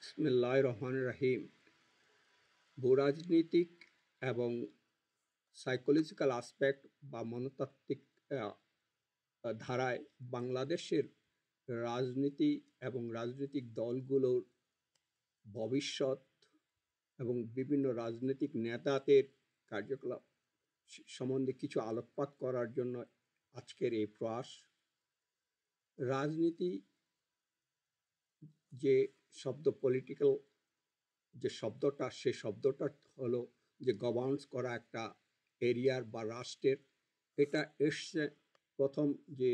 বিসমিল্লাহির রহমানির রহিম। ভূরাজনৈতিক এবং সাইকোলজিক্যাল আসপেক্ট বা মনস্তাত্ত্বিক আহ, ধারায় বাংলাদেশের রাজনীতি এবং রাজনৈতিক দলগুলোর ভবিষ্যৎ এবং বিভিন্ন রাজনৈতিক নেতাদের কার্যকলাপ সম্বন্ধে কিছু আলোকপাত করার জন্য আজকের এই প্রয়াস। রাজনীতি যে শব্দ পলিটিক্যাল যে শব্দটা, সে শব্দটা হলো যে গভর্নস করা একটা এরিয়ার বা রাষ্ট্রের। এটা এসছে প্রথম যে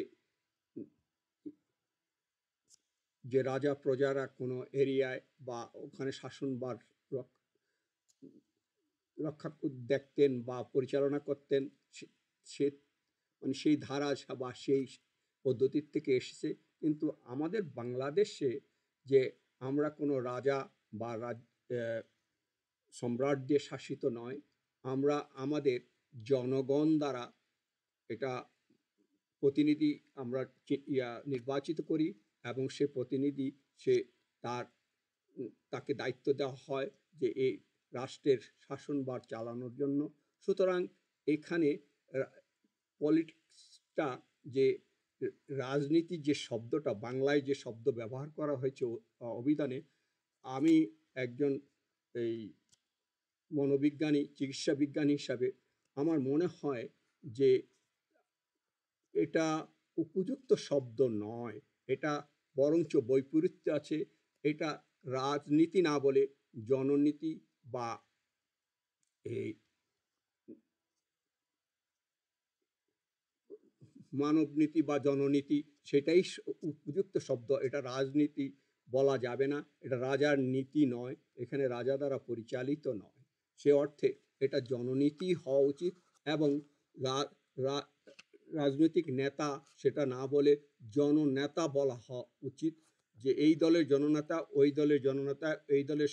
যে রাজা প্রজারা কোনো এরিয়ায় বা ওখানে শাসনভার রক্ষা দেখতেন বা পরিচালনা করতেন, সে মানে সেই ধারা বা সেই পদ্ধতির থেকে এসেছে। কিন্তু আমাদের বাংলাদেশে যে আমরা কোনো রাজা বা সম্রাট দিয়ে শাসিত নয়, আমরা আমাদের জনগণ দ্বারা এটা প্রতিনিধি আমরা নির্বাচিত করি এবং সে প্রতিনিধি সে তার তাকে দায়িত্ব দেওয়া হয় যে এই রাষ্ট্রের শাসনভার চালানোর জন্য। সুতরাং এখানে পলিটিক্সটা যে রাজনীতি যে শব্দটা বাংলায় যে শব্দ ব্যবহার করা হয়েছে অভিধানে, আমি একজন এই মনোবিজ্ঞানী চিকিৎসা বিজ্ঞানী হিসাবে আমার মনে হয় যে এটা উপযুক্ত শব্দ নয়। এটা বরঞ্চ বৈপরীত্য আছে। এটা রাজনীতি না বলে জননীতি বা এই মানবনীতি বা জননীতি, সেটাই উপযুক্ত শব্দ। এটা রাজনীতি বলা যাবে না, এটা রাজার নীতি নয়, এখানে রাজা দ্বারা পরিচালিত নয়। সে অর্থে এটা জননীতি হওয়া উচিত এবং রাজনৈতিক নেতা সেটা না বলে জননেতা বলা হওয়া উচিত। যে এই দলের জননেতা, ওই দলের জননেতা, এই দলের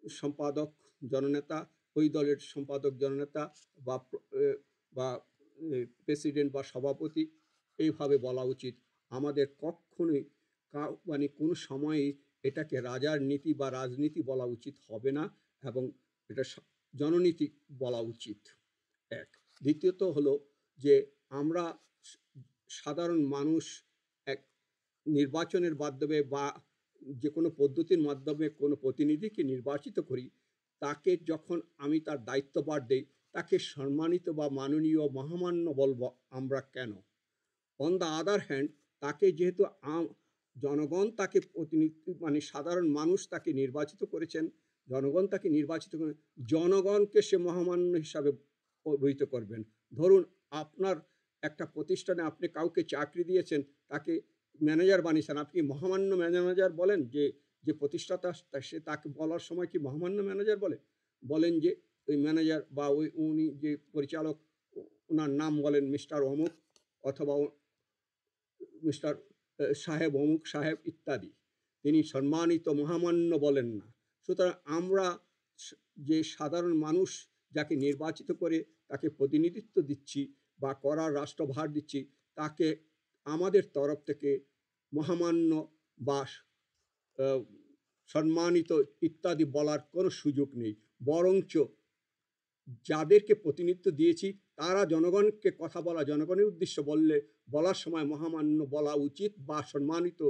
সম্পাদক জননেতা, ওই দলের সম্পাদক জননেতা বা বা প্রেসিডেন্ট বা সভাপতি, এইভাবে বলা উচিত। আমাদের কখনোই মানে কোনো সময়ই এটাকে রাজার নীতি বা রাজনীতি বলা উচিত হবে না এবং এটা জননীতি বলা উচিত। এক। দ্বিতীয়ত হলো যে আমরা সাধারণ মানুষ এক নির্বাচনের মাধ্যমে বা যে কোনো পদ্ধতির মাধ্যমে কোনো প্রতিনিধিকে নির্বাচিত করি, তাকে যখন আমি তার দায়িত্বভার দেই, তাকে সম্মানিত বা মাননীয় মহামান্য বলবো আমরা কেন? অন দ্য আদার হ্যান্ড, তাকে যেহেতু জনগণ তাকে প্রতিনিধি মানে সাধারণ মানুষ তাকে নির্বাচিত করেছেন, জনগণ তাকে নির্বাচিত করেন, জনগণকে সে মহামান্য হিসাবে অভিহিত করবেন। ধরুন আপনার একটা প্রতিষ্ঠানে আপনি কাউকে চাকরি দিয়েছেন, তাকে ম্যানেজার বানিয়েছেন, আপনি মহামান্য ম্যানেজার বলেন? যে যে প্রতিষ্ঠাতা সে তাকে বলার সময় কি মহামান্য ম্যানেজার বলেন যে ওই ম্যানেজার বা উনি যে পরিচালক, ওনার নাম বলেন মিস্টার অমুক অথবা মিস্টার সাহেব অমুক সাহেব ইত্যাদি, তিনি সম্মানিত মহামান্য বলেন না। সুতরাং আমরা যে সাধারণ মানুষ যাকে নির্বাচিত করে তাকে প্রতিনিধিত্ব দিচ্ছি বা করার রাষ্ট্রভার দিচ্ছি, তাকে আমাদের তরফ থেকে মহামান্য বা সম্মানিত ইত্যাদি বলার কোনো সুযোগ নেই। বরঞ্চ যাদেরকে প্রতিনিধিত্ব দিয়েছি তারা জনগণকে কথা বলা, জনগণের উদ্দেশ্য বলার সময় মহামান্য বলা উচিত বা সম্মানিত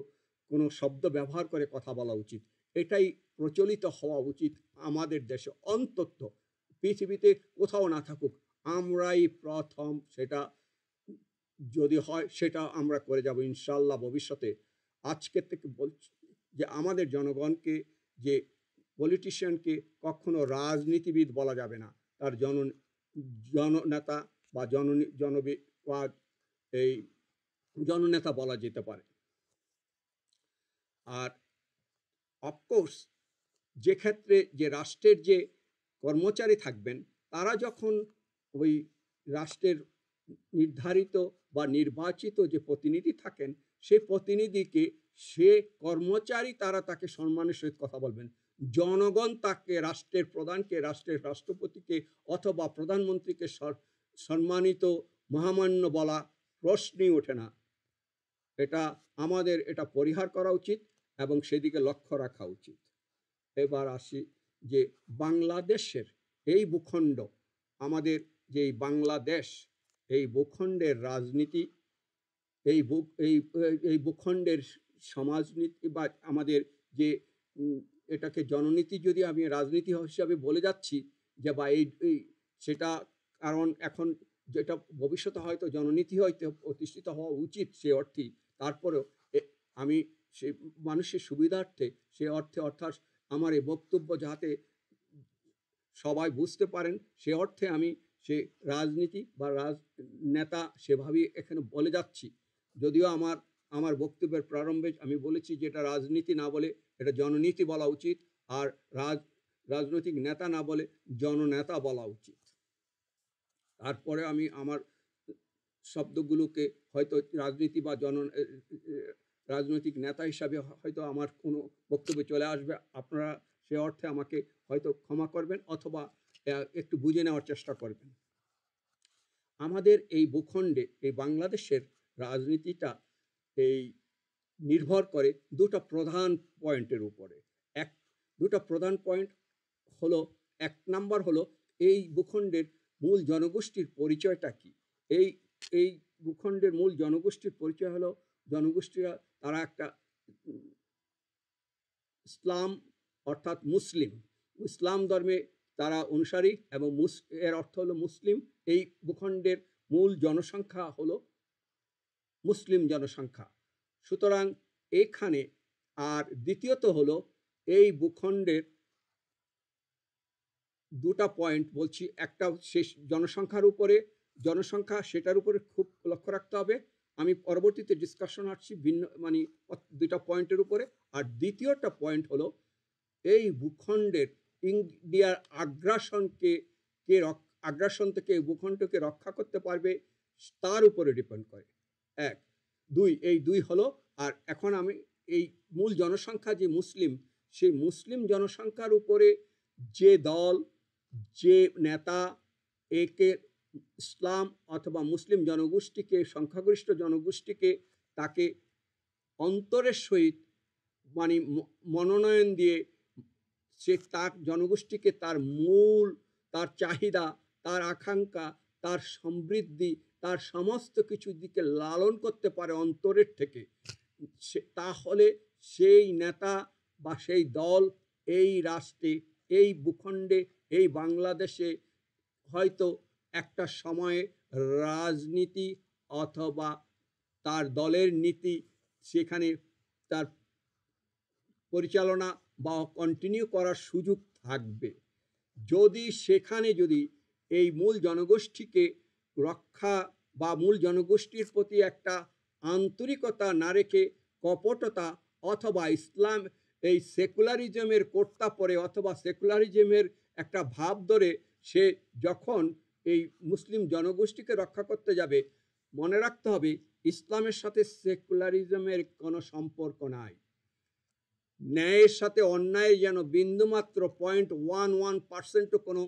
কোনো শব্দ ব্যবহার করে কথা বলা উচিত। এটাই প্রচলিত হওয়া উচিত আমাদের দেশে। অন্তত পৃথিবীতে কোথাও না থাকুক, আমরাই প্রথম সেটা যদি হয় সেটা আমরা করে যাব ইনশাল্লাহ ভবিষ্যতে। আজকের থেকে বলছি যে আমাদের জনগণকে, যে পলিটিশিয়ানকে কখনো রাজনীতিবিদ বলা যাবে না, তার জননেতা বা বা এই জননেতা বলা যেতে পারে। আর অফকোর্স যে ক্ষেত্রে যে রাষ্ট্রের যে কর্মচারী থাকবেন, তারা যখন ওই রাষ্ট্রের নির্ধারিত বা নির্বাচিত যে প্রতিনিধি থাকেন, সেই প্রতিনিধিকে সে কর্মচারী তারা তাকে সম্মানের সহিত কথা বলবেন। জনগণ তাকে রাষ্ট্রের প্রধানকে, রাষ্ট্রের রাষ্ট্রপতিকে অথবা প্রধানমন্ত্রীকে সম্মানিত মহামান্য বলা প্রশ্নই ওঠে না। এটা আমাদের এটা পরিহার করা উচিত এবং সেদিকে লক্ষ্য রাখা উচিত। এবার আসি যে বাংলাদেশের এই ভূখণ্ড, আমাদের যে বাংলাদেশ, এই ভূখণ্ডের রাজনীতি, এই ভূখণ্ডের সমাজনীতি বা আমাদের যে এটাকে জননীতি যদি আমি রাজনীতি হিসাবে বলে যাচ্ছি যে বা এই সেটা, কারণ এখন যেটা ভবিষ্যতে হয়তো জননীতি হয়তো প্রতিষ্ঠিত হওয়া উচিত সে অর্থেই, তারপরেও আমি সে মানুষের সুবিধার্থে সে অর্থে, অর্থাৎ আমার এই বক্তব্য যাতে সবাই বুঝতে পারেন সে অর্থে আমি সে রাজনীতি বা রাজনেতা সেভাবেই এখানে বলে যাচ্ছি। যদিও আমার বক্তব্যের প্রারম্ভে আমি বলেছি যে এটা রাজনীতি না বলে এটা জননীতি বলা উচিত, আর রাজনৈতিক নেতা না বলে জননেতা বলা উচিত। তারপরে আমি আমার শব্দগুলোকে হয়তো রাজনীতি বা রাজনৈতিক নেতা হিসাবে হয়তো আমার কোনো বক্তব্য চলে আসবে, আপনারা সে অর্থে আমাকে হয়তো ক্ষমা করবেন অথবা একটু বুঝে নেওয়ার চেষ্টা করবেন। আমাদের এই ভূখণ্ডে এই বাংলাদেশের রাজনীতিটা এই নির্ভর করে দুটো প্রধান পয়েন্টের উপরে। দুটো প্রধান পয়েন্ট হলো, এক নাম্বার হলো এই ভূখণ্ডের মূল জনগোষ্ঠীর পরিচয়টা কি। এই ভূখণ্ডের মূল জনগোষ্ঠীর পরিচয় হলো, জনগোষ্ঠীরা তারা একটা ইসলাম অর্থাৎ ইসলাম ধর্মে তারা অনুসারী এবং এর অর্থ হলো মুসলিম। এই ভূখণ্ডের মূল জনসংখ্যা হলো মুসলিম জনসংখ্যা। সুতরাং এখানে আর দ্বিতীয়ত হলো এই ভূখণ্ডের দুটা পয়েন্ট বলছি, একটা শেষ জনসংখ্যার উপরে, জনসংখ্যা সেটার উপরে খুব লক্ষ্য রাখতে হবে। আমি পরবর্তীতে ডিসকাশন আসছি ভিন্ন মানে দুটা পয়েন্টের উপরে। আর দ্বিতীয়টা পয়েন্ট হলো এই ভূখণ্ডের ইন্ডিয়ার আগ্রাসন থেকে এই ভূখণ্ডকে রক্ষা করতে পারবে তার উপরে ডিপেন্ড করে। এই দুই হলো। আর এখন আমি এই মূল জনসংখ্যা যে মুসলিম, সেই মুসলিম জনসংখ্যার উপরে যে দল, যে নেতা একে ইসলাম অথবা মুসলিম জনগোষ্ঠীকে, সংখ্যাগরিষ্ঠ জনগোষ্ঠীকে তাকে অন্তরের সহিত মানে মনোনয়ন দিয়ে সে তার জনগোষ্ঠীকে তার মূল, তার চাহিদা, তার আকাঙ্ক্ষা, তার সমৃদ্ধি, তার সমস্ত কিছু দিকে লালন করতে পারে অন্তরের থেকে, তাহলে সেই নেতা বা সেই দল এই রাষ্ট্রে, এই ভূখণ্ডে, এই বাংলাদেশে হয়তো একটা সময়ে রাজনীতি অথবা তার দলের নীতি সেখানে তার পরিচালনা বা কন্টিনিউ করার সুযোগ থাকবে। যদি সেখানে যদি এই মূল জনগোষ্ঠীকে রক্ষা বা মূল জনগোষ্ঠীর প্রতি একটা আন্তরিকতা না রেখে কপটতা অথবা ইসলাম এই সেকুলারিজমের কোর্তা পরে অথবা সেকুলারিজমের একটা ভাব ধরে সে যখন এই মুসলিম জনগোষ্ঠীকে রক্ষা করতে যাবে, মনে রাখতে হবে ইসলামের সাথে সেকুলারিজমের কোনো সম্পর্ক নাই। ন্যায়ের সাথে অন্যায়ের যেন বিন্দুমাত্র 0.11% কোনো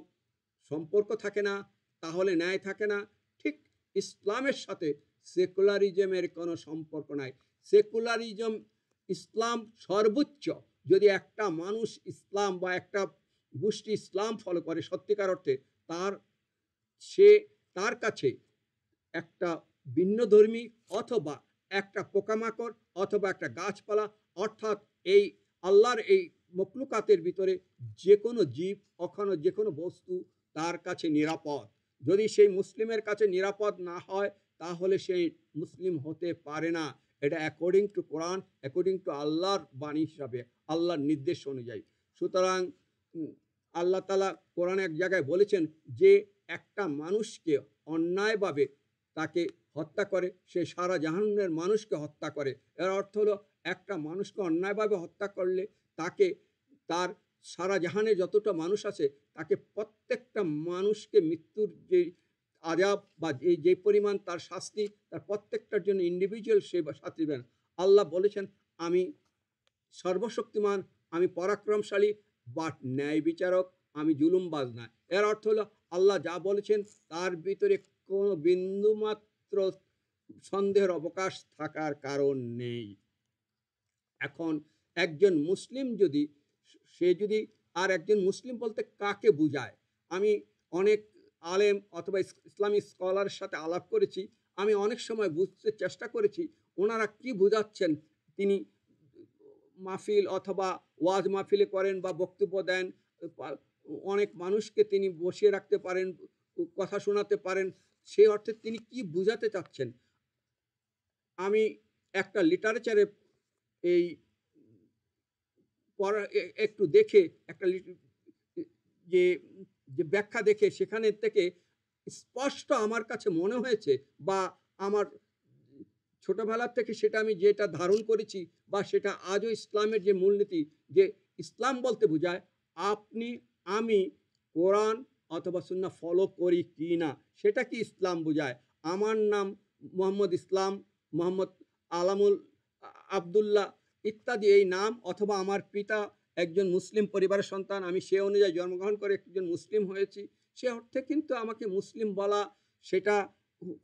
সম্পর্ক থাকে না, তাহলে ন্যায় থাকে না। ঠিক ইসলামের সাথে সেকুলারিজমের কোনো সম্পর্ক নাই। সেকুলারিজম, ইসলাম সর্বোচ্চ। যদি একটা মানুষ ইসলাম বা একটা গোষ্ঠী ইসলাম ফলো করে সত্যিকার অর্থে, তার কাছে একটা ভিন্নধর্মী অথবা একটা পোকামাকড় অথবা একটা গাছপালা, অর্থাৎ এই আল্লাহর এই মখলুকাতের ভিতরে যে কোনো জীব, ওখানে যে কোনো বস্তু তার কাছে নিরাপদ। যদি সেই মুসলিমের কাছে নিরাপদ না হয় তাহলে সেই মুসলিম হতে পারে না। এটা according to Quran, according to আল্লাহর বাণী হিসাবে, আল্লাহর নির্দেশ অনুযায়ী। সুতরাং আল্লাহ তাআলা কোরআনে এক জায়গায় বলেছেন যে একটা মানুষকে অন্যায়ভাবে তাকে হত্যা করে, সে সারা জাহান্নামের মানুষকে হত্যা করে। এর অর্থ হলো একটা মানুষকে অন্যায়ভাবে হত্যা করলে তাকে তার সারা জাহানে যতটা মানুষ আছে তাকে প্রত্যেকটা মানুষকে মৃত্যুর যে আযাব বা যে পরিমাণ তার শাস্তি, তার প্রত্যেকটার জন্য ইন্ডিভিজুয়াল সে শাস্তি দেন। আল্লাহ বলেছেন আমি সর্বশক্তিমান, আমি পরাক্রমশালী, বাট ন্যায় বিচারক, আমি জুলুমবাজ না। এর অর্থ হলো আল্লাহ যা বলেছেন তার ভিতরে কোনো বিন্দুমাত্র সন্দেহের অবকাশ থাকার কারণ নেই। এখন একজন মুসলিম যদি সে যদি আর একজন মুসলিম বলতে কাকে বোঝায়, আমি অনেক আলেম অথবা ইসলামিক স্কলারের সাথে আলাপ করেছি, আমি অনেক সময় বুঝতে চেষ্টা করেছি ওনারা কি বোঝাচ্ছেন। তিনি মাহফিল অথবা ওয়াজ মাহফিলে করেন বা বক্তব্য দেন, অনেক মানুষকে তিনি বসিয়ে রাখতে পারেন, কথা শোনাতে পারেন, সেই অর্থে তিনি কি বোঝাতে চাচ্ছেন। আমি একটা লিটারেচারে এই পড়া একটু দেখে একটা যে যে ব্যাখ্যা দেখে সেখানে থেকে স্পষ্ট আমার কাছে মনে হয়েছে, বা আমার ছোটবেলা থেকে সেটা আমি যেটা ধারণ করেছি, বা সেটা আজও ইসলামের যে মূলনীতি, যে ইসলাম বলতে বোঝায় আপনি আমি কোরআন অথবা সুন্নাহ ফলো করি কি না, সেটা কি ইসলাম বোঝায়। আমার নাম মোহাম্মদ ইসলাম, মোহাম্মদ আলামুল আবদুল্লাহ ইত্যাদি এই নাম, অথবা আমার পিতা একজন মুসলিম পরিবারের সন্তান, আমি সে অনুযায়ী জন্মগ্রহণ করে একজন মুসলিম হয়েছি, সে অর্থে কিন্তু আমাকে মুসলিম বলা সেটা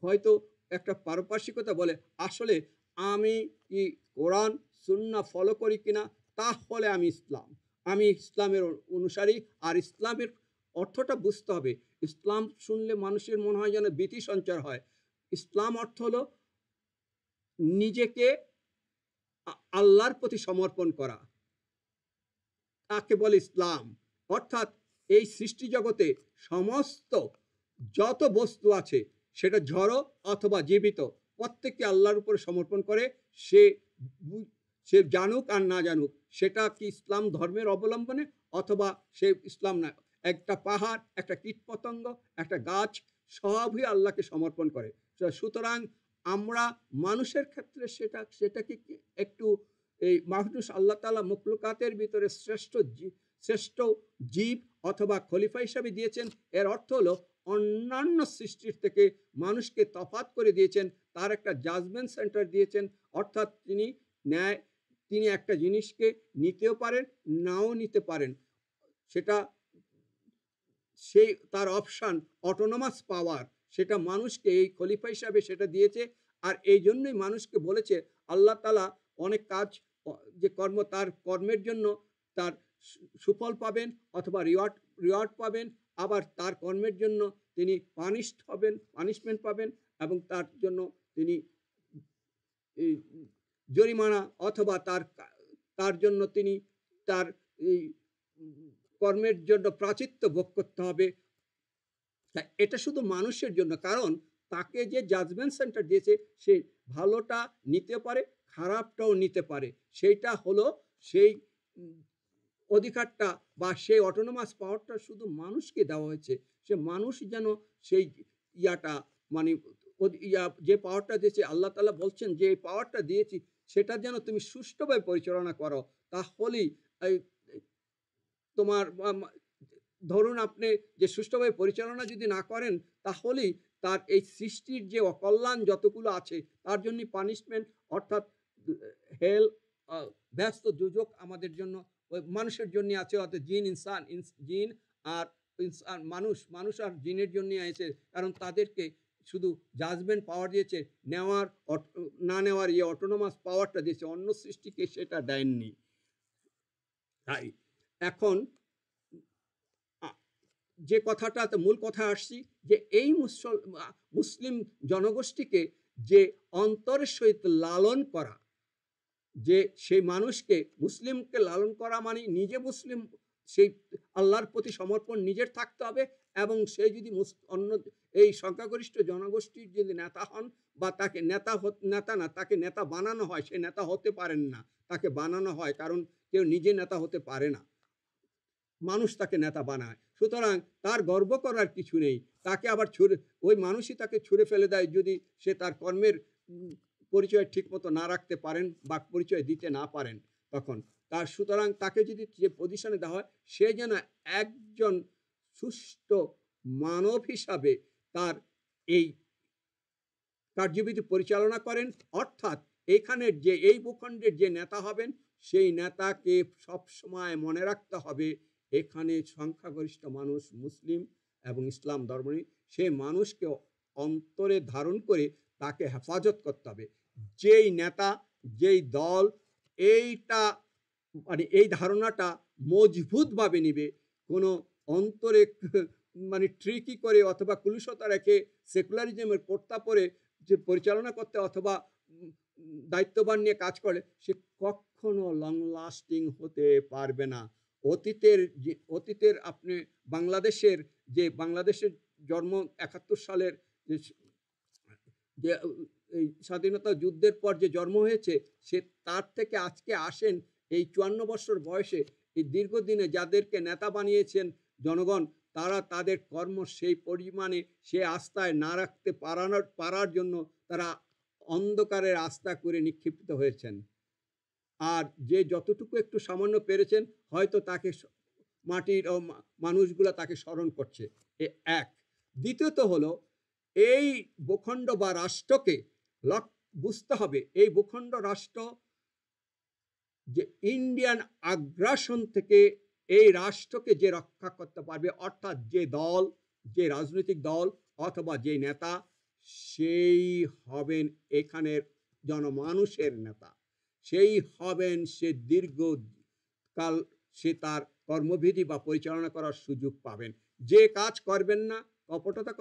হয়তো একটা পারপার্শ্বিকতা বলে। আসলে আমি কি কোরআন সুন্নাহ ফলো করি কিনা, তাহলে আমি ইসলাম, আমি ইসলামের অনুসারী। আর ইসলামের অর্থটা বুঝতে হবে। ইসলাম শুনলে মানুষের মনে হয় যেন ভীতি সঞ্চার হয়। ইসলাম অর্থ হলো নিজেকে আল্লাহর প্রতি সমর্পণ করা, তাকে বলে ইসলাম। অর্থাৎ এই সৃষ্টি জগতে সমস্ত যত বস্তু আছে, সেটা জড় অথবা জীবিত, প্রত্যেককে আল্লাহর উপরে সমর্পণ করে, সে সে জানুক আর না জানুক, সেটা কি ইসলাম ধর্মের অবলম্বনে অথবা সে ইসলাম না। একটা পাহাড়, একটা কীটপতঙ্গ, একটা গাছ, সবই আল্লাহকে সমর্পণ করে। সুতরাং আমরা মানুষের ক্ষেত্রে সেটাকে একটু এই মানুষ আল্লাহ তাআলা মখলুকাতের ভিতরে শ্রেষ্ঠ জীব অথবা খলিফা হিসাবে দিয়েছেন। এর অর্থ হলো অন্যান্য সৃষ্টির থেকে মানুষকে তফাৎ করে দিয়েছেন, তার একটা জাজমেন্ট সেন্টার দিয়েছেন। অর্থাৎ তিনি একটা জিনিসকে নিতেও পারেন, নাও নিতে পারেন, সেটা সেই তার অপশান, অটোনমাস পাওয়ার, সেটা মানুষকে এই খলিফা হিসাবে সেটা দিয়েছে। আর এই জন্যই মানুষকে বলেছে আল্লাহ তাআলা অনেক কাজ, যে কর্ম, তার কর্মের জন্য তার সুফল পাবেন অথবা রিওয়ার্ড পাবেন, আবার তার কর্মের জন্য তিনি পানিশমেন্ট পাবেন, এবং তার জন্য তিনি জরিমানা অথবা তার জন্য তিনি তার এই কর্মের জন্য প্রাচিত্য ভোগ করতে হবে। এটা শুধু মানুষের জন্য, কারণ তাকে যে জাজমেন্ট সেন্টার দিয়েছে, সে ভালোটা নিতে পারে, খারাপটাও নিতে পারে। সেইটা হলো সেই অধিকারটা বা সেই অটোনমাস পাওয়ারটা শুধু মানুষকে দেওয়া হয়েছে। সে মানুষ যেন সেই মানে যে পাওয়ারটা দিয়েছে, আল্লাহ তাআলা বলছেন যে এই পাওয়ারটা দিয়েছি, সেটা যেন তুমি সুষ্ঠুভাবে পরিচালনা করো। তাহলেই তোমার ধরুন আপনি যে সুষ্ঠুভাবে পরিচালনা যদি না করেন, তাহলেই তার এই সৃষ্টির যে অকল্যাণ যতগুলো আছে, তার জন্য পানিশমেন্ট, অর্থাৎ হেল, ব্যস্ত দুর্যোগ আমাদের জন্য, মানুষের জন্য আছে। অর্থাৎ জিন আর ইনসান, মানুষ আর জিনের জন্য আছে, কারণ তাদেরকে শুধু জাজমেন্ট পাওয়ার দিয়েছে, নেওয়ার না নেওয়ার অটোনমাস পাওয়ারটা দিয়েছে, অন্য সৃষ্টিকে সেটা দেননি। তাই এখন যে কথাটা, মূল কথা আসছি, যে এই মুসলিম জনগোষ্ঠীকে যে অন্তরের সহিত লালন করা, যে সেই মানুষকে মুসলিমকে লালন করা মানে নিজে মুসলিম, সেই আল্লাহর প্রতি সমর্পণ নিজের থাকতে হবে, এবং সে যদি অন্য এই সংখ্যাগরিষ্ঠ জনগোষ্ঠীর যদি নেতা হন, বা তাকে নেতা না, তাকে নেতা বানানো হয়, সে নেতা হতে পারেন না, তাকে বানানো হয়, কারণ কেউ নিজে নেতা হতে পারে না, মানুষ তাকে নেতা বানায়। সুতরাং তার গর্ব করার কিছু নেই, তাকে আবার ওই মানুষই তাকে ছুঁড়ে ফেলে দেয় যদি সে তার কর্মের পরিচয় ঠিক মতো না রাখতে পারেন বা পরিচয় দিতে না পারেন তখন তার। সুতরাং তাকে যদি যে পজিশনে দেওয়া হয়, সে যেন একজন সুষ্ঠু মানব হিসাবে তার এই কার্যবিধি পরিচালনা করেন। অর্থাৎ এইখানের যে এই ভূখণ্ডের যে নেতা হবেন, সেই নেতাকে সবসময় মনে রাখতে হবে এখানে সংখ্যাগরিষ্ঠ মানুষ মুসলিম এবং ইসলাম ধর্মী, সেই মানুষকে অন্তরে ধারণ করে তাকে হেফাজত করতে হবে। যেই নেতা, যেই দল এইটা মানে এই ধারণাটা মজবুতভাবে নিবে, কোনো অন্তরে মানে ট্রিকি করে অথবা কুলুষতা রেখে সেকুলারিজমের কর্তা পরে যে পরিচালনা করতে অথবা দায়িত্ববান নিয়ে কাজ করে, সে কখনো লং লাস্টিং হতে পারবে না। অতীতের আপনি বাংলাদেশের জন্ম ৭১ সালের যে যে এই স্বাধীনতা যুদ্ধের পর যে জন্ম হয়েছে, সে তার থেকে আজকে আসেন এই ৫৪ বছর বয়সে এই দীর্ঘদিনে যাদেরকে নেতা বানিয়েছেন জনগণ, তারা তাদের কর্ম সেই পরিমাণে সে আস্থায় না রাখতে পারার জন্য তারা অন্ধকারের আস্থা করে নিক্ষিপ্ত হয়েছেন। আর যে যতটুকু একটু সামান্য পেরেছেন, হয়তো তাকে মাটির মানুষগুলা তাকে স্মরণ করছে। এক। দ্বিতীয়ত হলো, এই ভূখণ্ড বা রাষ্ট্রকে বুঝতে হবে, এই ভূখণ্ড রাষ্ট্র যে ইন্ডিয়ান আগ্রাসন থেকে এই রাষ্ট্রকে যে রক্ষা করতে পারবে, অর্থাৎ যে রাজনৈতিক দল অথবা যে নেতা, সেই হবেন এখানের জনমানুষের নেতা, সেই হবেন সে দীর্ঘকাল সে তার কর্মবিধি বা পরিচালনা করার সুযোগ পাবেন। যে কাজ করবেন না, কপটতা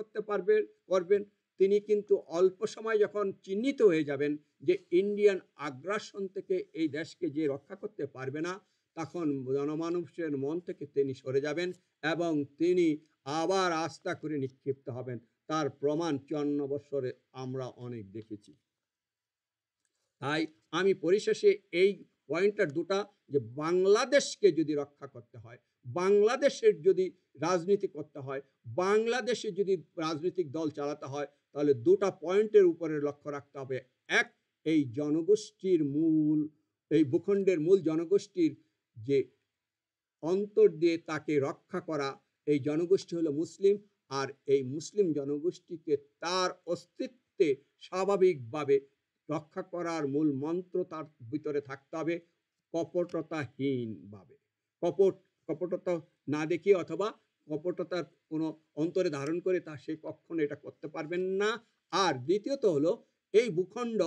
করবেন, তিনি কিন্তু অল্প সময় যখন চিহ্নিত হয়ে যাবেন যে ইন্ডিয়ান আগ্রাসন থেকে এই দেশকে যে রক্ষা করতে পারবে না, তখন জনমানুষের মন থেকে তিনি সরে যাবেন এবং তিনি আবার আস্থা করে নিক্ষিপ্ত হবেন। তার প্রমাণ ৫৪ বছরে আমরা অনেক দেখেছি। তাই আমি পরিশেষে এই পয়েন্টার দুটা, যে বাংলাদেশকে যদি রক্ষা করতে হয়, বাংলাদেশের যদি রাজনীতি করতে হয়, বাংলাদেশে যদি রাজনৈতিক দল চালাতে হয়, তাহলে দুটা পয়েন্টের উপরে লক্ষ্য রাখতে হবে। এক, এই জনগোষ্ঠীর এই ভূখণ্ডের মূল জনগোষ্ঠীর যে অন্তর দিয়ে তাকে রক্ষা করা, এই জনগোষ্ঠী হলো মুসলিম। আর এই মুসলিম জনগোষ্ঠীকে তার অস্তিত্বে স্বাভাবিকভাবে রক্ষা করার মূল মন্ত্র তার ভিতরে থাকতে হবে, কপটতাহীনভাবে। কপটতা না দেখিয়ে অথবা কপটতার কোনো অন্তরে ধারণ করে সে কখনো এটা করতে পারবেন না। আর দ্বিতীয়ত হলো, এই ভূখণ্ড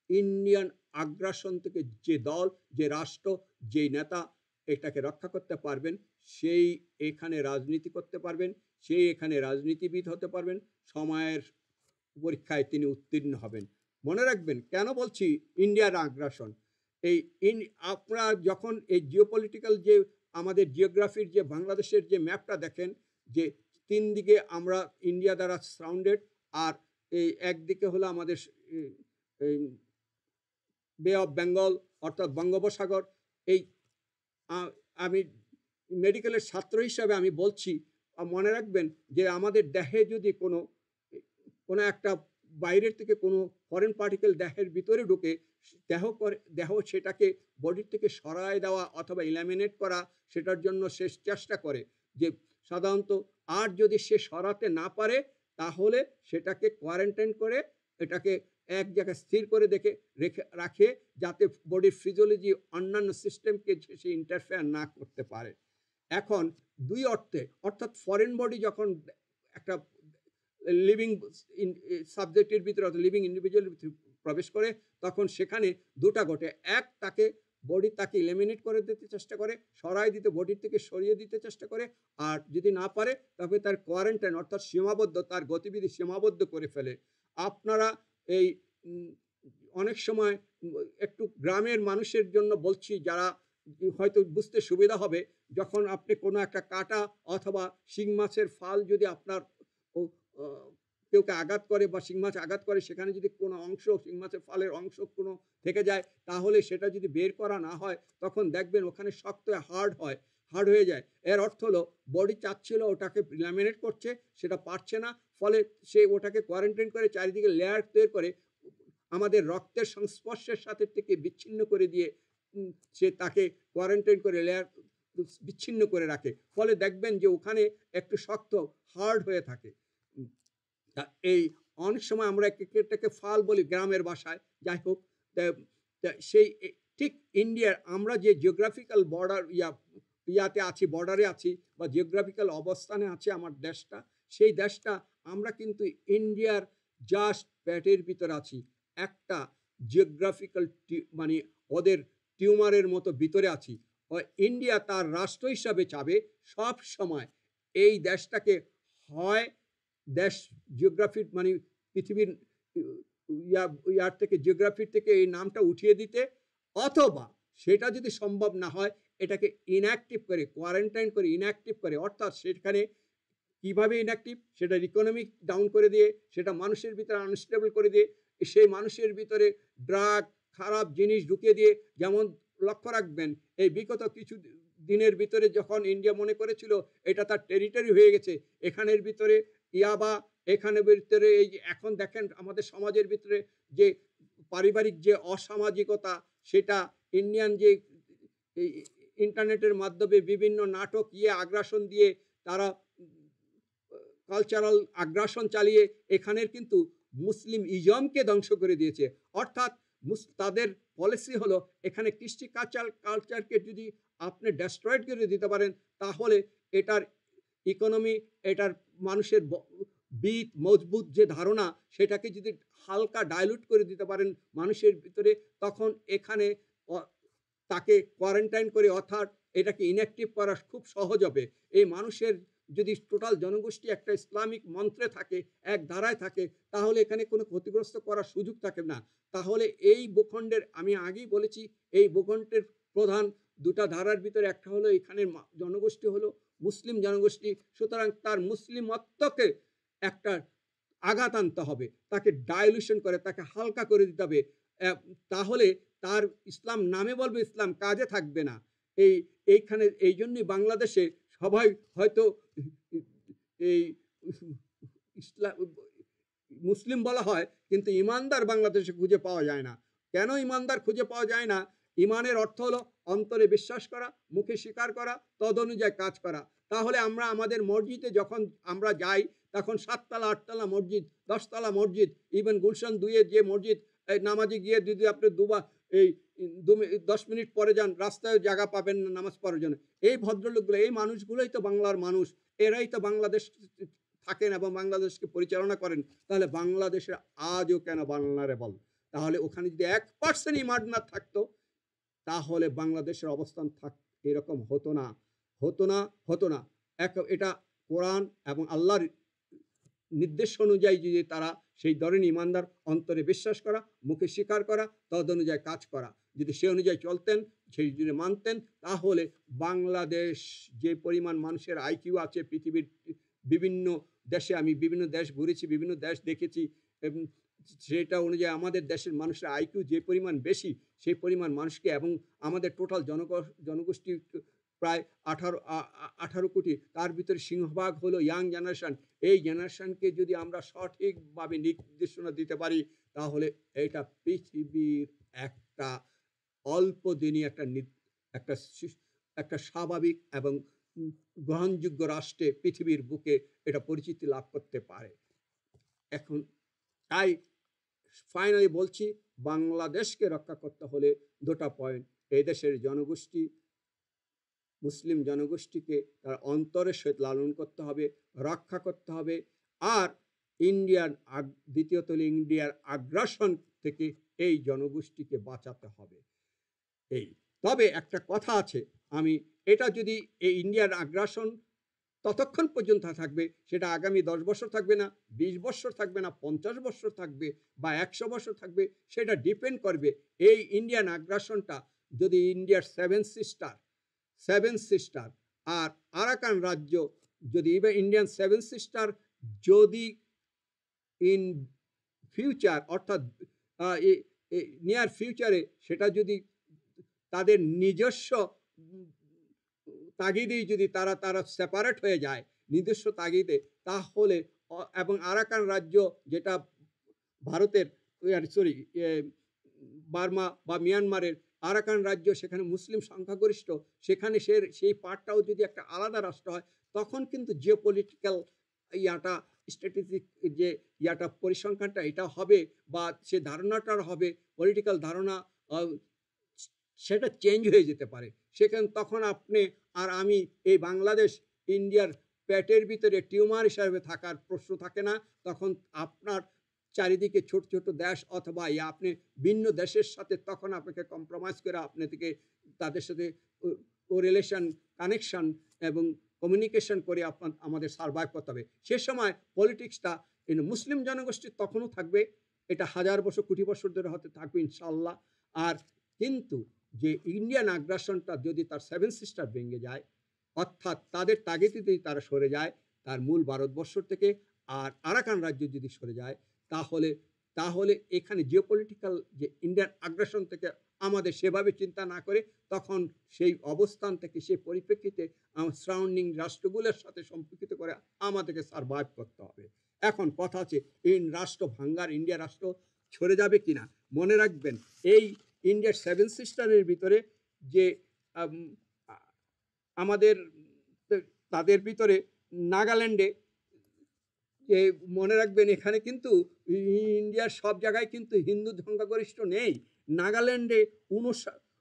ইন্ডিয়ান আগ্রাসন থেকে যে দল, যে রাষ্ট্র, যে নেতা এটাকে রক্ষা করতে পারবেন, সেই এখানে রাজনীতি করতে পারবেন, সেই এখানে রাজনীতিবিদ হতে পারবেন, সময়ের পরীক্ষায় তিনি উত্তীর্ণ হবেন। মনে রাখবেন, কেন বলছি ইন্ডিয়ার আগ্রাসন, আপনারা যখন এই জিওপলিটিক্যাল যে আমাদের জিওগ্রাফির যে বাংলাদেশের যে ম্যাপটা দেখেন, যে ৩ দিকে আমরা ইন্ডিয়া দ্বারা সারাউন্ডেড, আর এই একদিকে হলো আমাদের বে অফ বেঙ্গল অর্থাৎ বঙ্গোপসাগর। এই আমি মেডিকেলের ছাত্র হিসাবে আমি বলছি, মনে রাখবেন যে আমাদের দেহে যদি কোনো একটা বাইরের থেকে কোনো ফরেন পার্টিকেল দেহের ভিতরে ঢুকে, দেহ সেটাকে বডির থেকে সরায় দেওয়া অথবা ইলামিনেট করা, সেটার জন্য সে চেষ্টা করে যে সাধারণত, আর যদি সে সরাতে না পারে তাহলে সেটাকে কোয়ারেন্টাইন করে এটাকে এক জায়গায় স্থির করে রাখে, যাতে বডির ফিজিওলজি অন্যান্য সিস্টেমকে সে ইন্টারফেয়ার না করতে পারে। এখন দুই অর্থে, অর্থাৎ ফরেন বডি যখন একটা লিভিং সাবজেক্টের ভিতরে অর্থাৎ লিভিং ইন্ডিভিজুয়ালের ভিতরে প্রবেশ করে, তখন সেখানে দুটা ঘটে। এক, তাকে ইলিমিনেট করে দিতে চেষ্টা করে, সরাই দিতে, বডির থেকে সরিয়ে দিতে চেষ্টা করে। আর যদি না পারে তবে তার কোয়ারেন্টাইন অর্থাৎ তার গতিবিধি সীমাবদ্ধ করে ফেলে। আপনারা এই অনেক সময় একটু গ্রামের মানুষের জন্য বলছি, যারা হয়তো বুঝতে সুবিধা হবে, যখন আপনি কোনো একটা কাটা অথবা শিং মাছের ফাল যদি আপনার কেউকে আঘাত করে বা শিং মাছ আঘাত করে, সেখানে যদি কোনো অংশ, শিং মাছের ফালের অংশ কোনো থেকে যায়, তাহলে সেটা যদি বের করা না হয়, তখন দেখবেন ওখানে শক্ত হার্ড হয়ে যায়। এর অর্থ হলো বডি চাচ্ছিল ওটাকে ল্যামিনেট করছে, সেটা পারছে না, ফলে সে ওটাকে কোয়ারেন্টাইন করে চারিদিকে লেয়ার তৈরি করে আমাদের রক্তের সংস্পর্শের সাথে থেকে বিচ্ছিন্ন করে দিয়ে সে তাকে কোয়ারেন্টাইন করে লেয়ার বিচ্ছিন্ন করে রাখে। ফলে দেখবেন যে ওখানে একটু শক্ত হার্ড হয়ে থাকে। এই অনেক সময় আমরা এটাকে ফাল বলি গ্রামের ভাষায়, যাই হোক। সেই ঠিক ইন্ডিয়ার আমরা যে জিওগ্রাফিক্যাল ইয়াতে আছি, বর্ডারে আছি বা জিওগ্রাফিক্যাল অবস্থানে আছে আমার দেশটা, সেই দেশটা আমরা কিন্তু ইন্ডিয়ার জাস্ট পেটের ভিতর আছি, একটা জিওগ্রাফিক্যাল মানে ওদের টিউমারের মতো ভিতরে আছি। ইন্ডিয়া তার রাষ্ট্র হিসাবে চাবে সব সময় এই দেশটাকে হয় দেশ জিওগ্রাফির মানে পৃথিবীর ইয়ার থেকে জিওগ্রাফির থেকে এই নামটা উঠিয়ে দিতে, অথবা সেটা যদি সম্ভব না হয় এটাকে ইনঅ্যাক্টিভ করে, কোয়ারেন্টাইন করে ইনঅ্যাক্টিভ করে, অর্থাৎ সেখানে কিভাবে ইনঅ্যাক্টিভ, সেটা ইকোনমিক ডাউন করে দিয়ে, সেটা মানুষের ভিতরে আনস্টেবল করে দিয়ে, সেই মানুষের ভিতরে ড্রাগ খারাপ জিনিস ঢুকিয়ে দিয়ে, যেমন লক্ষ্য রাখবেন এই বিগত কিছু দিনের ভিতরে যখন ইন্ডিয়া মনে করেছিল এটা তার টেরিটরি হয়ে গেছে, এখানের ভিতরে ইয়াবা, এখানের ভিতরে এই এখন দেখেন আমাদের সমাজের ভিতরে যে পারিবারিক যে অসামাজিকতা, সেটা ইন্ডিয়ান যে ইন্টারনেটের মাধ্যমে বিভিন্ন নাটক আগ্রাসন দিয়ে তারা কালচারাল আগ্রাসন চালিয়ে এখানের কিন্তু মুসলিম ইজমকে ধ্বংস করে দিয়েছে। অর্থাৎ তাদের পলিসি হলো এখানে কৃষ্টি কালচারকে যদি আপনি ডেস্ট্রয়েড করে দিতে পারেন, তাহলে এটার ইকোনমি, এটার মানুষের বিট মজবুত যে ধারণা, সেটাকে যদি হালকা ডাইলুট করে দিতে পারেন মানুষের ভিতরে, তখন এখানে তাকে কোয়ারেন্টাইন করে অর্থাৎ এটাকে ইনঅ্যাক্টিভ করা খুব সহজ হবে। এই মানুষের যদি টোটাল জনগোষ্ঠী একটা ইসলামিক মন্ত্রে থাকে, এক ধারায় থাকে, তাহলে এখানে কোনো ক্ষতিগ্রস্ত করার সুযোগ থাকে না। তাহলে এই ভূখণ্ডের, আমি আগেই বলেছি, এই ভূখণ্ডের প্রধান দুটা ধারার ভিতরে একটা হলো এখানের জনগোষ্ঠী হলো মুসলিম জনগোষ্ঠী। সুতরাং তার মুসলিমত্বকে একটা আঘাত আনতে হবে, তাকে ডাইলুশন করে, তাকে হালকা করে দিতে হবে। তাহলে তার ইসলাম নামে বলবে ইসলাম, কাজে থাকবে না। এইখানে এই জন্যই বাংলাদেশে সবাই হয়তো এই ইসলাম মুসলিম বলা হয়, কিন্তু ইমানদার বাংলাদেশে খুঁজে পাওয়া যায় না। কেন ইমানদার খুঁজে পাওয়া যায় না? ইমানের অর্থ হলো অন্তরে বিশ্বাস করা, মুখে স্বীকার করা, তদ অনুযায়ী কাজ করা। তাহলে আমরা আমাদের মসজিদে যখন আমরা যাই, তখন 7তলা 8তলা মসজিদ, 10তলা মসজিদ, ইভেন গুলশান 2-এর যে মসজিদ, নামাজে গিয়ে যদি আপনি 10 মিনিট পরে যান, রাস্তায় জায়গা পাবেন না নামাজ পড়ার জন্য। এই ভদ্রলোকগুলো, এই মানুষগুলোই তো বাংলার মানুষ, এরাই তো বাংলাদেশ থাকেন এবং বাংলাদেশকে পরিচালনা করেন। তাহলে বাংলাদেশের আজও কেন বাংলারে বল? তাহলে ওখানে যদি 1% ইমান না থাকতো, তাহলে বাংলাদেশের অবস্থান এরকম হতো না, হতো না, হতো না। এটা কোরআন এবং আল্লাহর নির্দেশ অনুযায়ী যদি তারা সেই ধরনের ইমানদার, অন্তরে বিশ্বাস করা, মুখে স্বীকার করা, তদ অনুযায়ী কাজ করা, যদি সে অনুযায়ী চলতেন, সেই যদি মানতেন, তাহলে বাংলাদেশ যে পরিমাণ মানুষের আইকিউ আছে পৃথিবীর বিভিন্ন দেশে, আমি বিভিন্ন দেশ ঘুরেছি, বিভিন্ন দেশ দেখেছি, এবং সেটা অনুযায়ী আমাদের দেশের মানুষের আইকিউ যে পরিমাণ বেশি, সেই পরিমাণ মানুষকে, এবং আমাদের টোটাল জনগোষ্ঠী প্রায় 18 কোটি, তার ভিতরে সিংহভাগ হলো ইয়াং জেনারেশন। এই জেনারেশনকে যদি আমরা সঠিকভাবে নির্দেশনা দিতে পারি, তাহলে এটা পৃথিবীর একটা অল্প দিনই একটা স্বাভাবিক এবং গ্রহণযোগ্য রাষ্ট্রে পৃথিবীর বুকে এটা পরিচিতি লাভ করতে পারে। এখন তাই ফাইনালি বলছি, বাংলাদেশকে রক্ষা করতে হলে দুটা পয়েন্ট: এই দেশের জনগোষ্ঠী, মুসলিম জনগোষ্ঠীকে তার অন্তরের সহিত লালন করতে হবে, রক্ষা করতে হবে, আর দ্বিতীয়ত ইন্ডিয়ার আগ্রাসন থেকে এই জনগোষ্ঠীকে বাঁচাতে হবে। তবে একটা কথা আছে, আমি এটা যদি এই ইন্ডিয়ার আগ্রাসন ততক্ষণ পর্যন্ত থাকবে, সেটা আগামী 10 বছর থাকবে না, 20 বছর থাকবে না, 50 বছর থাকবে বা 100 বছর থাকবে, সেটা ডিপেন্ড করবে এই ইন্ডিয়ান আগ্রাসনটা যদি ইন্ডিয়ার সেভেন সিস্টার আর আরাকান রাজ্য, যদি ইন্ডিয়ান 7 সিস্টার যদি ইন ফিউচার, অর্থাৎ নিয়ার ফিউচারে, সেটা যদি তাদের নিজস্ব তাগিদেই যদি তারা সেপারেট হয়ে যায়, নিজস্ব তাগিদে, তাহলে এবং আরাকান রাজ্য যেটা ভারতের বার্মা বা মিয়ানমারের আরাকান রাজ্য, সেখানে মুসলিম সংখ্যাগরিষ্ঠ, সেখানে সেই পার্টটাও যদি একটা আলাদা রাষ্ট্র হয়, তখন কিন্তু জিওপলিটিক্যাল স্ট্র্যাটেজিক যে পরিসংখ্যানটা এটা হবে, বা সে ধারণাটার হবে, পলিটিক্যাল ধারণা, সেটা চেঞ্জ হয়ে যেতে পারে। সেখানে তখন আপনি আর আমি, এই বাংলাদেশ ইন্ডিয়ার পেটের ভিতরে টিউমার হিসাবে থাকার প্রশ্ন থাকে না। তখন আপনার চারিদিকে ছোট ছোট দেশ, অথবা আপনি ভিন্ন দেশের সাথে তখন আপনাকে কম্প্রোমাইজ করে তাদের সাথে রিলেশন, কানেকশন এবং কমিউনিকেশন করে আমাদের সার্ভাইভ করতে হবে। সে সময় পলিটিক্সটা মুসলিম জনগোষ্ঠীর তখনও থাকবে, এটা হাজার বছর কোটি বছর ধরে হতে থাকবে ইনশাআল্লাহ। আর কিন্তু যে ইন্ডিয়ান আগ্রাসনটা যদি তার সেভেন সিস্টার ভেঙে যায়, অর্থাৎ তাদের তাগিদে যদি তারা সরে যায় তার মূল ভারতবর্ষ থেকে, আর আরাকান রাজ্য যদি সরে যায়, তাহলে তাহলে এখানে জিওপলিটিক্যাল যে ইন্ডিয়ান আগ্রাসন থেকে আমাদের সেভাবে চিন্তা না করে তখন সেই অবস্থান থেকে সেই পরিপ্রেক্ষিতে সারাউন্ডিং রাষ্ট্রগুলোর সাথে সম্পর্কিত করে আমাদেরকে সার্ভাইভ করতে হবে। এখন কথা আছে এই রাষ্ট্র ভাঙ্গার, ইন্ডিয়া রাষ্ট্র ছড়ে যাবে কিনা। মনে রাখবেন এই ইন্ডিয়ার সেভেন সিস্টারের ভিতরে যে আমাদের তাদের ভিতরে নাগাল্যান্ডে, যে মনে রাখবেন এখানে কিন্তু ইন্ডিয়ার সব জায়গায় কিন্তু হিন্দু সংখ্যাগরিষ্ঠ নেই। নাগাল্যান্ডে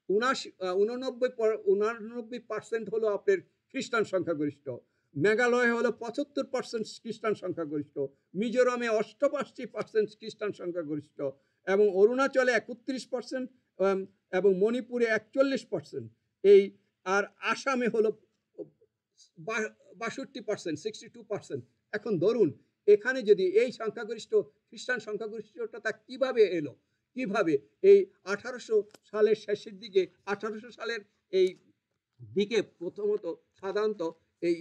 89% হলো আপনার খ্রিস্টান সংখ্যাগরিষ্ঠ, মেঘালয় হলো 75% খ্রিস্টান সংখ্যাগরিষ্ঠ, মিজোরামে 88% খ্রিস্টান সংখ্যাগরিষ্ঠ, এবং অরুণাচলে 31%, এবং মণিপুরে 41%, এই আর আসামে হলো 62%, 62%। এখন ধরুন এখানে যদি এই সংখ্যাগরিষ্ঠ খ্রিস্টান সংখ্যাগরিষ্ঠটা তা কিভাবে এলো, কিভাবে এই 1800 সালের শেষের দিকে, 1800 সালের এই দিকে প্রথমত সাধারণত এই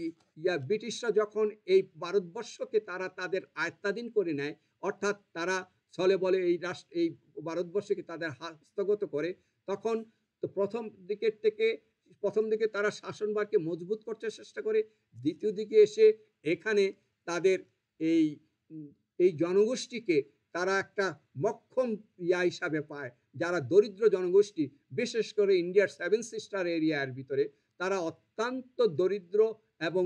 ব্রিটিশরা যখন এই ভারতবর্ষকে তারা তাদের আয়ত্তাধীন করে নেয়, অর্থাৎ তারা চলে বলে এই ভারতবর্ষকে তাদের হস্তগত করে, তখন তো প্রথম দিকে তারা শাসনভারকে মজবুত করতে চেষ্টা করে, দ্বিতীয় দিকে এসে এখানে তাদের এই এই জনগোষ্ঠীকে তারা একটা মক্ষম হিসাবে পায়, যারা দরিদ্র জনগোষ্ঠী, বিশেষ করে ইন্ডিয়ার সেভেন সিস্টার এরিয়ার ভিতরে তারা অত্যন্ত দরিদ্র, এবং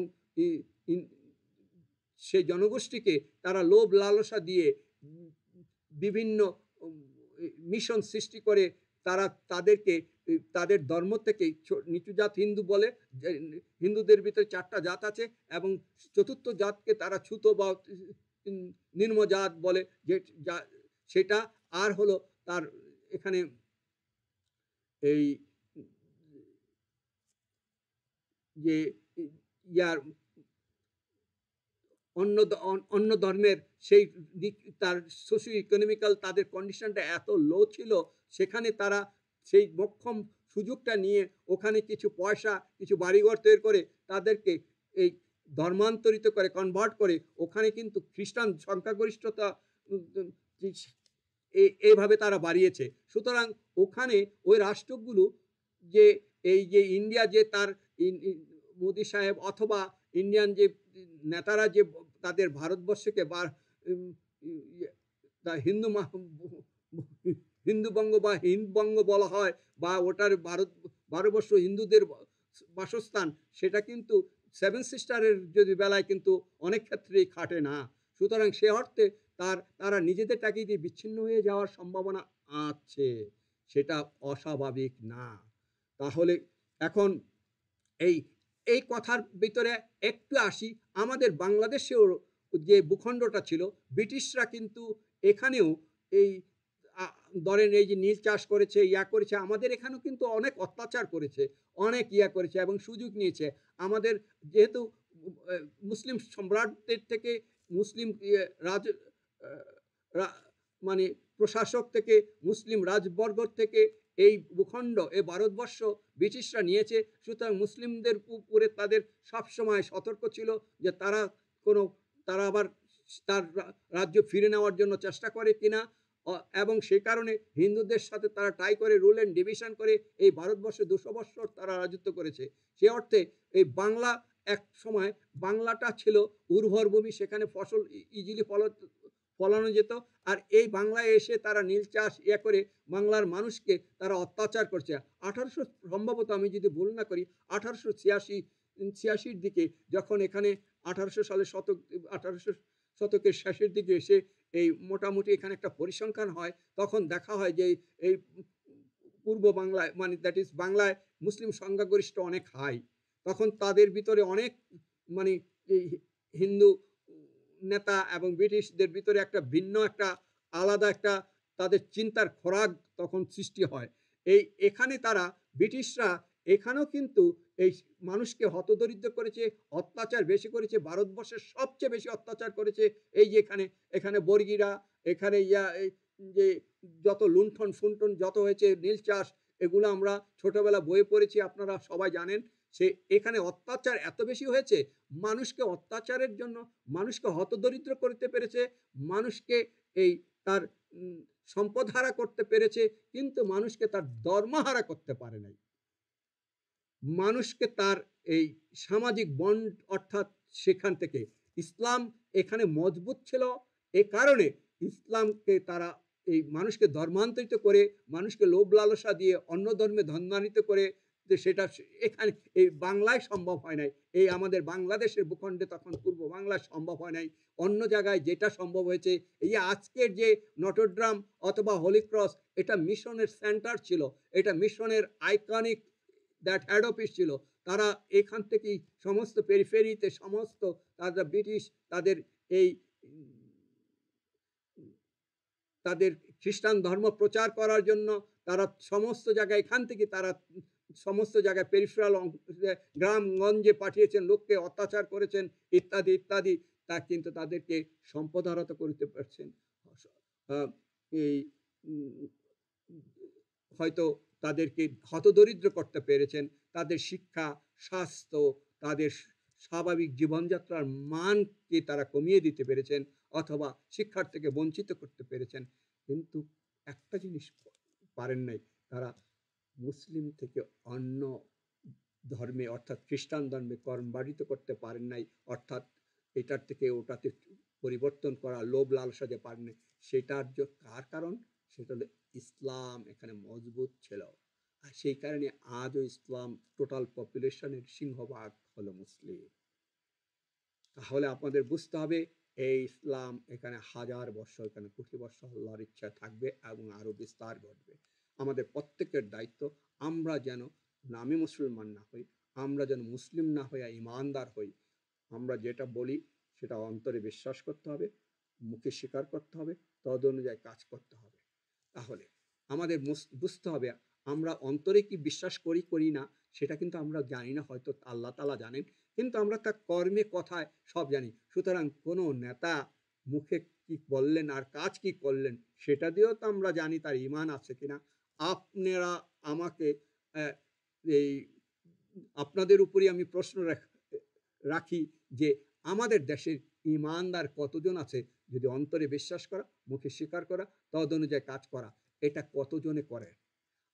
সেই জনগোষ্ঠীকে তারা লোভ লালসা দিয়ে বিভিন্ন মিশন সৃষ্টি করে তারা তাদেরকে তাদের ধর্ম থেকে নিচু জাত হিন্দু বলে, হিন্দুদের ভিতরে 4টা জাত আছে, এবং চতুর্থ জাতকে তারা ছুত বা নিম্ন জাত বলে, যে সেটা আর হলো তার এখানে এই যে ইয়ার অন্য ধর্মের সেই তার সোশিও ইকোনমিক্যাল তাদের কন্ডিশনটা এত লো ছিল, সেখানে তারা সেই মক্ষম সুযোগটা নিয়ে ওখানে কিছু পয়সা, কিছু বাড়িঘর তৈরি করে তাদেরকে এই ধর্মান্তরিত করে, কনভার্ট করে, ওখানে কিন্তু খ্রিস্টান সংখ্যাগরিষ্ঠতা এইভাবে তারা বাড়িয়েছে। সুতরাং ওখানে ওই রাষ্ট্রগুলো যে এই যে ইন্ডিয়া যে তার মোদি সাহেব অথবা ইন্ডিয়ান যে নেতারা যে তাদের ভারতবর্ষকে বা হিন্দুবঙ্গ বা হিন্দবঙ্গ বলা হয়, বা ওটার ভারতবর্ষ হিন্দুদের বাসস্থান, সেটা কিন্তু সেভেন সিস্টারের যদি বেলায় কিন্তু অনেক ক্ষেত্রেই খাটে না। সুতরাং সে অর্থে তারা নিজেদের তাগিদে বিচ্ছিন্ন হয়ে যাওয়ার সম্ভাবনা আছে, সেটা অস্বাভাবিক না। তাহলে এখন এই কথার ভিতরে একটু আসি, আমাদের বাংলাদেশেও যে ভূখণ্ডটা ছিল, ব্রিটিশরা কিন্তু এখানেও এই ধরেন এই যে নীল চাষ করেছে, করেছে, আমাদের এখানেও কিন্তু অনেক অত্যাচার করেছে, অনেক করেছে এবং সুযোগ নিয়েছে। আমাদের যেহেতু মুসলিম সম্রাটদের থেকে, মুসলিম মানে প্রশাসক থেকে, মুসলিম রাজবর্গ থেকে এই ভূখণ্ড, এই ভারতবর্ষ ব্রিটিশরা নিয়েছে। সুতরাং মুসলিমদের উপরে তাদের সবসময় সতর্ক ছিল যে তারা আবার তার রাজ্য ফিরে নেওয়ার জন্য চেষ্টা করে কিনা, এবং সে কারণে হিন্দুদের সাথে তারা টাই করে রুল অ্যান্ড ডিভিশন করে এই ভারতবর্ষে 200 বছর তারা রাজত্ব করেছে। সে অর্থে এই বাংলা এক সময় বাংলাটা ছিল উর্বর ভূমি, সেখানে ফসল ইজিলি ফলানো যেত। আর এই বাংলায় এসে তারা নীল চাষ করে বাংলার মানুষকে তারা অত্যাচার করছে। সম্ভবত আমি যদি ভুল না করি 1886 দিকে যখন এখানে 1800 শতকের শেষের দিকে এসে এই মোটামুটি এখানে একটা পরিসংখ্যান হয়, তখন দেখা হয় যে এই পূর্ব বাংলায়, মানে দ্যাট ইজ বাংলায় মুসলিম সংখ্যাগরিষ্ঠ অনেক হাই। তখন তাদের ভিতরে অনেক মানে এই হিন্দু নেতা এবং ব্রিটিশদের ভিতরে একটা ভিন্ন, একটা আলাদা একটা তাদের চিন্তার খোরাক তখন সৃষ্টি হয়। এখানে তারা ব্রিটিশরা এখানেও কিন্তু এই মানুষকে হতদরিদ্র করেছে, অত্যাচার বেশি করেছে। ভারতবর্ষের সবচেয়ে বেশি অত্যাচার করেছে এই যে এখানে বর্গীরা, এখানে এই যে যত লুণ্ঠন ফুণ্ঠন যত হয়েছে, নীল চাষ, এগুলো আমরা ছোটবেলা বইয়ে পড়েছি, আপনারা সবাই জানেন। সে এখানে অত্যাচার এত বেশি হয়েছে, মানুষকে অত্যাচারের জন্য মানুষকে হতদরিদ্র করতে পেরেছে, মানুষকে এই তার সম্পদ হারা করতে পেরেছে, কিন্তু মানুষকে তার ধর্ম হারা করতে পারে নাই। মানুষকে তার এই সামাজিক বন্ড, অর্থাৎ সেখান থেকে ইসলাম এখানে মজবুত ছিল। এ কারণে ইসলামকে তারা এই মানুষকে ধর্মান্তরিত করে, মানুষকে লোভ লালসা দিয়ে অন্য ধর্মে ধর্মান্তরিত করে, যে সেটা এখানে এই বাংলায় সম্ভব হয় নাই। এই আমাদের বাংলাদেশের ভূখণ্ডে তখন পূর্ব বাংলায় সম্ভব হয় নাই। অন্য জায়গায় যেটা সম্ভব হয়েছে, এই যে আজকের যে নটরডেম অথবা হোলি ক্রস, এটা মিশনের সেন্টার ছিল, এটা মিশনের আইকনিক দ্যাট হেড অফিস ছিল। তারা এখান থেকেই সমস্ত পেরিফেরিতে সমস্ত তারা ব্রিটিশ তাদের এই তাদের খ্রিস্টান ধর্ম প্রচার করার জন্য তারা সমস্ত জায়গায়, এখান থেকে তারা সমস্ত জায়গায় পেরিফেরাল গ্রামগঞ্জে পাঠিয়েছেন, লোককে অত্যাচার করেছেন ইত্যাদি ইত্যাদি। তা কিন্তু তাদেরকে সম্পদহারত করতে পারছেন। এই হয়তো তাদেরকে হতদরিদ্র করতে পেরেছেন, তাদের শিক্ষা, স্বাস্থ্য, তাদের স্বাভাবিক জীবনযাত্রার মানকে তারা কমিয়ে দিতে পেরেছেন, অথবা শিক্ষার থেকে বঞ্চিত করতে পেরেছেন। কিন্তু একটা জিনিস পারেন নাই, তারা মুসলিম থেকে অন্য ধর্মে অর্থাৎ খ্রিস্টান ধর্মে কনভার্ট করতে পারেন নাই, অর্থাৎ এটার থেকে ওটাতে পরিবর্তন করা, লোভ লালসা যে পারেন নাই। সেটার কার কারণ? সেটা হলো ইসলাম এখানে মজবুত ছিল। আর সেই কারণে আজও ইসলাম টোটাল পপুলেশনের সিংহভাগ হলো মুসলিম। তাহলে আপনাদের বুঝতে হবে এই ইসলাম এখানে হাজার বছর, এখানে কোটি বছর আল্লাহর ইচ্ছা থাকবে এবং আরো বিস্তার ঘটবে। আমাদের প্রত্যেকের দায়িত্ব, আমরা যেন নামে মুসলমান না হই, আমরা যেন মুসলিম না হইয়া ইমানদার হই। আমরা যেটা বলি সেটা অন্তরে বিশ্বাস করতে হবে, মুখে স্বীকার করতে হবে, তদ অনুযায়ী কাজ করতে হবে। তাহলে আমাদের বুঝতে হবে আমরা অন্তরে কি বিশ্বাস করি করি না সেটা কিন্তু আমরা জানি না, হয়তো আল্লাহ তাআলা জানেন, কিন্তু আমরা তার কর্মে কথায় সব জানি। সুতরাং কোনো নেতা মুখে কি বললেন আর কাজ কি করলেন সেটা দিয়েও তো আমরা জানি তার ঈমান আছে কিনা। আপনারা আমাকে এই আপনাদের উপরই আমি প্রশ্ন রাখি যে আমাদের দেশের ঈমানদার কতজন আছে? যদি অন্তরে বিশ্বাস করা, মুখে স্বীকার করা, তদ অনুযায়ী কাজ করা, এটা কতজনে করে?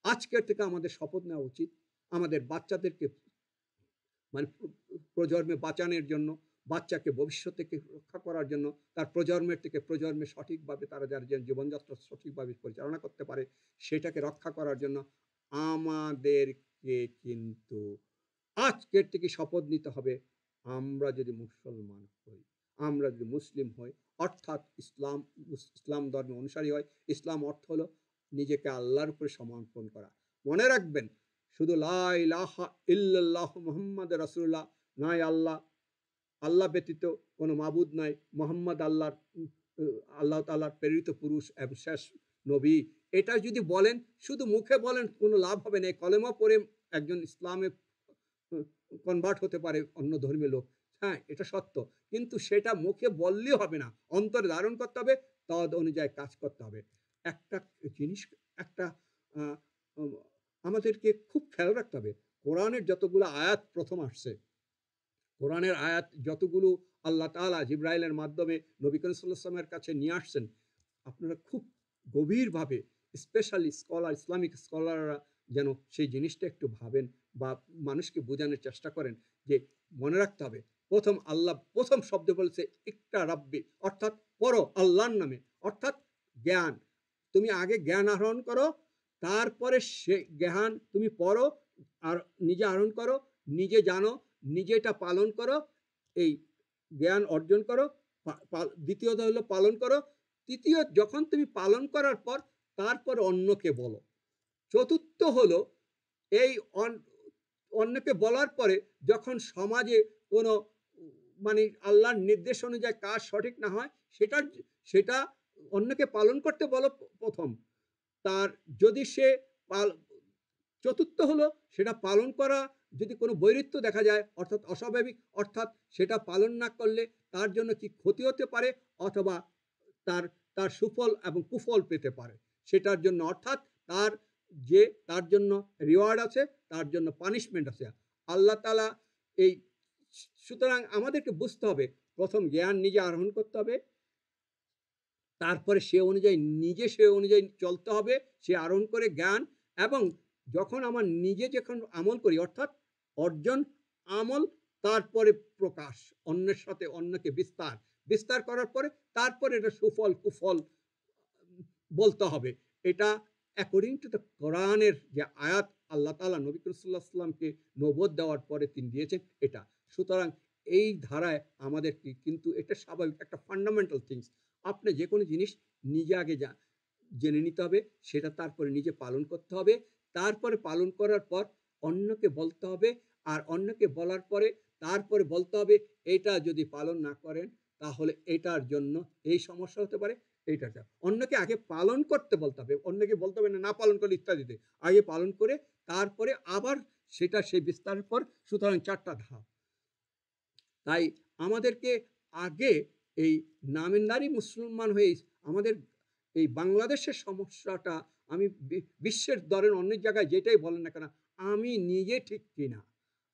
আজকের থেকে আমাদের শপথ নেওয়া উচিত, আমাদের বাচ্চাদেরকে মানে প্রজন্মে বাঁচানোর জন্য, বাচ্চাকে ভবিষ্যৎ থেকে রক্ষা করার জন্য, তার প্রজন্মের থেকে প্রজন্মে সঠিকভাবে তারা যার জীবনযাত্রা সঠিকভাবে পরিচালনা করতে পারে, সেটাকে রক্ষা করার জন্য আমাদেরকে কিন্তু আজকের থেকে শপথ নিতে হবে। আমরা যদি মুসলমান হই, আমরা যদি মুসলিম হই, অর্থাৎ ইসলাম ধর্মের অনুসারী হয়। ইসলাম অর্থ হলো নিজেকে আল্লাহর উপরে সমর্পণ করা। মনে রাখবেন, শুধু লা ইলাহা ইল্লাল্লাহ মুহাম্মদ রাসূলুল্লাহ, নাই আল্লাহ, আল্লাহ ব্যতীত কোনো মাবুদ নাই, মোহাম্মদ আল্লাহ তাআলার প্রেরিত পুরুষ এবং শেষ নবী, এটা যদি বলেন, শুধু মুখে বলেন, কোনো লাভ হবে না। কলেমা পড়ে একজন ইসলামে কনভার্ট হতে পারে অন্য ধর্মের লোক, হ্যাঁ এটা সত্য, কিন্তু সেটা মুখে বললেই হবে না, অন্তরে ধারণ করতে হবে, তদ অনুযায়ী কাজ করতে হবে। একটা জিনিস, একটা আমাদেরকে খুব খেয়াল রাখতে হবে, কোরআনের যতগুলো আয়াত প্রথম আসছে, কোরআনের আয়াত যতগুলো আল্লাহ তাআলা জিবরাইলের মাধ্যমে নবী করিম সাল্লাল্লাহু আলাইহি ওয়াসাল্লামের কাছে নিয়ে আসছেন, আপনারা খুব গভীরভাবে, স্পেশালি স্কলার, ইসলামিক স্কলাররা যেন সেই জিনিসটা একটু ভাবেন বা মানুষকে বোঝানোর চেষ্টা করেন যে মনে রাখতে হবে, প্রথম আল্লাহ প্রথম শব্দ বলেছে ইকরা রাব্বি, অর্থাৎ পড়ো আল্লাহর নামে, অর্থাৎ জ্ঞান। তুমি আগে জ্ঞান আহরণ করো, তারপরে সে জ্ঞান তুমি পড়ো আর নিজে আহরণ করো, নিজে জানো, নিজে এটা পালন করো, এই জ্ঞান অর্জন করো। দ্বিতীয়ত হলো পালন করো। তৃতীয়, যখন তুমি পালন করার পর তারপর অন্যকে বলো। চতুর্থ হলো এই অন্যকে বলার পরে যখন সমাজে কোনো মানে আল্লাহর নির্দেশ অনুযায়ী কাজ সঠিক না হয়, সেটা অন্যকে পালন করতে বলো প্রথম। তার যদি সে চতুর্থ হলো সেটা পালন করা যদি কোনো বৈরিত্য দেখা যায় অর্থাৎ অস্বাভাবিক, অর্থাৎ সেটা পালন না করলে তার জন্য কি ক্ষতি হতে পারে অথবা তার তার সুফল এবং কুফল পেতে পারে সেটার জন্য, অর্থাৎ তার তার জন্য রিওয়ার্ড আছে, তার জন্য পানিশমেন্ট আছে আল্লাহ তাআলা। এই সুতরাং আমাদেরকে বুঝতে হবে, প্রথম জ্ঞান নিজে আহরণ করতে হবে, তারপরে সে অনুযায়ী চলতে হবে, সে আহরণ করে জ্ঞান। এবং যখন আমার নিজে যখন আমল করি অর্থাৎ অর্জন আমল, তারপরে প্রকাশ অন্যের সাথে অন্যকে বিস্তার করার পরে তারপরে এটা সুফল কুফল বলতে হবে। এটা অ্যাকর্ডিং টু দ্য কোরআনের যে আয়াত আল্লাহ তাআলা নবী করিম সাল্লাল্লাহু আলাইহি ওয়াসাল্লামকে নবুয়ত দেওয়ার পরে তিনি দিয়েছেন এটা। সুতরাং এই ধারায় আমাদের কিন্তু এটা স্বাভাবিক একটা ফান্ডামেন্টাল থিংস। আপনি যে কোনো জিনিস নিজে আগে জেনে নিতে হবে, সেটা তারপরে নিজে পালন করতে হবে, তারপরে পালন করার পর অন্যকে বলতে হবে, আর অন্যকে বলার পরে তারপরে বলতে হবে এটা যদি পালন না করেন তাহলে এটার জন্য এই সমস্যা হতে পারে। এইটা অন্যকে আগে পালন করতে বলতে হবে, অন্যকে বলতে হবে না পালন করলে ইত্যাদিতে, আগে পালন করে তারপরে আবার সেটা সেই বিস্তারের পর। সুতরাং 4টা ধাপ। তাই আমাদেরকে আগে এই নামেনদারি মুসলমান হয়ে আমাদের এই বাংলাদেশের সমস্যাটা, আমি বিশ্বের ধরেন অনেক জায়গায় যেটাই বলেন না কেন, আমি নিজে ঠিক কিনা,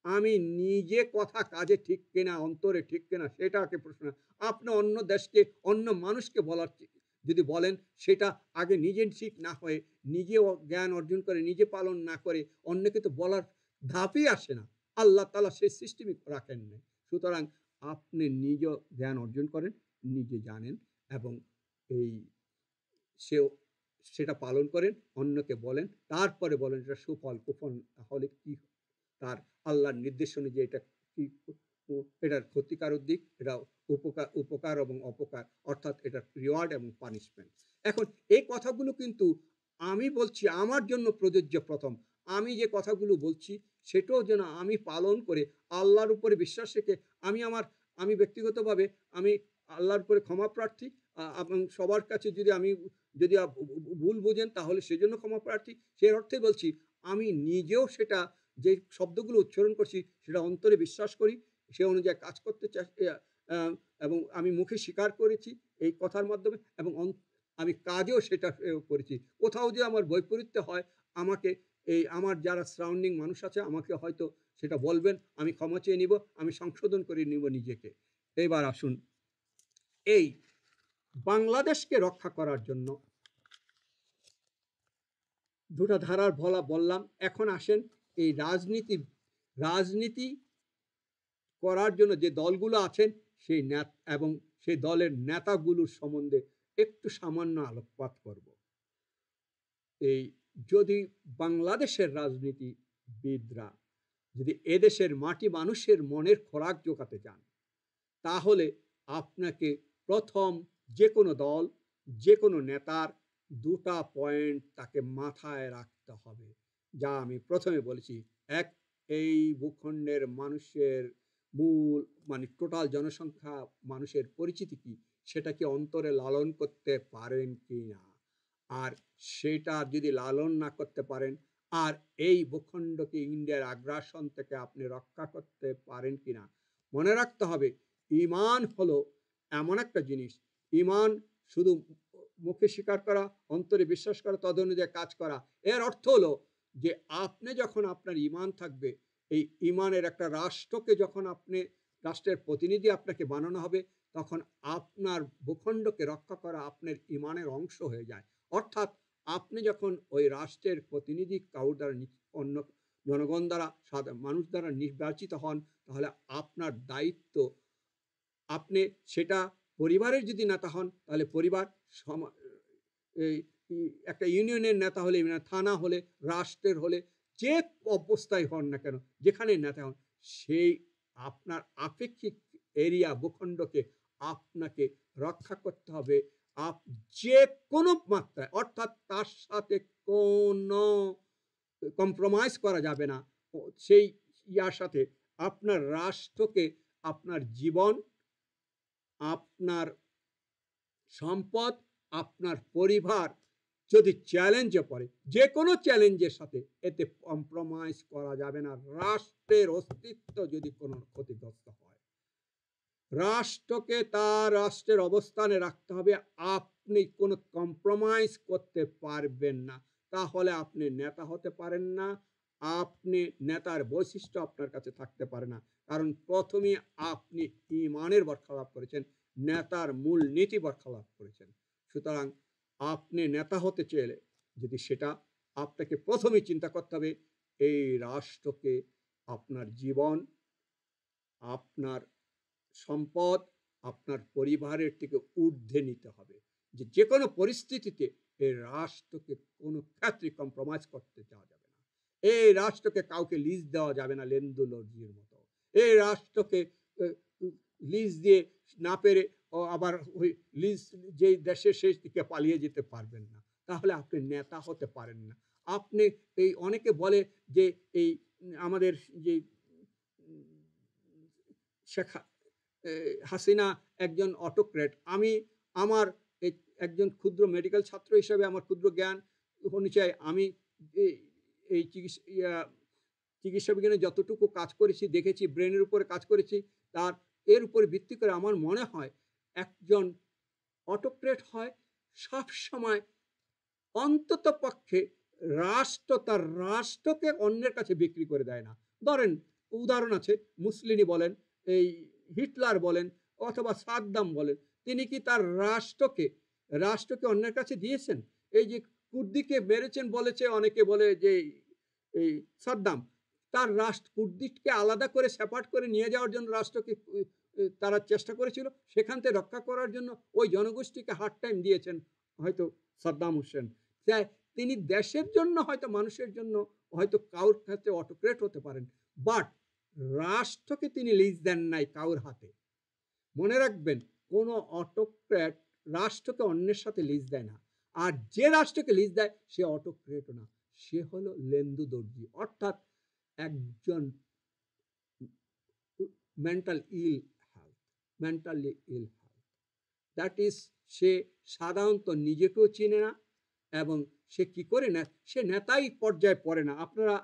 আমি নিজে কথা কাজে ঠিক কিনা, অন্তরে ঠিক কিনা সেটাকে প্রশ্ন। আপনি অন্য দেশকে অন্য মানুষকে বলার যদি বলেন, সেটা আগে নিজে ঠিক না হয়ে নিজে জ্ঞান অর্জন করে নিজে পালন না করে অন্যকে তো বলার ধাপই আসে না। আল্লাহ তাআলা সেই সিস্টেমই রাখেন না। সুতরাং আপনি নিজ জ্ঞান অর্জন করেন, নিজে জানেন এবং এই সেটা পালন করেন, অন্যকে বলেন, তারপরে বলেন এটা সুফল কুফল হলে কি তার আল্লাহর নির্দেশ অনুযায়ী এটা কি, এটার ক্ষতিকারক দিক, এটা উপকার এবং অপকার, অর্থাৎ এটার রিওয়ার্ড এবং পানিশমেন্ট। এখন এই কথাগুলো কিন্তু আমি বলছি আমার জন্য প্রযোজ্য। প্রথম আমি যে কথাগুলো বলছি সেটাও যেন আমি পালন করে আল্লাহর উপরে বিশ্বাস রেখে আমি ব্যক্তিগতভাবে আমি আল্লাহর উপরে ক্ষমা প্রার্থী এবং সবার কাছে যদি ভুল বোঝেন তাহলে সেজন্য ক্ষমা প্রার্থী। সেই অর্থে বলছি আমি নিজেও সেটা যে শব্দগুলো উচ্চারণ করছি সেটা অন্তরে বিশ্বাস করি, সে অনুযায়ী কাজ করতে চাই, এবং আমি মুখে স্বীকার করেছি এই কথার মাধ্যমে, এবং আমি কাজেও সেটা করেছি। কোথাও যে আমার বৈপরীত্য হয়, আমাকে আমার যারা সারাউন্ডিং মানুষ আছে আমাকে হয়তো সেটা বলবেন, আমি ক্ষমা চেয়ে নিব, আমি সংশোধন করে নিব নিজেকে। এবার আসুন এই বাংলাদেশকে রক্ষা করার জন্য দুটো ধারার বললাম। এখন আসেন এই রাজনীতি করার জন্য যে দলগুলো আছেন সেই দলের নেতাগুলোর সম্বন্ধে একটু সামান্য আলোকপাত করব। এই যদি বাংলাদেশের রাজনীতিবিদরা যদি এদেশের মাটি মানুষের মনের খোরাক জোগাতে চান, তাহলে আপনাকে প্রথম যে কোনো দল যে কোনো নেতার দুটা পয়েন্ট তাকে মাথায় রাখতে হবে, যা আমি প্রথমে বলেছি। এক, এই ভূখণ্ডের মানুষের মূল টোটাল জনসংখ্যা মানুষের পরিচিতি কি, সেটা কি অন্তরে লালন করতে পারেন কি না, আর সেটা যদি লালন না করতে পারেন, আর এই ভূখণ্ডকে ইন্ডিয়ার আগ্রাসন থেকে আপনি রক্ষা করতে পারেন কিনা। মনে রাখতে হবে ঈমান হলো এমন একটা জিনিস, ঈমান শুধু মুখে স্বীকার করা, অন্তরে বিশ্বাস করা, তদনুযায়ী কাজ করা। এর অর্থ হলো যে আপনি যখন আপনার ঈমান থাকবে, এই ঈমানের একটা রাষ্ট্রকে যখন রাষ্ট্রের প্রতিনিধি আপনাকে বানানো হবে, তখন আপনার ভূখণ্ডকে রক্ষা করা আপনার ঈমানের অংশ হয়ে যায়। অর্থাৎ আপনি যখন ওই রাষ্ট্রের প্রতিনিধি কারোর দ্বারা অন্য জনগণ দ্বারা সাধারণ মানুষ দ্বারা নির্বাচিত হন, তাহলে আপনার দায়িত্ব, আপনি সেটা পরিবারের যদি নেতা হন তাহলে পরিবার, একটা ইউনিয়নের নেতা হলে, থানা হলে, রাষ্ট্রের হলে, যে অবস্থায় হন না কেন, যেখানে নেতা হন, সেই আপনার আপেক্ষিক এরিয়া ভূখণ্ডকে আপনাকে রক্ষা করতে হবে যে কোনো মাত্রায়, অর্থাৎ তার সাথে কোনো কম্প্রোমাইজ করা যাবে না। সেই সাথে আপনার রাষ্ট্রকে, আপনার জীবন, আপনার সম্পদ, আপনার পরিবার যদি চ্যালেঞ্জে পড়ে, যে কোনো চ্যালেঞ্জের সাথে এতে কম্প্রোমাইজ করা যাবে না। রাষ্ট্রের অস্তিত্ব যদি কোনো ক্ষতিগ্রস্ত হয়, রাষ্ট্রকে তার রাষ্ট্রের অবস্থানে রাখতে হবে। আপনি কোনো কম্প্রোমাইজ করতে পারবেন না, তাহলে আপনি নেতা হতে পারেন না। আপনি নেতার বৈশিষ্ট্য আপনার কাছে থাকতে পারে না, কারণ প্রথমে আপনি ঈমানের বরখলাপ করেছেন, নেতার মূল নীতি বরখলাপ করেছেন। সুতরাং আপনি নেতা হতে চাইলে যদি সেটা আপনাকে প্রথমে চিন্তা করতে হবে, এই রাষ্ট্রকে আপনার জীবন, আপনার সম্পদ, আপনার পরিবারের থেকে ঊর্ধ্বে নিতে হবে। যে কোনো পরিস্থিতিতে এই রাষ্ট্রকে কোনো ক্ষেত্রে কম্প্রোমাইজ করতে যাওয়া যাবে না। এই রাষ্ট্রকে কাউকে লিজ দেওয়া যাবে না, লেন্দু লর্জির মতো। এই রাষ্ট্রকে লিজ দিয়ে না পেরে আবার ওই লিজ যেই দেশে সেই দিকে পালিয়ে যেতে পারবেন না, তাহলে আপনি নেতা হতে পারেন না। আপনি এই অনেকে বলে যে এই আমাদের যে শেখ হাসিনা একজন অটোক্রেট। আমি আমার একজন ক্ষুদ্র মেডিকেল ছাত্র হিসেবে আমার ক্ষুদ্র জ্ঞান অনুযায়ী আমি এই চিকিৎসা বিজ্ঞানে যতটুকু কাজ করেছি, দেখেছি, ব্রেনের উপরে কাজ করেছি, তার এর উপরে ভিত্তি করে আমার মনে হয় একজন অটোক্রেট হয় সব সময় অন্তত পক্ষে রাষ্ট্র তার রাষ্ট্রকে অন্যের কাছে বিক্রি করে দেয় না। ধরেন উদাহরণ আছে, মুসলিনি বলেন, এই হিটলার বলেন, অথবা সাদ্দাম বলেন, তিনি কি তার রাষ্ট্রকে অন্যের কাছে দিয়েছেন? এই যে কুর্দিকে মেরেছেন বলেছে, অনেকে বলে যে এই সাদ্দাম তার কুর্দিকে আলাদা করে সেপারেট করে নিয়ে যাওয়ার জন্য রাষ্ট্রকে তারা চেষ্টা করেছিল, সেখান থেকে রক্ষা করার জন্য ওই জনগোষ্ঠীকে হার্ড টাইম দিয়েছেন হয়তো সাদ্দাম হোসেন। তাই তিনি দেশের জন্য হয়তো মানুষের জন্য হয়তো কাউর ক্ষেত্রে অটোক্রেট হতে পারেন, বাট রাষ্ট্রকে তিনি লিজ দেন নাই কাউর হাতে। মনে রাখবেন, কোনো অটোক্রেট রাষ্ট্রকে অন্যের সাথে লিজ দেয় না। আর যে রাষ্ট্রকে লিজ দেয় সে অটোক্রেটও না, সে হলো লেন্দু দর্জি, অর্থাৎ একজন mentally ill health. That is, সে সাধারণত নিজেকেও চিনে না, এবং সে কি করে না, সে নেতাই পর্যায়ে পড়ে না। আপনারা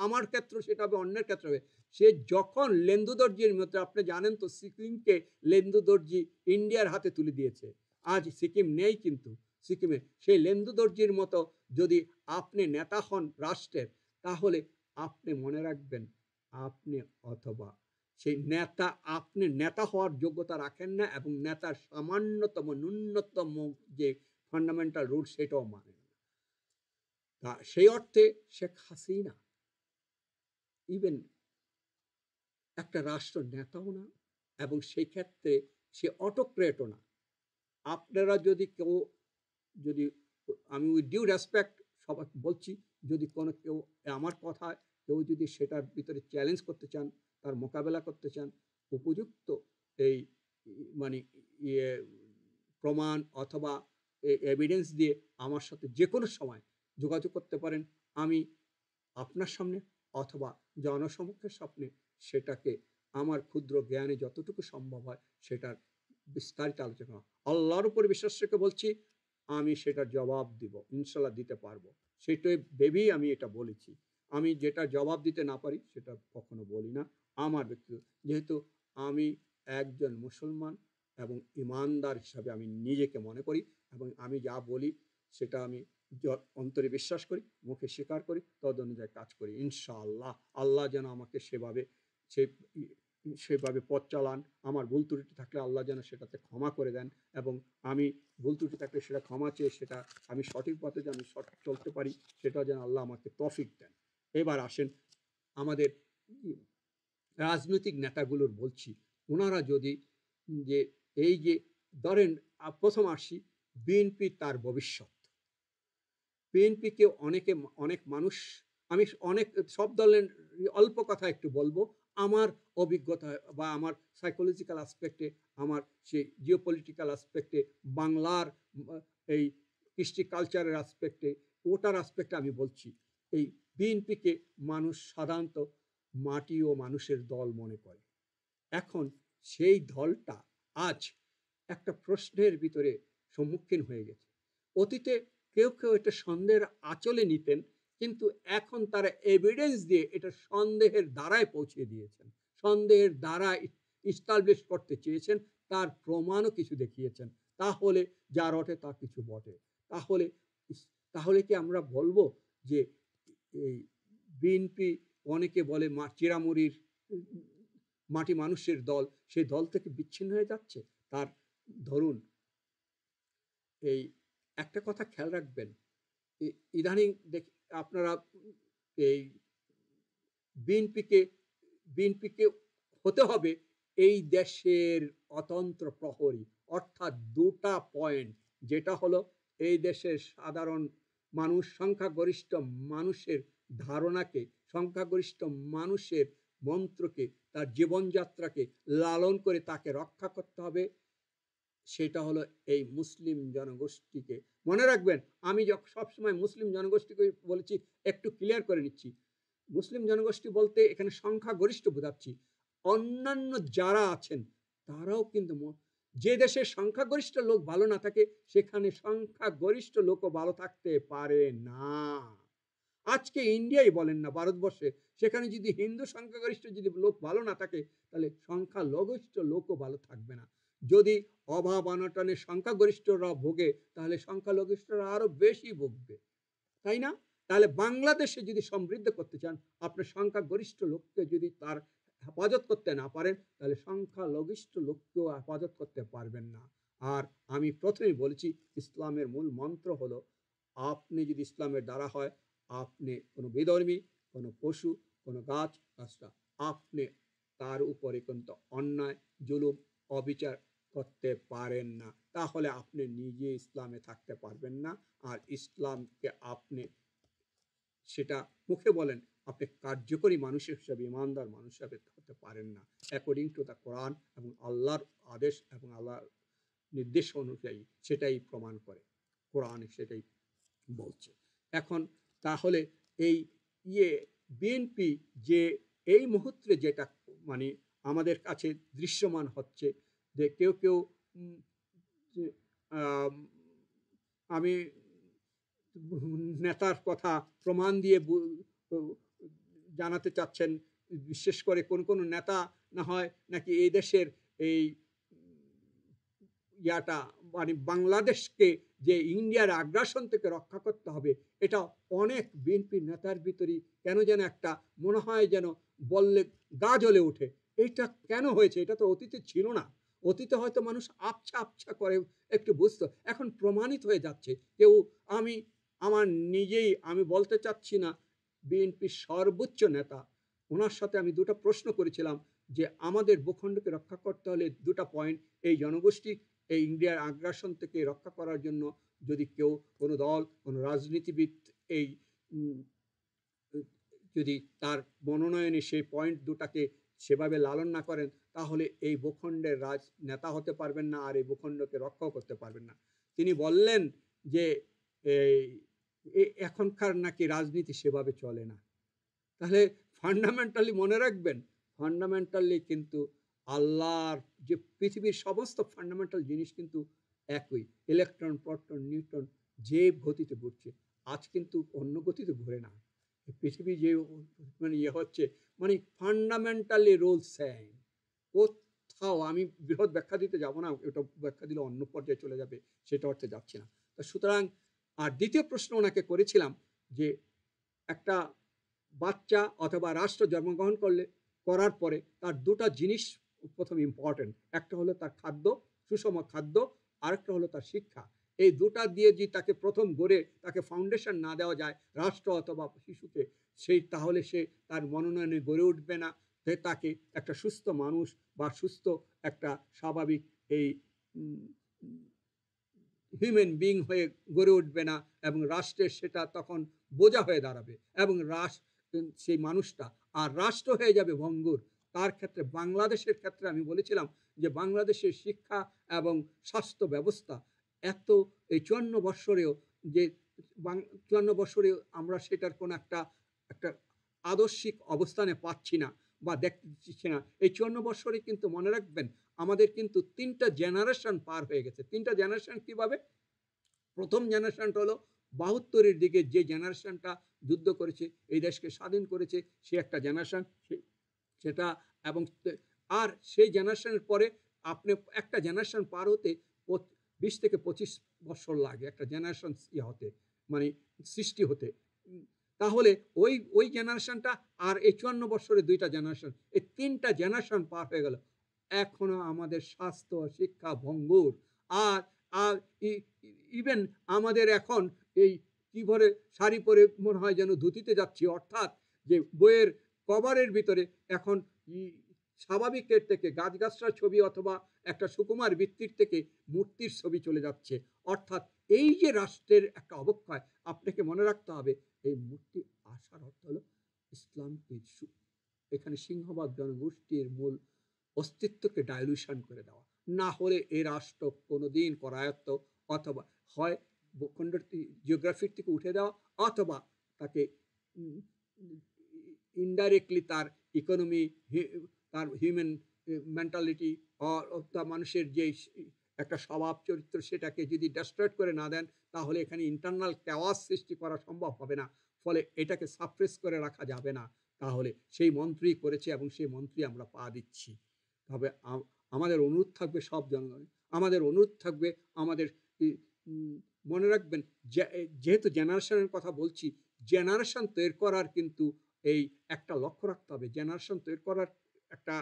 আমার ক্ষেত্রে সেটা হবে, অন্যের ক্ষেত্রে হবে। সে যখন লেন্দু দর্জির মতো, আপনি জানেন তো সিকিমকে লেন্দু দর্জি ইন্ডিয়ার হাতে তুলে দিয়েছে। আজ সিকিম নেই, কিন্তু সিকিমে সেই লেন্দু দর্জির মতো যদি আপনি নেতা হন রাষ্ট্রের, তাহলে আপনি মনে রাখবেন আপনি অথবা সেই নেতা, আপনি নেতা হওয়ার যোগ্যতা রাখেন না, এবং নেতার সামান্যতম ন্যূনতম যে ফান্ডামেন্টাল রুল সেটাও মানে না। তা সেই অর্থে শেখ হাসিনা ইভেন একটা রাষ্ট্র নেতাও না, এবং সেই ক্ষেত্রে সে অটোক্রেটও না। আপনারা যদি কেউ, যদি আমি উইথ ডিউ রেসপেক্ট সবাই বলছি, যদি কোনো কেউ আমার কথা কেউ যদি সেটার ভিতরে চ্যালেঞ্জ করতে চান, তার মোকাবেলা করতে চান, উপযুক্ত এই মানে ইয়ে প্রমাণ অথবা এভিডেন্স দিয়ে আমার সাথে যে কোনো সময় যোগাযোগ করতে পারেন। আমি আপনার সামনে অথবা জনসমক্ষের সামনে সেটাকে আমার ক্ষুদ্র জ্ঞানে যতটুকু সম্ভব হয় সেটার বিস্তারিত আলোচনা, আল্লাহর উপর বিশ্বাস রেখে বলছি, আমি সেটার জবাব দিব, ইনশাল্লাহ দিতে পারবো। সেটাই ভেবেই আমি এটা বলেছি। আমি যেটা জবাব দিতে না পারি সেটা কখনো বলি না। আমার ব্যক্তিগত, যেহেতু আমি একজন মুসলমান এবং ইমানদার হিসাবে আমি নিজেকে মনে করি, এবং আমি যা বলি সেটা আমি অন্তরে বিশ্বাস করি, মুখে স্বীকার করি, তদ অনুযায়ী কাজ করি। ইনশাআল্লাহ আল্লাহ যেন আমাকে সেভাবে পথ চালান। আমার ভুল ত্রুটি থাকলে আল্লাহ যেন সেটাতে ক্ষমা করে দেন, এবং আমি ভুল ত্রুটি থাকলে সেটা ক্ষমা চেয়ে সেটা আমি সঠিক পথে যেন চলতে পারি, সেটাও যেন আল্লাহ আমাকে তৌফিক দেন। এবার আসেন আমাদের রাজনৈতিক নেতাগুলোর বলছি, ওনারা যদি যে এই যে ধরেন প্রথম আসি বিএনপি, তার ভবিষ্যৎ। বিএনপিকে অনেক মানুষ, আমি অনেক সব দলের অল্প কথা একটু বলবো, আমার অভিজ্ঞতা বা আমার সাইকোলজিক্যাল আসপেক্টে, আমার সেই জিওপলিটিক্যাল আসপেক্টে, বাংলার এই কৃষ্টি কালচারের আসপেক্টে, ওটার আসপেক্টে আমি বলছি। এই বিএনপিকে মানুষ সাধারণত মাটি ও মানুষের দল মনে করে। এখন সেই দলটা আজ একটা প্রশ্নের ভিতরে সম্মুখীন হয়ে গেছে। অতীতে কেউ কেউ এটা সন্দেহের আঁচলে নিতেন, কিন্তু এখন তারা এভিডেন্স দিয়ে এটা সন্দেহের দ্বারায় পৌঁছে দিয়েছেন, সন্দেহের দ্বারা ইস্টাবলিশ করতে চেয়েছেন, তার প্রমাণও কিছু দেখিয়েছেন। তাহলে যা রটে তা কিছু বটে। তাহলে তাহলে কি আমরা বলবো যে এই বিএনপি, অনেকে বলে চিরামুড়ির মাটি মানুষের দল, সেই দল থেকে বিচ্ছিন্ন হয়ে যাচ্ছে? তার ধরুন, এই একটা কথা খেয়াল রাখবেন, ইদানিং আপনারা এই বিএনপিকে বিএনপিকে হতে হবে এই দেশের অতন্ত্র প্রহরী, অর্থাৎ দুটা পয়েন্ট, যেটা হলো এই দেশের সাধারণ মানুষ, সংখ্যাগরিষ্ঠ মানুষের ধারণাকে, সংখ্যাগরিষ্ঠ মানুষের মন্ত্রকে, তার জীবনযাত্রাকে লালন করে তাকে রক্ষা করতে হবে। সেটা হলো এই মুসলিম জনগোষ্ঠীকে। মনে রাখবেন, আমি সবসময় মুসলিম জনগোষ্ঠীকে বলেছি, একটু ক্লিয়ার করে নিচ্ছি, মুসলিম জনগোষ্ঠী বলতে এখানে সংখ্যাগরিষ্ঠ বোঝাচ্ছি। অন্যান্য যারা আছেন তারাও কিন্তু, যে দেশের সংখ্যাগরিষ্ঠ লোক ভালো না থাকে সেখানে সংখ্যাগরিষ্ঠ লোকও ভালো থাকতে পারে না। আজকে ইন্ডিয়াই বলেন না, ভারতবর্ষে, সেখানে যদি হিন্দু সংখ্যাগরিষ্ঠ যদি লোক ভালো না থাকে, তাহলে সংখ্যালঘিষ্ঠ লোকও ভালো থাকবে না। যদি অভাব অনটনে সংখ্যাগরিষ্ঠরা ভোগে, তাহলে সংখ্যালঘিষ্ঠরা আরো বেশি ভোগবে, তাই না? তাহলে বাংলাদেশে যদি সমৃদ্ধ করতে চান, আপনার সংখ্যাগরিষ্ঠ লোককে যদি তার হেফাজত করতে না পারেন, তাহলে সংখ্যালঘিষ্ঠ লোককেও হেফাজত করতে পারবেন না। আর আমি প্রথমেই বলেছি, ইসলামের মূল মন্ত্র হলো, আপনি যদি ইসলামের দ্বারা হয়, আপনি কোনো বিধর্মী, কোনো পশু, কোনো গাছ গাছটা, আপনি তার উপরে কিন্তু অন্যায়, জুলুম, অবিচার করতে পারেন না। তাহলে আপনি নিজে ইসলামে থাকতে পারবেন না। আর ইসলামকে আপনি সেটা মুখে বলেন, আপনি কার্যকরী মানুষ হিসেবে, ইমানদার মানুষ হিসেবে হতে পারেন না, অ্যাকর্ডিং টু দ্য কোরআন এবং আল্লাহর আদেশ এবং আল্লাহর নির্দেশ অনুযায়ী। সেটাই প্রমাণ করে, কোরআন সেটাই বলছে। এখন তাহলে এই বিএনপি যে এই মুহূর্তে যেটা মানে আমাদের কাছে দৃশ্যমান হচ্ছে, যে কেউ কেউ আমি নেতার কথা প্রমাণ দিয়ে জানাতে চাচ্ছেন, বিশেষ করে কোন কোন নেতা না হয় নাকি এই দেশের এই মানে বাংলাদেশকে যে ইন্ডিয়ার আগ্রাসন থেকে রক্ষা করতে হবে, এটা অনেক বিএনপি নেতার ভিতরই কেন যেন একটা মনে হয়, যেন বললে গা জ্বলে ওঠে। এটা কেন হয়েছে? এটা তো অতীতে ছিল না। অতীতে হয়তো মানুষ আবছা আবছা করে একটু বুঝতো, এখন প্রমাণিত হয়ে যাচ্ছে। কেউ আমার নিজেই আমি বলতে চাচ্ছি না বিএনপির সর্বোচ্চ নেতা, ওনার সাথে আমি দুটো প্রশ্ন করেছিলাম যে আমাদের ভূখণ্ডকে রক্ষা করতে হলে দুটা পয়েন্ট, এই জনগোষ্ঠী এই ইন্ডিয়ার আগ্রাসন থেকে রক্ষা করার জন্য যদি কেউ, কোনো দল, কোনো রাজনীতিবিদ এই যদি তার মনোনয়নে সেই পয়েন্ট দুটাকে সেভাবে লালন না করেন, তাহলে এই ভূখণ্ডের নেতা হতে পারবেন না, আর এই ভূখণ্ডকে রক্ষাও করতে পারবেন না। তিনি বললেন যে এখনকার নাকি রাজনীতি সেভাবে চলে না। তাহলে ফান্ডামেন্টালি মনে রাখবেন, ফান্ডামেন্টালি কিন্তু আল্লাহর যে পৃথিবীর সমস্ত ফান্ডামেন্টাল জিনিস কিন্তু একই। ইলেকট্রন, প্রোটন, নিউট্রন যে গতিতে ঘুরছে, আজ কিন্তু অন্য গতিতে ঘুরে না। পৃথিবী যে মানে হচ্ছে, মানে ফান্ডামেন্টালি রুল সেম। কোথাও আমি বৃহৎ ব্যাখ্যা দিতে যাব না, ওটা ব্যাখ্যা দিলে অন্য পর্যায়ে চলে যাবে, সেটা অর্থে যাচ্ছি না। তো সুতরাং, আর দ্বিতীয় প্রশ্ন ওনাকে করেছিলাম যে একটা বাচ্চা অথবা রাষ্ট্র জন্মগ্রহণ করার পরে তার দুটা জিনিস প্রথম ইম্পর্টেন্ট, একটা হলো তার খাদ্য, সুষম খাদ্য, আরেকটা হলো তার শিক্ষা। এই দুটা দিয়ে যদি তাকে প্রথম গড়ে তাকে ফাউন্ডেশন না দেওয়া যায় রাষ্ট্র অথবা শিশুকে, তাহলে সে তার মনোনয়নে গড়ে উঠবে না, তাকে একটা সুস্থ মানুষ বা সুস্থ একটা স্বাভাবিক এই হিউম্যান বিং হয়ে গড়ে উঠবে না, এবং রাষ্ট্রের সেটা তখন বোঝা হয়ে দাঁড়াবে, এবং সেই মানুষটা আর রাষ্ট্র হয়ে যাবে ভঙ্গুর। তার ক্ষেত্রে, বাংলাদেশের ক্ষেত্রে আমি বলেছিলাম যে বাংলাদেশের শিক্ষা এবং স্বাস্থ্য ব্যবস্থা এত এই 54 বৎসরেও যে 54 বৎসরেও আমরা সেটার কোনো একটা আদর্শিক অবস্থানে পাচ্ছি না বা দেখতে দিচ্ছি না। এই 54 বৎসরে কিন্তু মনে রাখবেন, আমাদের কিন্তু 3টা জেনারেশন পার হয়ে গেছে। 3টা জেনারেশন কিভাবে? প্রথম জেনারেশনটা হলো 72-এর দিকে যে জেনারেশনটা যুদ্ধ করেছে, এই দেশকে স্বাধীন করেছে, সে একটা জেনারেশন, সেটা এবং আর সেই জেনারেশনের পরে আপনি একটা জেনারেশন পার হতে 20 থেকে 25 বছর লাগে একটা জেনারেশন হতে, মানে সৃষ্টি হতে। তাহলে ওই জেনারেশনটা আর এই 54 বছরে 2টা জেনারেশন, এই 3টা জেনারেশন পার হয়ে গেল, এখনো আমাদের স্বাস্থ্য শিক্ষা ভঙ্গুর। আর আর ইভেন আমাদের এখন এই কি ভরে শাড়ি পরে মনে হয় যেন ধুতিতে যাচ্ছি, অর্থাৎ যে বইয়ের কভারের ভিতরে এখন স্বাভাবিকের থেকে গাছগাছড়ার ছবি অথবা একটা সুকুমার বৃত্তির থেকে মূর্তির ছবি চলে যাচ্ছে। অর্থাৎ এই যে রাষ্ট্রের একটা অবক্ষয়, আপনাকে মনে রাখতে হবে এই মূর্তি আসার অর্থ হলো ইসলামকে এখানে সিংহভাগ জনগোষ্ঠীর মূল অস্তিত্বকে ডাইলুশন করে দেওয়া। না হলে এই রাষ্ট্র কোনোদিন করায়ত্ত অথবা হয় ভূখণ্ড জিওগ্রাফির থেকে উঠে দেওয়া অথবা তাকে ইনডাইরেক্টলি তার ইকোনমি, তার হিউম্যান মেন্টালিটি অর্থাৎ মানুষের যে একটা স্বভাব চরিত্র সেটাকে যদি ডেস্ট্রয়েড করে না দেন, তাহলে এখানে ইন্টারনাল ক্যাওয়াস সৃষ্টি করা সম্ভব হবে না। ফলে এটাকে সাপ্রেস করে রাখা যাবে না। তাহলে সেই মন্ত্রী করেছে এবং সেই মন্ত্রী আমরা পা দিচ্ছি। তবে আমাদের অনুরোধ থাকবে সব জনগণের, আমাদের অনুরোধ থাকবে আমাদের মনে রাখবেন, যেহেতু জেনারেশনের কথা বলছি, জেনারেশন তৈরি করার কিন্তু এই একটা লক্ষ্য রাখতে হবে। জেনারেশন তৈরি করার একটা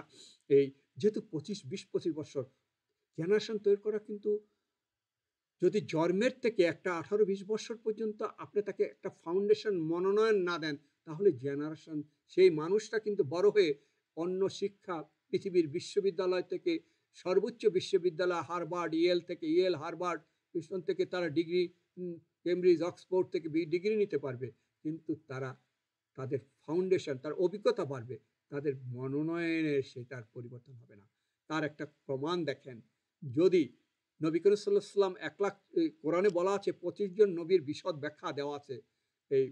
এই যেহেতু 20-25 বছর জেনারেশন তৈরি করা, কিন্তু যদি জন্মের থেকে একটা 18-20 বছর পর্যন্ত আপনি তাকে একটা ফাউন্ডেশন মনোনয়ন না দেন, তাহলে জেনারেশন সেই মানুষটা কিন্তু বড় হয়ে অন্য শিক্ষা পৃথিবীর বিশ্ববিদ্যালয় থেকে সর্বোচ্চ বিশ্ববিদ্যালয় হার্ভার্ড, ইয়েল থেকে ইয়েল হার্ভার্ড থেকে তারা ডিগ্রি, কেমব্রিজ অক্সফোর্ড থেকে ডিগ্রি নিতে পারবে, কিন্তু তারা তাদের ফাউন্ডেশন, তার অভিজ্ঞতা বাড়বে, তাদের মনোনয়নের সেটার পরিবর্তন হবে না। তার একটা প্রমাণ দেখেন, যদি নবী করিম সাল্লাল্লাহু আলাইহি ওয়াসাল্লাম 1 লাখ, কোরআনে বলা আছে 25 জন নবীর বিশদ ব্যাখ্যা দেওয়া আছে। এই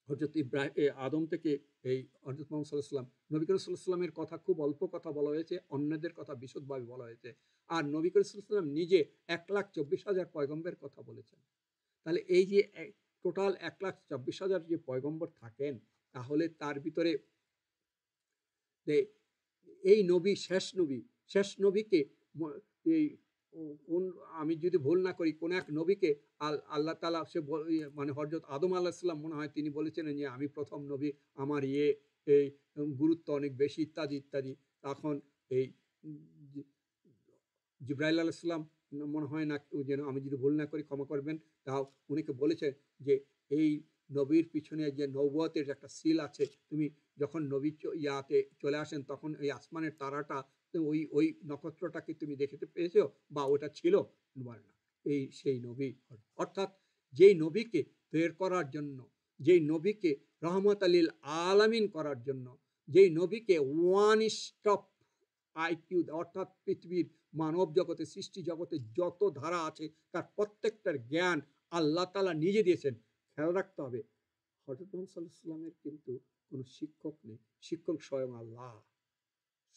হযরত ইব্রাহিম আদম থেকে এই হযরত মুহাম্মদ সাল্লাল্লাহু আলাইহি ওয়াসাল্লাম, নবী করিম সাল্লাল্লাহু আলাইহি ওয়াসাল্লামের কথা খুব অল্প কথা বলা হয়েছে, অন্যদের কথা বিশদভাবে বলা হয়েছে। আর নবী করিম সাল্লাল্লাহু আলাইহি ওয়াসাল্লাম নিজে 1,24,000 পয়গম্বরের কথা বলেছেন। তাহলে এই যে টোটাল 1,24,000 যে পয়গম্বর থাকেন, তাহলে তার ভিতরে এই নবী শেষ নবীকে এই কোন, আমি যদি ভুল না করি, কোন এক নবীকে আল্লাহ তাআলা সে মানে হযরত আদম আলাইহিস সালাম মনে হয় তিনি বলেছিলেন যে আমি প্রথম নবী, আমার এই গুরুত্ব অনেক বেশি ইত্যাদি ইত্যাদি। তখন এই জিবরাইল আলাইহিস সালাম মনে হয় না, যেন আমি যদি ভুল না করি ক্ষমা করবেন, তাও উনিকে বলেছে যে এই নবীর পিছনে যে নবুয়তের একটা সিল আছে, তুমি যখন নবী ইয়াতে চলে আসেন তখন এই আসমানের তারাটা, ওই নক্ষত্রটাকে তুমি দেখতে পেয়েছো বা ওটা ছিল? বলে না, এই সেই নবী। অর্থাৎ যেই নবীকে বের করার জন্য, যেই নবীকে রহমত লিল আলামিন করার জন্য, যেই নবীকে ওয়ান স্টপ আইকিউ, অর্থাৎ পৃথিবীর মানব জগতে, সৃষ্টি জগতে যত ধারা আছে তার প্রত্যেকটার জ্ঞান আল্লাহ তাআলা নিজে দিয়েছেন। খেয়াল রাখতে হবে, হযরত মুহাম্মদ সাল্লাল্লাহু আলাইহি ওয়াসাল্লামের কিন্তু কোনো শিক্ষক নেই, শিক্ষক স্বয়ং আল্লাহ,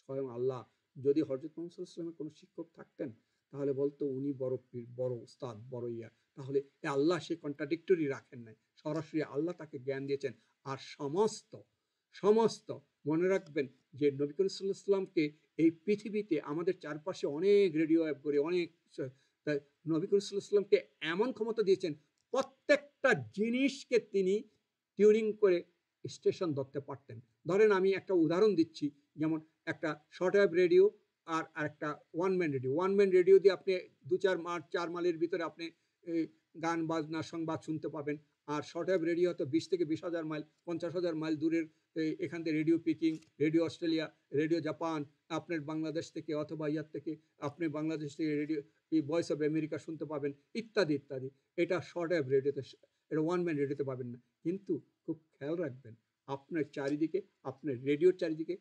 স্বয়ং আল্লাহ। যদি হযরত মুহাম্মদ সাল্লাল্লাহু আলাইহি ওয়াসাল্লামের কোনো শিক্ষক থাকতেন, তাহলে বলতো উনি বড় পীর, বড় উস্তাদ, বড় ইয়া। তাহলে আল্লাহ সে কন্ট্রাডিক্টরি রাখেন নাই, সরাসরি আল্লাহ তাকে জ্ঞান দিয়েছেন। আর সমস্ত সমস্ত মনে রাখবেন যে নবী করিম সাল্লাল্লাহু আলাইহি ওয়াসাল্লামকে এই পৃথিবীতে আমাদের চারপাশে অনেক রেডিও অ্যাপ করে অনেক, নবী করিম সাল্লাল্লাহু আলাইহি ওয়াসাল্লামকে এমন ক্ষমতা দিয়েছেন, প্রত্যেকটা জিনিসকে তিনি টিউনিং করে স্টেশন ধরতে পারতেন। ধরেন আমি একটা উদাহরণ দিচ্ছি, যেমন একটা শর্ট ওয়েভ রেডিও আর একটা one man radio. One man radio দিয়ে আপনি 4 মাইলের ভিতরে আপনি গান বাজনা সংবাদ শুনতে পাবেন। আর শর্ট ওয়েভ রেডিও হয়তো 20 থেকে 20,000 মাইল, 50,000 মাইল দূরের এখান থেকে radio Peking, radio Australia, radio Japan, আপনার বাংলাদেশ থেকে অথবা ইয়ার থেকে আপনি বাংলাদেশ থেকে রেডিও ভয়েস অফ আমেরিকা শুনতে পাবেন ইত্যাদি ইত্যাদি। এটা শর্ট ওয়েভ রেডিওতে, এটা ওয়ান ম্যান রেডিওতে পাবেন না। কিন্তু খুব খেয়াল রাখবেন, আপনার চারিদিকে, আপনার রেডিওর চারিদিকে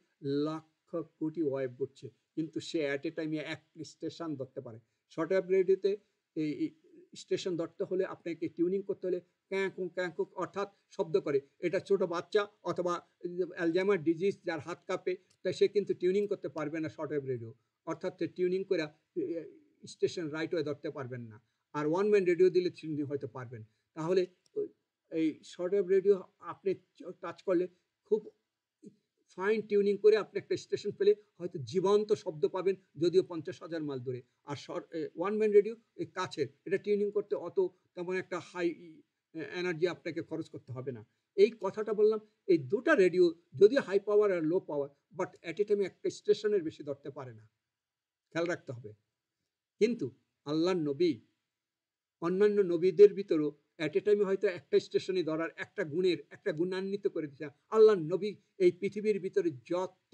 লক্ষ কোটি ওয়েভ ঘুরছে, কিন্তু সে অ্যাট এ টাইমে এক স্টেশন ধরতে পারে। শর্ট ওয়েভ রেডিওতে এই স্টেশন ধরতে হলে আপনাকে টিউনিং করতে হলে ক্যাঁকুক ক্যাঁকুক অর্থাৎ শব্দ করে। এটা ছোট বাচ্চা অথবা অ্যালজাইমার ডিজিজ যার হাত কাঁপে, তাই সে কিন্তু টিউনিং করতে পারবে না শর্ট ওয়েভ রেডিও, অর্থাৎ টিউনিং করে স্টেশন রাইট ওয়ে ধরতে পারবেন না। আর ওয়ান ম্যান রেডিও দিলে তিনি হয়তো পারবেন। তাহলে এই শর্টওয়েভ রেডিও আপনি টাচ করলে খুব ফাইন টিউনিং করে আপনি একটা স্টেশন পেলে হয়তো জীবন্ত শব্দ পাবেন, যদিও 50,000 মাইল দূরে। আর ওয়ান ম্যান রেডিও এই কাছের, এটা টিউনিং করতে অত তেমন একটা হাই এনার্জি আপনাকে খরচ করতে হবে না। এই কথাটা বললাম, এই দুটা রেডিও যদিও হাই পাওয়ার আর low power, but at a টাইমে একটা স্টেশনের বেশি ধরতে পারে না, খেয়াল রাখতে হবে। কিন্তু আল্লাহর নবী অন্যান্য নবীদের ভিতরেও অ্যাট এ টাইমে হয়তো একটা স্টেশনে ধরার একটা গুণান্বিত করে দিচ্ছে। আল্লাহর নবী এই পৃথিবীর ভিতরে যত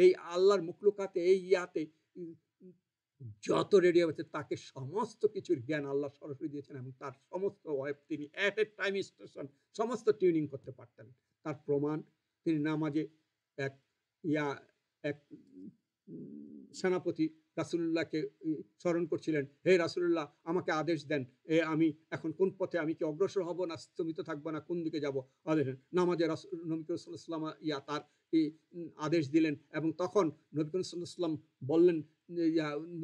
এই আল্লাহর মুখলুকাতে এই ইয়াতে যত রেডিও আছে, তাকে সমস্ত কিছুর জ্ঞান আল্লাহ সরাসরি দিয়েছেন, এবং তার সমস্ত ওয়েব তিনি অ্যাট এ টাইম স্টেশন সমস্ত টিউনিং করতে পারতেন। তার প্রমাণ, তিনি নামাজে এক ইয়া এক সেনাপতি রাসূলুল্লাহকে স্মরণ করছিলেন, হে রাসূলুল্লাহ আমাকে আদেশ দেন, আমি এখন কোন পথে, আমি কি অগ্রসর হব না স্থমিত থাকবো, না কোন দিকে যাব, আদেশ দেন। নামাজে নবী করিম সাল্লাল্লাহু আলাইহি ওয়াসাল্লাম তার আদেশ দিলেন, এবং তখন নবী করিম সাল্লাল্লাহু আলাইহি ওয়াসাল্লাম বললেন,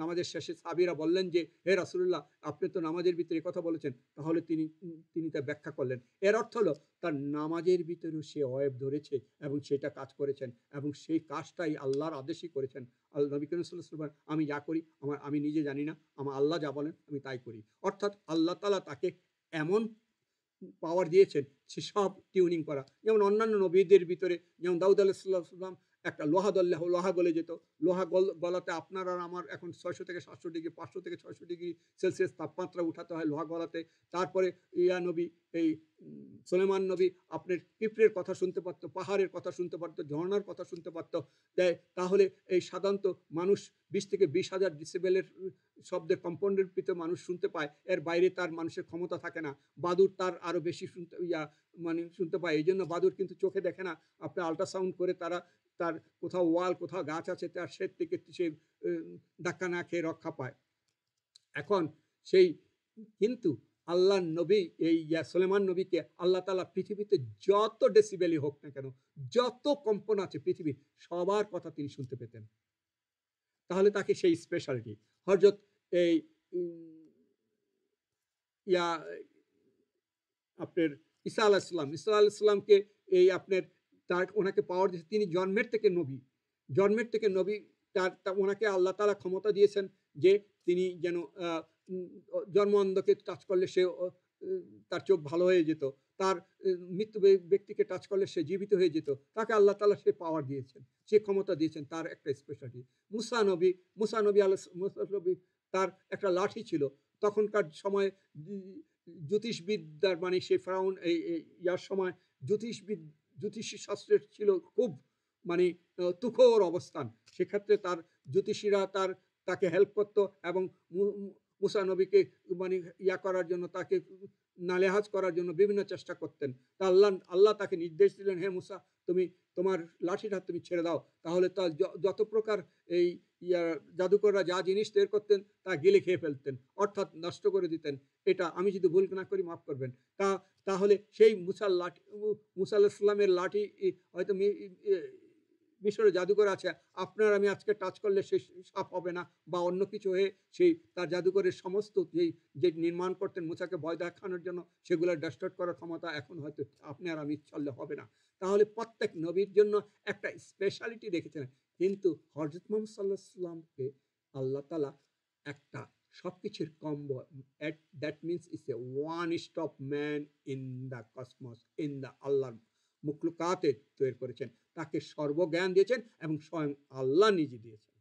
নামাজের শেষে সাহাবীরা বললেন যে, হে রাসূলুল্লাহ আপনি তো নামাজের ভিতরে কথা বলেছেন। তাহলে তিনি তা ব্যাখ্যা করলেন। এর অর্থ হলো তার নামাজের ভিতরেও সে ওয়েব ধরেছে এবং সেটা কাজ করেছেন, এবং সেই কাজটাই আল্লাহর আদেশই করেছেন। নবী করিম সাল্লাল্লাহু আলাইহি ওয়াসাল্লাম, আমি যা করি আমি নিজে জানি না, আমার আল্লাহ যা বলেন আমি তাই করি। অর্থাৎ আল্লাহ তাআলা তাকে এমন পাওয়ার দিয়েছেন সে সব টিউনিং করা। যেমন অন্যান্য নবীদের ভিতরে, যেমন দাউদ আলাইহিসসালাম একটা লোহা গলে যেত। লোহা গলাতে আপনার আর আমার এখন 600 থেকে 700 ডিগ্রি, 500 থেকে 600 ডিগ্রি সেলসিয়াস তাপমাত্রা উঠাতে হয় লোহা গলাতে। তারপরে নবী এই সুলাইমান নবী আপনার পিঁপড়ের কথা শুনতে পারত, পাহাড়ের কথা শুনতে পারত, ঝর্ণার কথা শুনতে পারত। তাহলে এই সাধারণত মানুষ 20 থেকে 20,000 ডিসিবেলের শব্দের কম্পাউন্ডের ভিতরে মানুষ শুনতে পায়, এর বাইরে তার মানুষের ক্ষমতা থাকে না। বাদুড় তার আরো বেশি শুনতে পায়। এই জন্য বাদুড় কিন্তু চোখে দেখে না, আপনার আল্ট্রাসাউন্ড করে তার কোথাও ওয়াল কোথাও গাছ আছে তার সে থেকে সে ধাক্কা না খেয়ে রক্ষা পায়। এখন সেই কিন্তু আল্লাহ নবী এই সুলাইমান নবীকে আল্লাহ তাআলা পৃথিবীতে যত ডেসিবেলই হোক না কেন, যত কম্পন আছে পৃথিবীর সবার কথা তিনি শুনতে পেতেন। তাহলে তাকে সেই স্পেশালিটি হযরত এই ইয়া আপনার ঈসা আলাইহিস সালামকে এই আপনার ওনাকে পাওয়ার দিয়েছে, তিনি জন্মের থেকে নবী ওনাকে আল্লাহ তাআলা ক্ষমতা দিয়েছেন যে তিনি যেন জন্ম অন্ধকে টাচ করলে সে তার চোখ ভালো হয়ে যেত, তার মৃত্যু ব্যক্তিকে টাচ করলে সে জীবিত হয়ে যেত। তাকে আল্লাহ তাআলা সে পাওয়ার দিয়েছেন, সে ক্ষমতা দিয়েছেন, তার একটা স্পেশালিটি। মুসা নবী তার একটা লাঠি ছিল। তখনকার সময় জ্যোতিষবিদ্যার মানে সে ফেরাউন ইয়ার সময় জ্যোতিষী শাস্ত্রের ছিল খুব মানে তুখোর অবস্থান। সেক্ষেত্রে তার জ্যোতিষীরা তাকে হেল্প করত, এবং মুসা নবীকে মানে করার জন্য, তাকে নালেহাজ করার জন্য বিভিন্ন চেষ্টা করতেন। তা আল্লাহ তাকে নির্দেশ দিলেন, হে মুসা তুমি তোমার লাঠিটা তুমি ছেড়ে দাও, তাহলে তার যত প্রকার এই জাদুকররা যা জিনিস তৈরি করতেন তা গিলে খেয়ে ফেলতেন, অর্থাৎ নষ্ট করে দিতেন। এটা আমি যদি ভুল না করি মাফ করবেন। তাহলে সেই মুসা আলাইহিস সালামের লাঠি হয়তো মিশরে জাদুকর আছে, আপনার আমি আজকে টাচ করলে সে সাপ হবে না বা অন্য কিছু হয়ে সেই তার জাদুকরের সমস্ত যে নির্মাণ করতেন মুসাকে ভয় দেখানোর জন্য, সেগুলো ডিস্ট্রয় করার ক্ষমতা এখন হয়তো আপনি আর আমি চললে হবে না। তাহলে প্রত্যেক নবীর জন্য একটা স্পেশালিটি রেখেছেন। কিন্তু হযরত মুহাম্মদ সাল্লাল্লাহু আলাইহি ওয়াসাল্লামকে আল্লাহ তাআলা একটা সবকিছুর combo, that means it's a one stop man in the cosmos, in the আল্লাহর মুখলুকাতে তৈরি করেছেন, তাকে সর্বজ্ঞান দিয়েছেন এবং স্বয়ং আল্লাহ নিজে দিয়েছেন।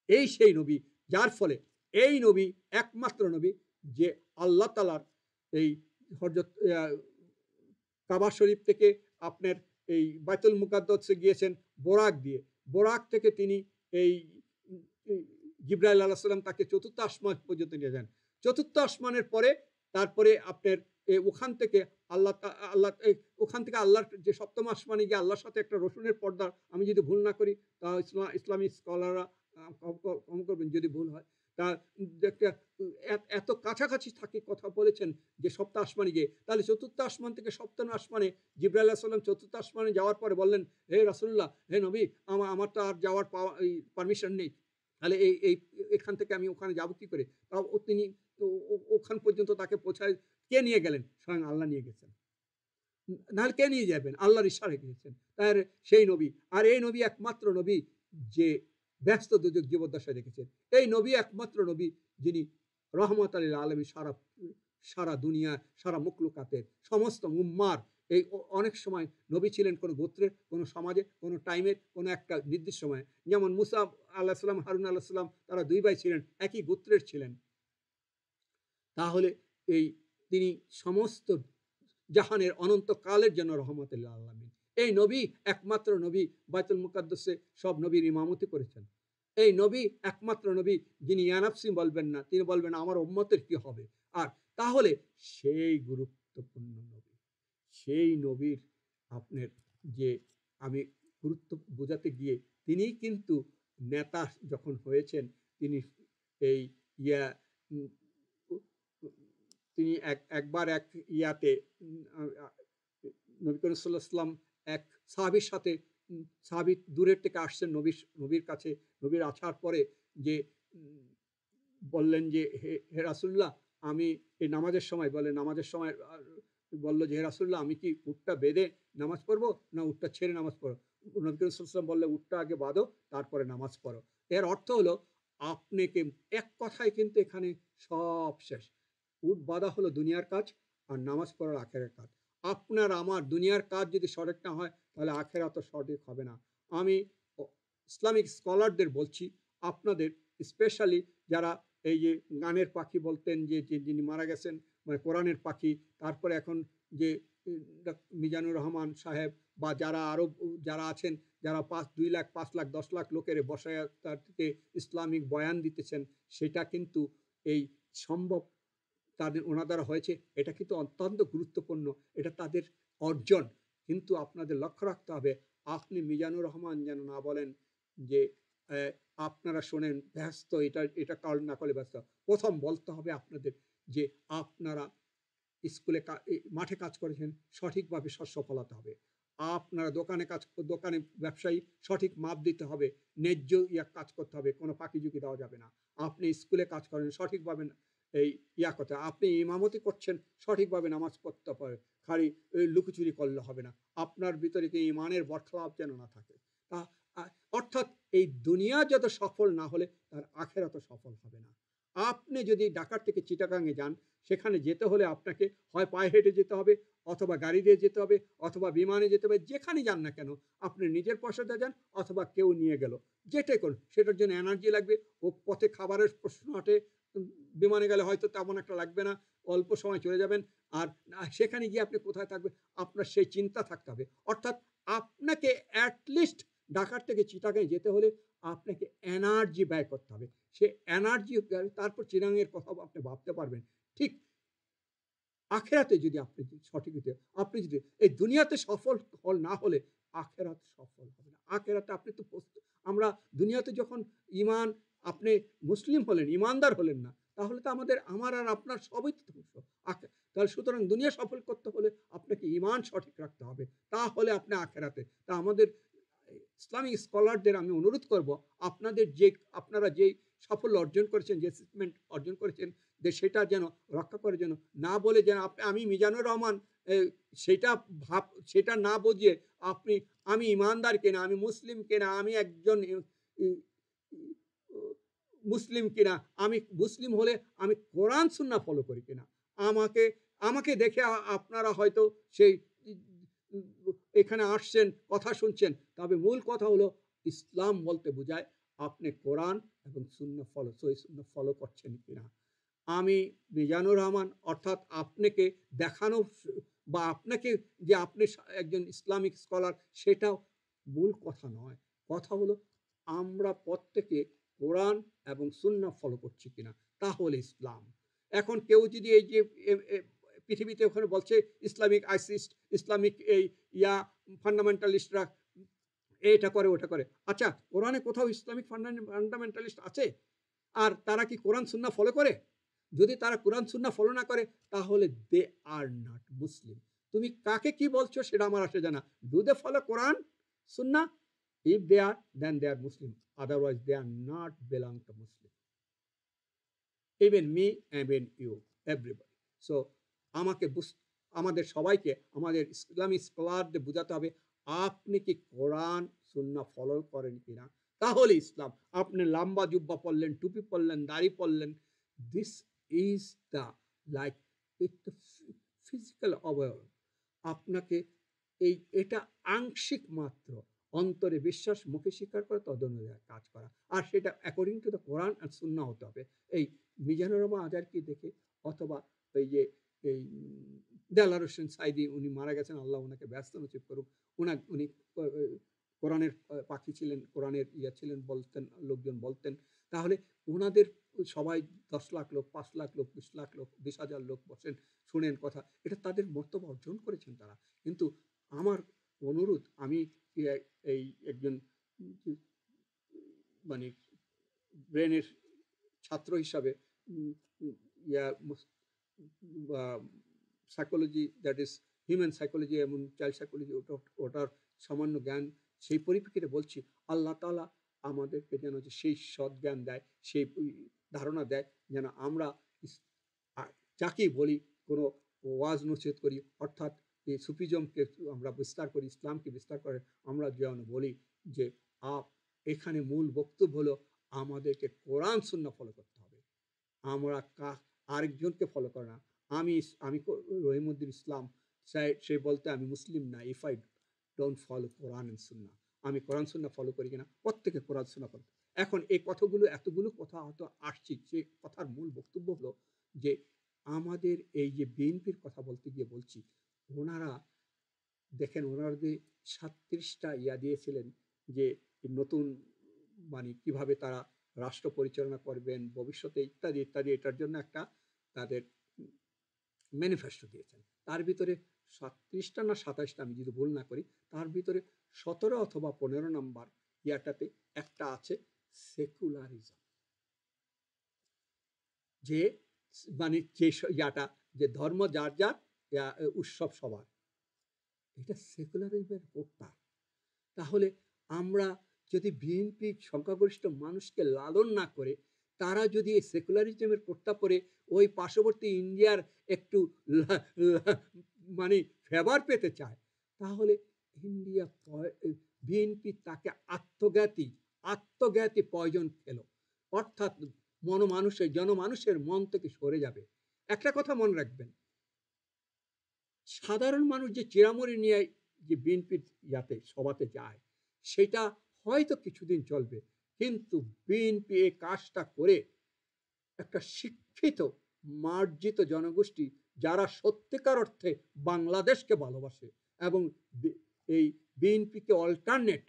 এই সেই নবী, যার ফলে এই নবী একমাত্র নবী যে আল্লাহ তাআলার এই হযরত কাবা শরীফ থেকে আপনার এই বাইতুল মুকাদ্দাসে গিয়েছেন বোরাক থেকে তিনি এই জিবরাইল আলাইহিস সালাম তাকে চতুর্থ আসমান পর্যন্ত নিয়ে যান। চতুর্থ আসমানের পরে তারপরে আপনার ওখান থেকে আল্লাহর যে সপ্তম আসমানে গিয়ে আল্লাহর সাথে একটা রসুনের পর্দা, আমি যদি ভুল না করি তা ইসলামিক স্কলাররা ক্ষমা করবেন যদি ভুল হয়, তা এত কাছাকাছি থাকে কথা বলেছেন যে সপ্তম আসমানে গিয়ে, তাহলে চতুর্থ আসমান থেকে সপ্তম আসমানে জিবরাইল আলাইহিস সালাম চতুর্থ আসমানে যাওয়ার পরে বললেন, হে রাসূলুল্লাহ, হে নবী, আমার তো আর যাওয়ার পারমিশন নেই, তাহলে এখান থেকে আমি ওখানে যাবো কি করে? তাও তিনি ওখান পর্যন্ত তাকে পৌঁছায় কে নিয়ে গেলেন? স্বয়ং আল্লাহ নিয়ে গেছেন। নাহলে কে নিয়ে যাবেন? আল্লাহর ইশারায় গিয়েছেন। তার সেই নবী, আর এই নবী একমাত্র নবী যে ব্যস্ত দুর্যোগ জীবদ্দশায় দেখেছেন। এই নবী একমাত্র নবী যিনি রহমত আলিল আলমী, সারা সারা দুনিয়া, সারা মুকলুকাতের সমস্ত উম্মার। এই অনেক সময় নবী ছিলেন কোনো গোত্রের, কোনো সমাজে, কোনো টাইমের, কোনো একটা নির্দিষ্ট সময়ে। যেমন মুসা আল্লাহ সাল্লাম, হারুন আল্লাহ সাল্লাম, তারা দুই ভাই ছিলেন, একই গোত্রের ছিলেন। তাহলে এই তিনি সমস্ত জাহানের অনন্তকালের জন্য রহমতুল্লাহ আলামিন। এই নবী একমাত্র নবী বাইতুল মুকাদ্দাসে সব নবীর ইমামতি করেছেন। এই নবী একমাত্র নবী যিনি ইয়ানাফসি বলবেন না, তিনি বলবেন আমার উম্মতের কি হবে। আর তাহলে সেই গুরুত্বপূর্ণ নবী, সেই নবীর আপনার যে আমি গুরুত্ব বোঝাতে গিয়ে তিনি কিন্তু নেতা যখন হয়েছেন, তিনি এই ইয়া তিনি একবার এক ইয়াতে নবী করিম সাল্লাল্লাহু আলাইহি ওয়াসাল্লাম এক সাহাবীর সাথে, সাহাবী দূরের থেকে আসছেন নবীর কাছে। নবীর আসার পরে যে বললেন যে হে রাসূলুল্লাহ, আমি এই নামাজের সময় বলল যে হে রাসূলুল্লাহ, আমি কি উটটা বেঁধে নামাজ পড়বো না উটটা ছেড়ে নামাজ পড়ো? নবী করিম সাল্লাল্লাহু আলাইহি ওয়াসাল্লাম বললেন উটটা আগে বাঁধো, তারপরে নামাজ পড়ো। এর অর্থ হলো আপনাকে এক কথায় কিন্তু এখানে সব শেষ। উট বাঁধা হলো দুনিয়ার কাজ, আর নামাজ পড়ার আখেরের কাজ। আপনার আমার দুনিয়ার কাজ যদি সঠিক না হয়, তাহলে আখেরাত সঠিক হবে না। আমি ইসলামিক স্কলারদের বলছি, আপনাদের স্পেশালি যারা এই যে গানের পাখি বলতেন, যে যিনি মারা গেছেন, মানে কোরআনের পাখি, তারপরে এখন যে মিজানুর রহমান সাহেব বা যারা আরো যারা আছেন, যারা 2 লাখ 5 লাখ 10 লাখ লোকের বসায় তার থেকে ইসলামিক বয়ান দিতেছেন, সেটা কিন্তু এই সম্ভব তাদের ওনার হয়েছে। এটা কিন্তু অত্যন্ত গুরুত্বপূর্ণ, এটা তাদের অর্জন। কিন্তু আপনাদের লক্ষ্য রাখতে হবে, আপনি মিজানুর রহমান যেন না বলেন যে আপনারা শোনেন ব্যস্ত, এটা কারণ না করলে ব্যস্ত। প্রথম বলতে হবে আপনাদের যে আপনারা স্কুলে মাঠে কাজ করেছেন, সঠিকভাবে শস্য ফলাতে হবে। আপনারা দোকানে ব্যবসায়ী, সঠিক মাপ দিতে হবে, ন্যায্য কাজ করতে হবে, কোনো ফাঁকিঝুঁকি দেওয়া যাবে না। আপনি স্কুলে কাজ করেন, সঠিকভাবে এই করতে, আপনি ইমামতি করছেন, সঠিকভাবে নামাজ পড়তে হবে, খালি লুকোচুরি করলে হবে না। আপনার ভিতরে কি ইমানের বরখলাপ যেন না থাকে। তা অর্থাৎ এই দুনিয়া যত সফল না হলে তার আখেরাত সফল হবে না। আপনি যদি ঢাকার থেকে চিটাগাঙে যান, সেখানে যেতে হলে আপনাকে হয় পায়ে হেঁটে যেতে হবে, অথবা গাড়ি দিয়ে যেতে হবে, অথবা বিমানে যেতে হবে। যেখানে যান না কেন, আপনি নিজের পয়সাতে যান অথবা কেউ নিয়ে গেল, যেটাই করুন, সেটার জন্য এনার্জি লাগবে। ও পথে খাবারের প্রশ্ন ওঠে, বিমানে গেলে হয়তো তেমন একটা লাগবে না, অল্প সময় চলে যাবেন। আর সেখানে গিয়ে আপনি কোথায় থাকবেন, আপনার সেই চিন্তা থাকতে হবে। অর্থাৎ আপনাকে অ্যাটলিস্ট ঢাকার থেকে চিটাগাঁয়ে যেতে হলে আপনাকে এনার্জি ব্যয় করতে হবে। সে এনার্জি, তারপর চিরাঙের কথা আপনি ভাবতে পারবেন। ঠিক আখেরাতে যদি আপনি সঠিক হতে, আপনি যদি এই দুনিয়াতে সফল না হলে আখেরাত সফল হবে না। আখেরাতে আপনি তো আমরা দুনিয়াতে যখন ইমান, আপনি মুসলিম হলেন, ইমানদার হলেন না, তাহলে তো আমার আর আপনার সবই তো ধ্বংস। তাহলে সুতরাং দুনিয়া সফল করতে হলে আপনাকে ইমান সঠিক রাখতে হবে, তাহলে আপনি আখেরাতে। তা আমাদের ইসলামিক স্কলারদের আমি অনুরোধ করব, আপনারা যেই সাফল্য অর্জন করেছেন, যে অ্যাচিভমেন্ট অর্জন করেছেন, যে সেটা যেন রক্ষা করে, যেন না বলে যেন আমি মিজানুর রহমান সেটা না বুঝিয়ে আপনি আমি ইমানদার কিনা, আমি মুসলিম কিনা, আমি একজন মুসলিম কিনা, আমি মুসলিম হলে আমি কোরআন সুন্নাহ ফলো করি কিনা। আমাকে দেখে আপনারা হয়তো সেই এখানে আসছেন, কথা শুনছেন, তবে মূল কথা হলো ইসলাম বলতে বোঝায় আপনি কোরআন এবং সুন্নাহ ফলো করছেন কিনা। আমি মিজানুর রহমান, অর্থাৎ আপনাকে দেখানো বা আপনাকে যে আপনি একজন ইসলামিক স্কলার, সেটাও মূল কথা নয়। কথা হলো আমরা প্রত্যেকে কোরআন এবং সুন্নাহ ফলো করছি কিনা, তাহলে ইসলাম। এখন কেউ যদি এই যে পৃথিবীতে ওখানে বলছে ইসলামিক আইসিস্ট, ইসলামিক এই ফান্ডামেন্টালিস্টরা এটা করে ওটা করে, আচ্ছা কোরআনে কোথাও ইসলামিক ফান্ডামেন্টালিস্ট আছে? আর তারা কি কোরআন সুন্নাহ ফলো করে? যদি তারা কোরআন সুন্নাহ ফলো না করে, তাহলে দে আর নট মুসলিম। তুমি কাকে কি বলছো সেটা আমার আসে জানা। Do they follow Quran Sunnah? If they are, then they are Muslim, otherwise they are not belong to Muslim. Even me, even you, everybody. So আমাকে আমাদের সবাইকে, আমাদের ইসলামী স্কলারদের বোঝাতে হবে আপনি কি কোরআন সুন্নাহ ফলো করেন কিনা, তাহলে ইসলাম। আপনি লম্বা জুব্বা পরলেন, টুপি পরলেন, দাড়ি পরলেন, this is the like physical অবয়ব। আপনাকে এটা আংশিক মাত্র, অন্তরে বিশ্বাস, মুখে স্বীকার করে তদনুযায়ী কাজ করা, আর সেটা অ্যাকর্ডিং টু দ্য কোরআন আর সুন্নাহ হতে হবে। এই মিজানুর রহমান আজারকে দেখে, অথবা এই যে এই দেলার হোসেন সাইদি, উনি মারা গেছেন, আল্লাহ ওনাকে ব্যস্ত নসিব করুক, উনি কোরআনের পাখি ছিলেন, কোরআনের ছিলেন বলতেন, লোকজন বলতেন। তাহলে ওনাদের সবাই 10 লাখ লোক, 5 লাখ লোক, 20 লাখ লোক, 20,000 লোক বসেন, শুনেন কথা, এটা তাদের মর্তবা অর্জন করেছেন তারা। কিন্তু আমার অনুরোধ, আমি এই একজন মানে ব্রেনের ছাত্র হিসাবে psychology, that is human psychology এবং চাইল্ড সাইকোলজি, ওটার সামান্য জ্ঞান, সেই পরিপ্রেক্ষিতে বলছি, আল্লাহ তাআলা আমাদেরকে যেন সেই সৎ জ্ঞান দেয়, সেই ধারণা দেয়, যেন আমরা যাকেই বলি, কোনো ওয়াজ নসিহত করি, অর্থাৎ এই সুফিজমকে আমরা বিস্তার করি, ইসলামকে বিস্তার করে, আমরা যেন বলি যে এখানে মূল বক্তব্য হলো আমাদেরকে কোরআন সুন্নাহ ফলো করতে হবে। আমরা আরেকজনকে ফলো করে না। আমি রহিমউদ্দিন ইসলাম, সে বলতে আমি মুসলিম না, if I don't follow Quran and Sunnah. আমি কোরআন সুন্নাহ ফলো করি কিনা, প্রত্যেকে কোরআন সুন্নাহ ফলো। এখন এই কথাগুলো, এতগুলো কথা হয়তো আসছি, যে কথার মূল বক্তব্য হলো যে আমাদের এই যে বিএনপির কথা বলতে গিয়ে বলছি, ওনারা দেখেন, ওনারা যে 37টা দিয়েছিলেন যে নতুন কিভাবে তারা রাষ্ট্র পরিচালনা করবেন ভবিষ্যতে, ইত্যাদি ইত্যাদি, এটার জন্য একটা তাদের ম্যানিফেস্টো দিয়েছেন। তার ভিতরে 37টা না 27টা, আমি যদি ভুল না করি, তার ভিতরে 17 অথবা 15 নম্বর ইয়াটাতে একটা আছে সেকুলারিজম, যে যে ইয়াটা, যে ধর্ম যার যার, উৎসব সবার, এটা সেকুলারিজমের কোটা। তাহলে আমরা যদি বিএনপি সংখ্যাগরিষ্ঠ মানুষকে লালন না করে, তারা যদি এই সেকুলারিজমের কোটা পরে ওই পার্শ্ববর্তী ইন্ডিয়ার একটু ফেভার পেতে চায়, তাহলে ইন্ডিয়া বিএনপি তাকে আত্মজ্ঞাতি পয়জন খেলো, অর্থাৎ জনমানুষের মন থেকে সরে যাবে। একটা কথা মনে রাখবেন, সাধারণ মানুষ যে চিরামরি নিয়ে যে বিএনপির সভাতে যায়, সেটা হয়তো কিছুদিন চলবে, কিন্তু বিএনপি এই কাজটা করে একটা শিক্ষিত মার্জিত জনগোষ্ঠী, যারা সত্যিকার অর্থে বাংলাদেশকে ভালোবাসে এবং এই বিএনপিকে অল্টারনেট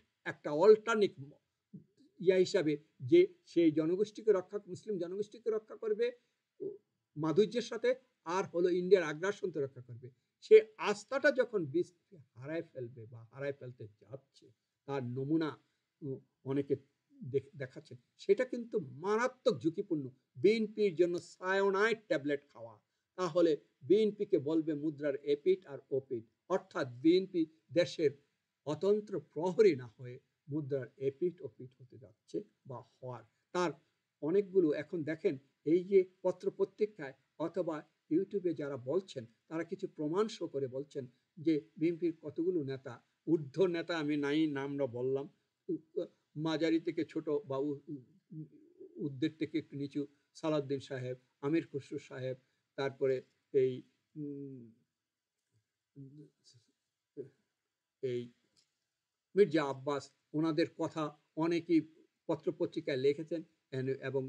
হিসাবে, যে সেই জনগোষ্ঠীকে মুসলিম জনগোষ্ঠীকে রক্ষা করবে মাধুর্যের সাথে, আর হলো ইন্ডিয়ার আগ্রাসনকে রক্ষা করবে, সে আস্থাটা যখন হারায় ফেলবে বা হারায় ফেলতে যাচ্ছে, তার নমুনা অনেকে দেখাচ্ছে, সেটা কিন্তু মারাত্মক ঝুঁকিপূর্ণ। বিএনপির জন্য সায়োনাইড ট্যাবলেট খাওয়া, তাহলে বিএনপিকে বলবে মুদ্রার এপিঠ আর ওপিঠ, অর্থাৎ বিএনপি দেশের অতন্ত্র প্রহরী না হয়ে মুদ্রার এপিঠ ওপিঠ হতে যাচ্ছে বা হওয়ার। তার অনেকগুলো এখন দেখেন, এই যে পত্র পত্রিকায় অথবা ইউটিউবে যারা বলছেন, তারা কিছু প্রমাণ শো করে বলছেন যে বিএনপির কতগুলো নেতা, ঊর্ধ্ব নেতা, আমি নামটা বললাম, মাঝারি থেকে ছোট বা উর্ধ্বের থেকে একটু নিচু, সালাউদ্দিন সাহেব, আমির খসরু সাহেব, তারপরে এই মির্জা আব্বাস, ওনাদের কথা অনেকেই পত্রপত্রিকায় লিখেছেন এবং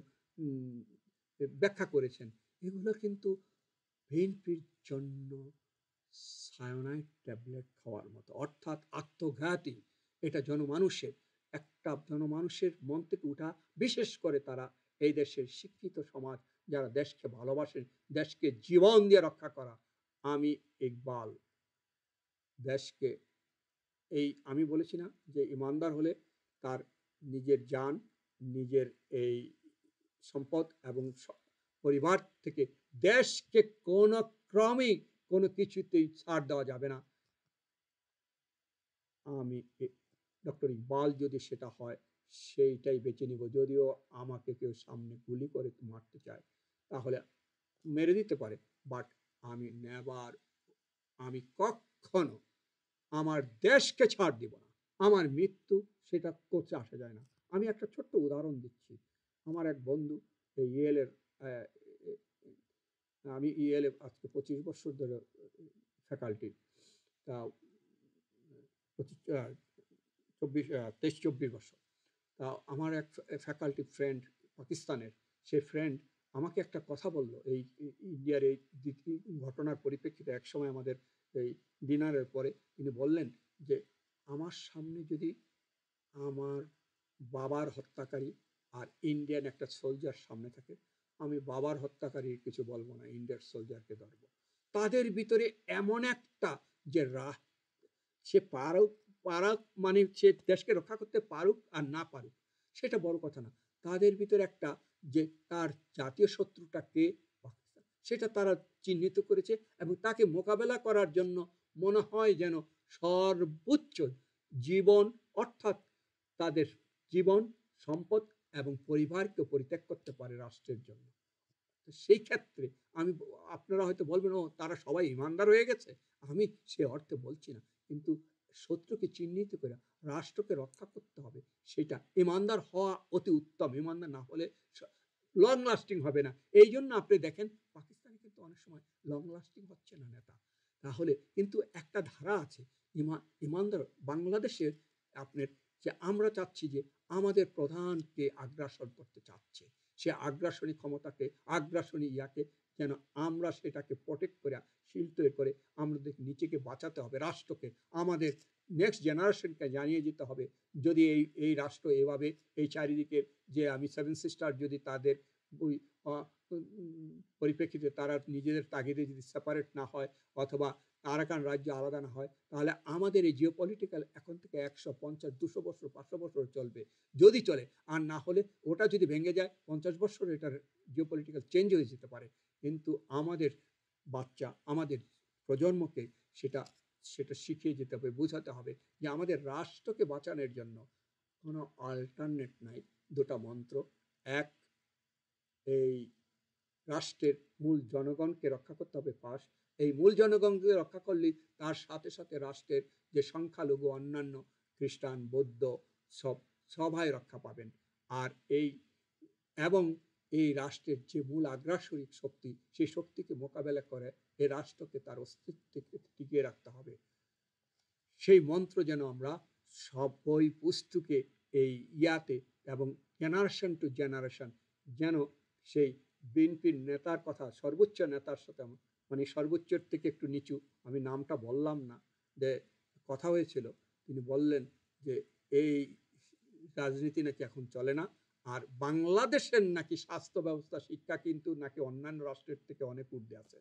ব্যাখ্যা করেছেন। এগুলো কিন্তু বিএনপির জন্য সায়োনাইড ট্যাবলেট খাওয়ার মতো, অর্থাৎ আত্মঘাতী। এটা জনমানুষের মন থেকে উঠা, বিশেষ করে তারা এই দেশের শিক্ষিত সমাজ, যারা দেশকে ভালোবাসেন, দেশকে জীবন দিয়ে রক্ষা করা। আমি ইকবাল, দেশকে আমি বলেছি না যে ইমানদার হলে তার নিজের জান, নিজের এই সম্পদ এবং পরিবার থেকে দেশকে কোনো ক্রমেই কোনো কিছুতেই ছাড় দেওয়া যাবে না। আমি ডক্টর ইকবাল যদি সেটা হয়, সেইটাই বেছে নিব। যদিও আমাকে কেউ সামনে গুলি করে মারতে চায়, তাহলে মেরে দিতে পারে, বাট আমি নেবার, আমি কখনো আমার দেশকে ছাড় দিব না। আমার মৃত্যু সেটা করতে আসা যায় না। আমি একটা ছোট্ট উদাহরণ দিচ্ছি। আমার এক বন্ধু এই ইয়েলের, আমি ইয়েলে আজকে 25 বছর ধরে ফ্যাকাল্টি, তা 23-24 বছর। তা আমার এক ফ্যাকাল্টি ফ্রেন্ড পাকিস্তানের, সে ফ্রেন্ড আমাকে একটা কথা বলল এই ইন্ডিয়ার এই ঘটনার পরিপ্রেক্ষিতে। একসময় আমাদের এই ডিনারের পরে তিনি বললেন যে আমার সামনে যদি আমার বাবার হত্যাকারী আর ইন্ডিয়ান একটা সোলজার সামনে থাকে, আমি বাবার হত্যাকারীর কিছু বলবো না, ইন্ডিয়ার সোলজারকে ধরবো। তাদের ভিতরে এমন একটা যে সে পারুক পারাক মানে সে দেশকে রক্ষা করতে পারুক আর না পারুক সেটা বড় কথা না, তাদের ভিতরে একটা যে তার জাতীয় শত্রুটা কে, পাকিস্তান, সেটা তারা চিহ্নিত করেছে এবং তাকে মোকাবেলা করার জন্য মনে হয় যেন সর্বোচ্চ জীবন, অর্থাৎ তাদের জীবন, সম্পদ এবং পরিবারকে পরিত্যাগ করতে পারে রাষ্ট্রের জন্য। তো সেই ক্ষেত্রে আমি, আপনারা হয়তো বলবেন ও তারা সবাই ইমানদার হয়ে গেছে, আমি সে অর্থে বলছি না, কিন্তু শত্রুকে চিহ্নিত করে রাষ্ট্রকে রক্ষা করতে হবে, সেটা ইমানদার হওয়া অতি উত্তম। ইমানদার না হলে লং লাস্টিং হবে না। এই জন্য আপনি দেখেন পাকিস্তানে কিন্তু অনেক সময় লং লাস্টিং হচ্ছে না নেতা। তাহলে কিন্তু একটা ধারা আছে ইমানদার। বাংলাদেশের আপনার যে আমরা চাচ্ছি যে আমাদের প্রধানকে আগ্রাসন করতে চাচ্ছে, সে আগ্রাসনী ক্ষমতাকে, আগ্রাসনী ইয়াকে যেন আমরা সেটাকে প্রোটেক্ট করে, শিল্ড করে আমাদের নিজেকে বাঁচাতে হবে, রাষ্ট্রকে, আমাদের নেক্সট জেনারেশনকে জানিয়ে যেতে হবে। যদি এই রাষ্ট্র এভাবে এই চারিদিকে যে আমি সেভেন সিস্টার যদি তাদের ওই পরিপ্রেক্ষিতে তারা নিজেদের তাগিদে যদি সেপারেট না হয় অথবা আরাকান রাজ্য আলাদা না হয়, তাহলে আমাদের এই জিওপলিটিক্যাল এখন থেকে 150-200 বছর 500 বছর চলবে যদি চলে। আর না হলে ওটা যদি ভেঙে যায় 50 বছর এটার জিওপলিটিক্যাল চেঞ্জ হয়ে যেতে পারে। কিন্তু আমাদের বাচ্চা, আমাদের প্রজন্মকে সেটা সেটা শিখিয়ে যেতে হবে, বোঝাতে হবে যে আমাদের রাষ্ট্রকে বাঁচানোর জন্য কোনো অল্টারনেট নাই। দুটা মন্ত্র, এক, এই রাষ্ট্রের মূল জনগণকে রক্ষা করতে হবে ফার্স্ট। এই মূল জনগণকে রক্ষা করলেই তার সাথে সাথে রাষ্ট্রের যে সংখ্যালঘু অন্যান্য খ্রিস্টান, বৌদ্ধ সবাই রক্ষা পাবেন। আর এবং এই রাষ্ট্রের যে মূল আগ্রাসরিক শক্তি, সেই শক্তিকে মোকাবেলা করে এই রাষ্ট্রকে তার অস্তিত্বকে টিকিয়ে রাখতে হবে। সেই মন্ত্র যেন আমরা সবই পুস্তুকে এই ইয়াতে এবং জেনারেশন টু জেনারেশন যেন সেই বিএনপির নেতার কথা, সর্বোচ্চ নেতার সাথে, মানে সর্বোচ্চের থেকে একটু নিচু, আমি নামটা বললাম না, যে কথা হয়েছিল, তিনি বললেন যে এই রাজনীতি নাকি এখন চলে না, আর বাংলাদেশের নাকি স্বাস্থ্য ব্যবস্থা, শিক্ষা কিন্তু নাকি অন্যান্য রাষ্ট্রের থেকে অনেক ঊর্ধ্বে আছে।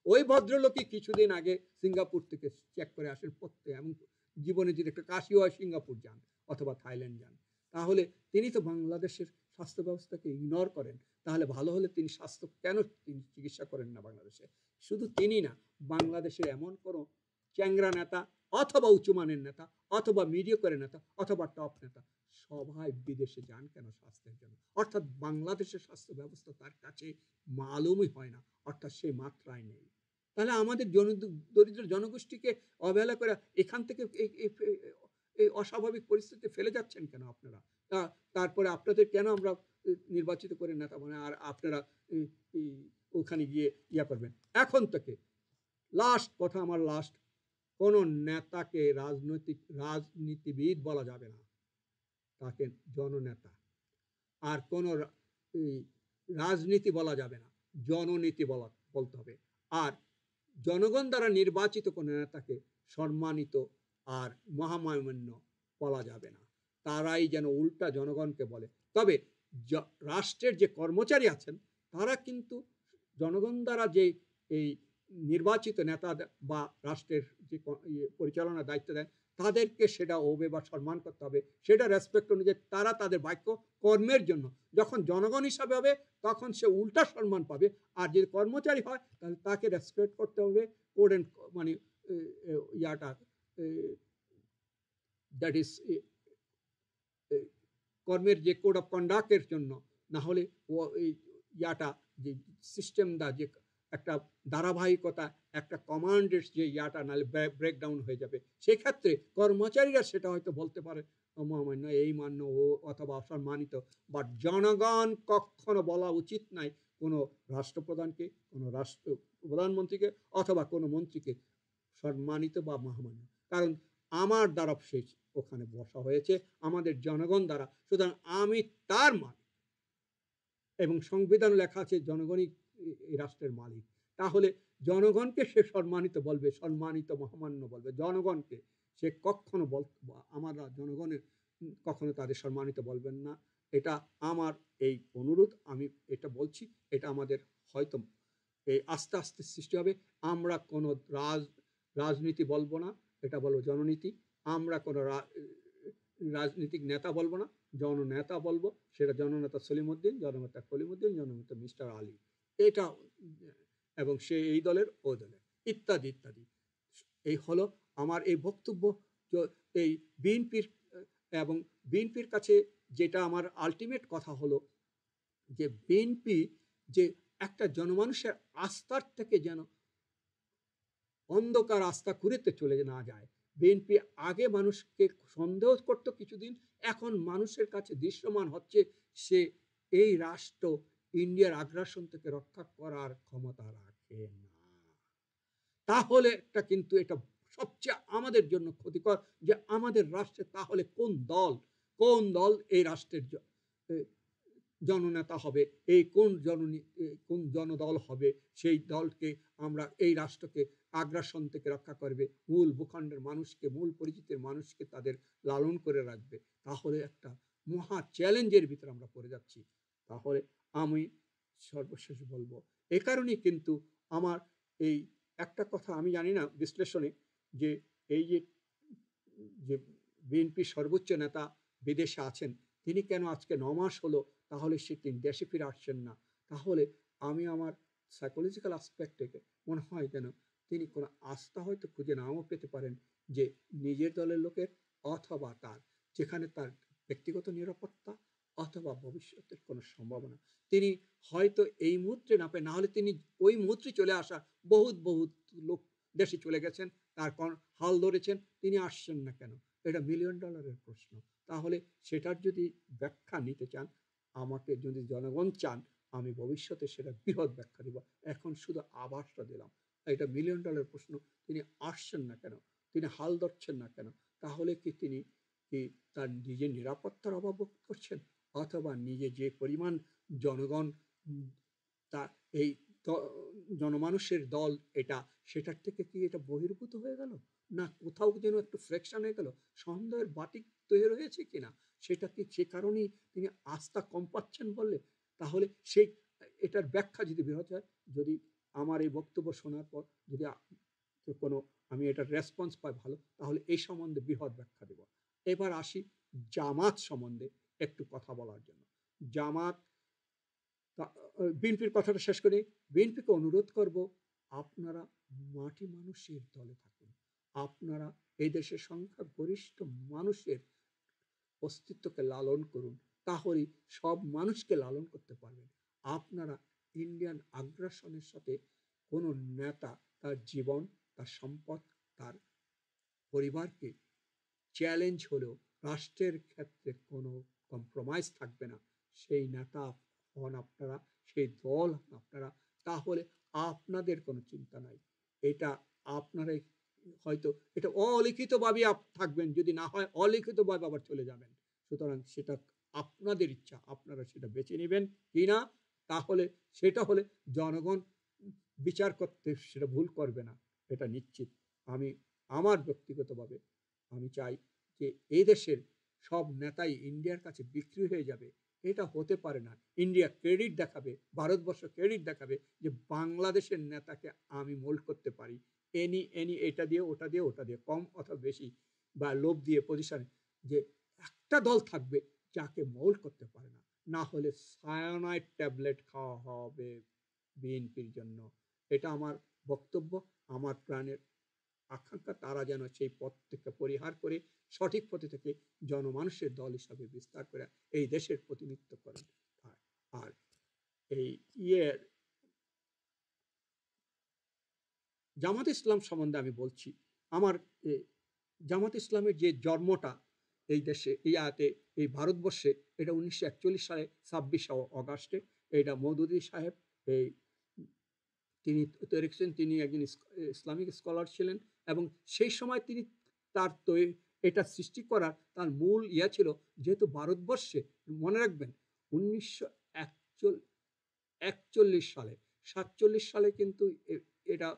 ওই ভদ্রলোকই কিছুদিন আগে সিঙ্গাপুর থেকে চেক করে আসেন পড়তে, এবং জীবনে যদি একটা কাশি হয় সিঙ্গাপুর যান অথবা থাইল্যান্ড যান। তাহলে তিনি তো বাংলাদেশের স্বাস্থ্য ব্যবস্থাকে ইগনোর করেন। তাহলে ভালো হলে তিনি স্বাস্থ্য কেন তিনি চিকিৎসা করেন না বাংলাদেশে? শুধু তিনি না, বাংলাদেশে এমন কোনো চ্যাংরা নেতা অথবা উঁচুমানের নেতা অথবা মিডিয়াকরের নেতা অথবা টপ নেতা সবাই বিদেশে যান কেন স্বাস্থ্যের জন্য? অর্থাৎ বাংলাদেশের স্বাস্থ্য ব্যবস্থা তার কাছে মালুমই হয় না, অর্থাৎ সেই মাত্রায় নেই। তাহলে আমাদের দরিদ্র জনগোষ্ঠীকে অবহেলা করে এখান থেকে এই অস্বাভাবিক পরিস্থিতিতে ফেলে যাচ্ছেন কেন আপনারা? তারপরে আপনাদের কেন আমরা নির্বাচিত করে নেতা মানে, আর আপনারা ওখানে গিয়ে ইয়া করবেন? এখন থেকে লাস্ট কথা, আমার লাস্ট, কোন নেতাকে রাজনীতিবিদ বলা যাবে না, তাকে জননেতা। আর কোন রাজনীতি বলা যাবে না, জননীতি বলতে হবে। আর জনগণ দ্বারা নির্বাচিত কোন নেতাকে সম্মানিত আর মহামান্য বলা যাবে না, তারাই যেন উল্টা জনগণকে বলে। তবে রাষ্ট্রের যে কর্মচারী আছেন তারা কিন্তু জনগণ দ্বারা যে এই নির্বাচিত নেতা বা রাষ্ট্রের যে পরিচালনার দায়িত্ব দেন তাদেরকে সেটা ওবে বা সম্মান করতে হবে, সেটা রেসপেক্ট অনুযায়ী তারা তাদের বাক্য কর্মের জন্য যখন জনগণ হিসাবে হবে তখন সে উল্টা সম্মান পাবে। আর যদি কর্মচারী হয় তাহলে তাকে রেসপেক্ট করতে হবে, কোড এন্ড মানে ইয়াটা দ্যাট ইজ কর্মের যে কোড অফ কন্ডাক্টের জন্য। না হলে ও ইয়াটা যে সিস্টেম দা যে একটা ধারাবাহিকতা, একটা কমান্ডের যে ইয়াটা নাহলে ব্রেকডাউন হয়ে যাবে। সেক্ষেত্রে কর্মচারীরা সেটা হয়তো বলতে পারে মহামান্য, এই মান্য ও অথবা অসম্মানিত, বাট জনগণ কখনো বলা উচিত নাই কোনো রাষ্ট্রপ্রধানকে, কোনো রাষ্ট্র প্রধানমন্ত্রীকে অথবা কোনো মন্ত্রীকে সম্মানিত বা মহামান্য। কারণ আমার দ্বারা সে ওখানে বসা হয়েছে, আমাদের জনগণ দ্বারা, সুতরাং আমি তার মালিক এবং সংবিধান লেখা আছে জনগণই এই রাষ্ট্রের মালিক। তাহলে জনগণকে সে সম্মানিত বলবে, সম্মানিত মহামান্য বলবে জনগণকে। সে কখনো আমরা জনগণের কখনো তাদের সম্মানিত বলবেন না। এটা আমার এই অনুরোধ, আমি এটা বলছি, এটা আমাদের হয়তো এই আস্তে আস্তে সৃষ্টি হবে। আমরা কোনো রাজনীতি বলবো না, এটা বলবো জননীতি। আমরা কোনো রাজনীতিক নেতা বলবো না, জননেতা বলবো। সেটা জননেতা সলিমউদ্দিন, জননেতা কলিমউদ্দিন, জননেতা মিস্টার আলী, এটা, এবং সে এই দলের ও দলের, ইত্যাদি ইত্যাদি। এই হলো আমার এই বক্তব্য। এই বিএনপির এবং বিএনপির কাছে যেটা আমার আলটিমেট কথা হলো যে বিএনপি যে একটা জনমানুষের আস্থার থেকে যেন অন্ধকার আস্থা কুড়েতে চলে না যায়। বিএনপি আগে মানুষকে সন্দেহ করতো কিছুদিন, এখন মানুষের কাছে দৃশ্যমান হচ্ছে সে এই রাষ্ট্র ইন্ডিয়ার আগ্রাসন থেকে রক্ষা করার ক্ষমতা রাখে না। তাহলে একটা কিন্তু এটা সবচেয়ে আমাদের জন্য ক্ষতিকর যে আমাদের রাষ্ট্রে তাহলে কোন দল এই রাষ্ট্রের জননেতা হবে, এই কোন জনদল হবে, সেই দলকে আমরা এই রাষ্ট্রকে আগ্রাসন থেকে রক্ষা করবে, মূল ভূখণ্ডের মানুষকে, মূল পরিচিতির মানুষকে তাদের লালন করে রাখবে। তাহলে একটা মহা চ্যালেঞ্জের ভিতরে আমরা পড়ে যাচ্ছি। তাহলে আমি সর্বশেষ বলবো, এ কারণেই কিন্তু আমার এই একটা কথা, আমি জানি না বিশ্লেষণে, যে এই যে বিএনপির সর্বোচ্চ নেতা বিদেশে আছেন, তিনি কেন আজকে 9 মাস হলো তাহলে তিনি দেশে ফিরে আসছেন না? তাহলে আমি আমার সাইকোলজিক্যাল অ্যাসপেক্ট থেকে মনে হয় যেন তিনি কোনো আস্থা হয়তো খুঁজে নাও পেতে পারেন, যে নিজের দলের লোকের অথবা তার যেখানে তার ব্যক্তিগত নিরাপত্তা অথবা ভবিষ্যতের কোনো সম্ভাবনা তিনি হয়তো এই মুহূর্তে না পেয়ে, না হলে তিনি ওই মুহূর্তে চলে আসা, বহুত লোক দেশে চলে গেছেন, তার হাল ধরেছেন, তিনি আসছেন না কেন? এটা মিলিয়ন ডলারের প্রশ্ন। তাহলে সেটার যদি ব্যাখ্যা নিতে চান, আমাকে যদি জনগণ চান, আমি ভবিষ্যতে সেটা বৃহৎ ব্যাখ্যা দিব। এখন শুধু আভাসটা দিলাম। এটা মিলিয়ন ডলারের প্রশ্ন, তিনি আসছেন না কেন, তিনি হাল ধরছেন না কেন? তাহলে কি তিনি কি তার নিজের নিরাপত্তার অভাব বোধ করছেন, অথবা নিজে যে পরিমাণ জনগণ তা এই জনমানুষের দল এটা, সেটার থেকে কি এটা বহির্ভূত হয়ে গেল, না কোথাও যেন একটু ফ্র্যাকশন হয়ে গেল, সন্দেহের বাতিক তৈরি হয়েছে কিনা, সেটা কি সে কারণেই তিনি আস্থা কম পাচ্ছেন বললে? তাহলে সেই এটার ব্যাখ্যা যদি বৃহৎ হয়, যদি আমার এই বক্তব্য শোনার পর যদি কোনো আমি এটার রেসপন্স পাই ভালো, তাহলে এই সম্বন্ধে বৃহৎ ব্যাখ্যা দেব। এবার আসি জামাত সম্বন্ধে একটু কথা বলার জন্য। জামাত, বিএনপির কথাটা শেষ করি। বিএনপিকে অনুরোধ করব, আপনারা মাটি মানুষের দলে থাকুন, আপনারা এই দেশের সংখ্যাগরিষ্ঠ মানুষের অস্তিত্বকে লালন করুন, তাহলে সব মানুষকে লালন করতে পারবেন। আপনারা ইন্ডিয়ান আগ্রাসনের সাথে কোনো নেতা তার জীবন, তার সম্পদ, তার পরিবারকে চ্যালেঞ্জ হলেও রাষ্ট্রের ক্ষেত্রে কোনো কম্প্রোমাইজ থাকবে না, সেই নেতা হন আপনারা, সেই দল হন আপনারা। তাহলে আপনাদের কোনো চিন্তা নাই। এটা আপনারাই হয়তো এটা অলিখিতভাবে থাকবেন, যদি না হয় অলিখিতভাবে আবার চলে যাবেন। সুতরাং সেটা আপনাদের ইচ্ছা, আপনারা সেটা বেছে নেবেন কি না। তাহলে সেটা হলে জনগণ বিচার করতে সেটা ভুল করবে না, এটা নিশ্চিত। আমি আমার ব্যক্তিগতভাবে আমি চাই যে এই দেশের সব নেতাই ইন্ডিয়ার কাছে বিক্রি হয়ে যাবে, এটা হতে পারে না। ইন্ডিয়া ক্রেডিট দেখাবে, ভারতবর্ষ ক্রেডিট দেখাবে যে বাংলাদেশের নেতাকে আমি মোল্ড করতে পারি, এনি এটা দিয়ে ওটা দিয়ে ওটা দিয়ে, কম অথবা বেশি, বা লোভ দিয়ে পজিশনে, যে একটা দল থাকবে যাকে মোল্ড করতে পারে না। না হলে সায়ানাইড ট্যাবলেট খাওয়া হবে বিএনপির জন্য। এটা আমার বক্তব্য, আমার প্রাণের আকাঙ্ক্ষা, তারা যেন সেই পথ থেকে পরিহার করে সঠিক পথে থেকে জনমানুষের দল হিসাবে বিস্তার করে এই দেশের প্রতিনিধিত্ব করেন। আর এই ইয়ের জামাত ইসলাম সম্বন্ধে আমি বলছি। আমার জামাত ইসলামের যে জন্মটা এই দেশে, এই ভারতবর্ষে, এটা 1941 সালে 26 অগাস্টে। এটা মওদুদী সাহেব এই তিনি তৈরি করেছেন। তিনি একজন ইসলামিক স্কলার ছিলেন এবং সেই সময় তিনি তার এটা সৃষ্টি করার তার মূল ছিল, যেহেতু ভারতবর্ষে মনে রাখবেন 1941 সালে 47 সালে কিন্তু এটা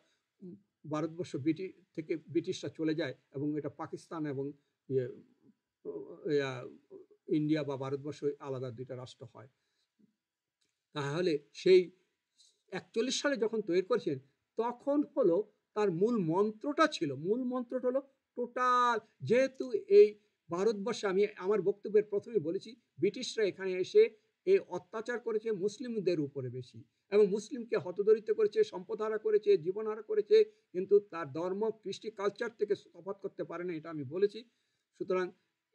ভারতবর্ষ থেকে ব্রিটিশরা চলে যায় এবং এটা পাকিস্তান এবং ইন্ডিয়া বা ভারতবর্ষ আলাদা দুইটা রাষ্ট্র হয়। তাহলে সেই 41 সালে যখন তৈরি করেছেন, তখন হলো তার মূল মন্ত্রটা হলো টোটাল, যেহেতু এই ভারতবর্ষে, আমি আমার বক্তব্যের প্রথমে বলেছি, ব্রিটিশরা এখানে এসে এই অত্যাচার করেছে মুসলিমদের উপরে বেশি, এবং মুসলিমকে হতদরিদ্র করেছে, সম্পদ হারা করেছে, জীবন হারা করেছে, কিন্তু তার ধর্ম কৃষ্টি কালচার থেকে তফাৎ করতে পারে না, এটা আমি বলেছি। সুতরাং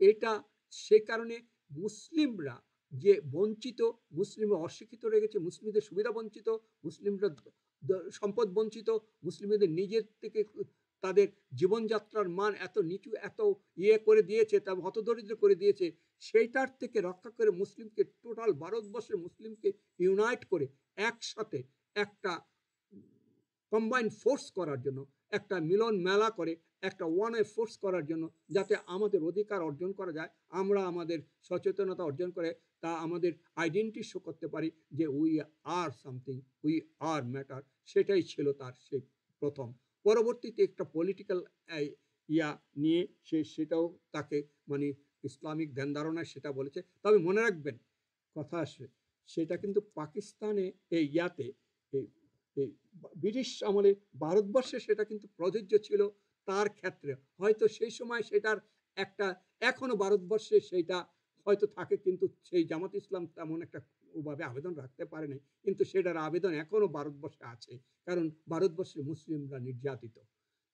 এটা সে কারণে মুসলিমরা যে বঞ্চিত, মুসলিমরা অশিক্ষিত রয়ে গেছে, মুসলিমদের সুবিধা বঞ্চিত, মুসলিমরা সম্পদ বঞ্চিত, মুসলিমদের নিজের থেকে তাদের জীবনযাত্রার মান এত নিচু, এত করে দিয়েছে, তা হতদরিদ্র করে দিয়েছে। সেইটার থেকে রক্ষা করে মুসলিমকে, টোটাল ভারতবর্ষের মুসলিমকে ইউনাইট করে একসাথে একটা কম্বাইন্ড ফোর্স করার জন্য, একটা মিলন মেলা করে একটা ওয়ানে ফোর্স করার জন্য, যাতে আমাদের অধিকার অর্জন করা যায়, আমরা আমাদের সচেতনতা অর্জন করে তা আমাদের আইডেন্টিটি শো করতে পারি যে we are something, we are matter. সেটাই ছিল তার সেই প্রথম। পরবর্তীতে একটা পলিটিক্যাল নিয়ে সেটাও তাকে মানে ইসলামিক ধ্যান ধারণায় সেটা বলেছে। তবে মনে রাখবেন, কথা আসবে, সেটা কিন্তু পাকিস্তানে এই এই ব্রিটিশ আমলে ভারতবর্ষে সেটা কিন্তু প্রযোজ্য ছিল তার ক্ষেত্রে। হয়তো সেই সময় সেটার একটা এখনো ভারতবর্ষে সেইটা হয়তো থাকে, কিন্তু সেই জামাত ইসলাম তেমন একটা ওভাবে আবেদন রাখতে পারে নাই, কিন্তু সেটার আবেদন এখনো ভারতবর্ষে আছে। কারণ ভারতবর্ষে মুসলিমরা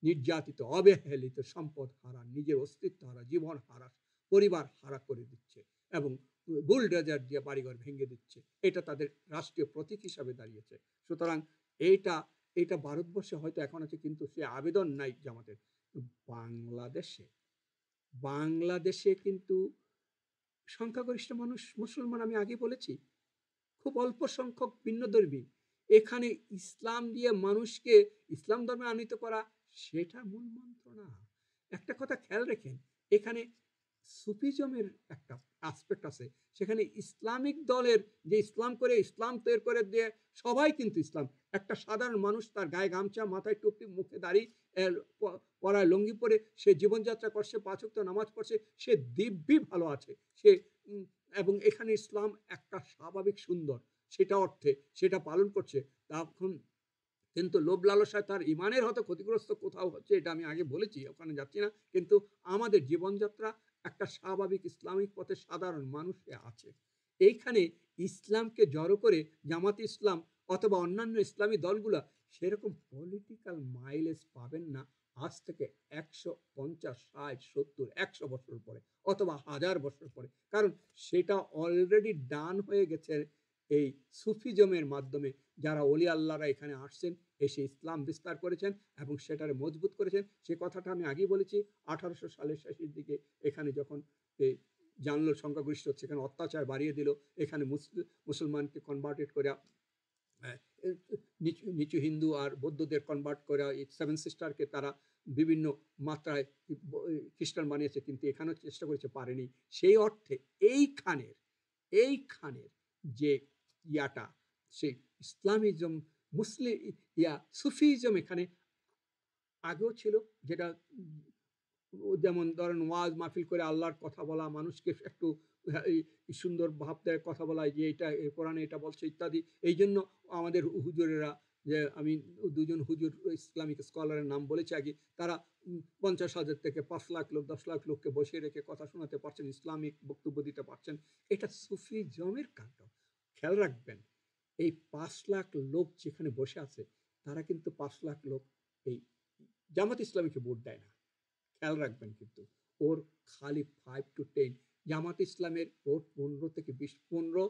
নির্যাতিত, অবহেলিত, সম্পদ হারা, নিজের অস্তিত্ব হারা, জীবন হারা, পরিবার হারা করে দিচ্ছে এবং বুলডোজার দিয়ে বাড়িঘর ভেঙে দিচ্ছে। এটা তাদের রাষ্ট্রীয় প্রতীক হিসাবে দাঁড়িয়েছে। সুতরাং এটা ভারতবর্ষে হয়তো এখন আছে, কিন্তু সে আবেদন নাই জামাতের। বাংলাদেশে কিন্তু সংখ্যাগরিষ্ঠ মানুষ মুসলমান, আমি আগে বলেছি, খুব অল্প সংখ্যক ভিন্নধর্মী। এখানে ইসলাম দিয়ে মানুষকে ইসলাম ধর্মে আনিত করা সেটা মূল মন্ত্র না। একটা কথা খেয়াল রেখেন, এখানে সুফিজমের একটা অ্যাসপেক্ট আছে। সেখানে ইসলামিক দলের যে ইসলাম করে, ইসলাম তৈরি করে দিয়ে সবাই কিন্তু ইসলাম। একটা সাধারণ মানুষ তার গায়ে গামছা, মাথায় টুপি, মুখে দাড়ি, পরায় লুঙ্গি পরে সে জীবনযাত্রা করছে, 5 ওয়াক্ত নামাজ পড়ছে, সে দিব্যি ভালো আছে। সে এবং এখানে ইসলাম একটা স্বাভাবিক সুন্দর, সেটা অর্থে সেটা পালন করছে। তখন কিন্তু লোভ লালসায় তার ইমানের হয়তো ক্ষতিগ্রস্ত কোথাও হচ্ছে, এটা আমি আগে বলেছি, ওখানে যাচ্ছি না। কিন্তু আমাদের জীবনযাত্রা একটা স্বাভাবিক ইসলামিক পথে সাধারণ মানুষে আছে। এইখানে ইসলামকে জড়ো করে জামাত ইসলাম অথবা অন্যান্য ইসলামী দলগুলা সেরকম পলিটিক্যাল মাইলেজ পাবেন না আজ থেকে 150, 60, 70, 100 বছর পরে অথবা 1000 বছর পরে। কারণ সেটা অলরেডি ডান হয়ে গেছে এই সুফিজমের মাধ্যমে। যারা অলি আল্লাহরা এখানে আসছেন, এসে ইসলাম বিস্তার করেছেন এবং সেটারে মজবুত করেছেন। সে কথাটা আমি আগেই বলেছি। 1800 সালের শেষের দিকে এখানে যখন এই জানলো সংখ্যাগরিষ্ঠ, সেখানে অত্যাচার বাড়িয়ে দিল। এখানে মুসলমানকে কনভার্টেড করে নিচু হিন্দু আর বৌদ্ধদের কনভার্ট করে সেভেন সিস্টারকে তারা বিভিন্ন মাত্রায় খ্রিস্টান বানিয়েছে, কিন্তু এখানেও চেষ্টা করেছে, পারেনি। সেই অর্থে এইখানের যে সেই ইসলামিজম, মুসলিম সুফিজম এখানে আগেও ছিল, যেটা যেমন ধরেন ওয়াজ মাহফিল করে আল্লাহর কথা বলা, মানুষকে একটু সুন্দর ভাবতে কথা বলা, যে এটা কোরআনে এটা বলছে ইত্যাদি। এই জন্য আমাদের হুজুরেরা, যে আমি 2 জন হুজুর ইসলামিক স্কলারের নাম বলেছি আগে, তারা 50,000 থেকে 5 লাখ লোক, 10 লাখ লোককে বসিয়ে রেখে কথা শোনাতে পারছেন, ইসলামিক বক্তব্য দিতে পারছেন। এটা সুফিজমের কাণ্ড। খেয়াল রাখবেন, এই 5 লাখ লোক যেখানে বসে আছে, তারা কিন্তু 5 লাখ লোক এই জামাত ইসলামীকে ভোট দেয় না। খেয়াল রাখবেন, কিন্তু ওর খালি 5 to 10, জামাত ইসলামের ভোট 15 থেকে 20, 12,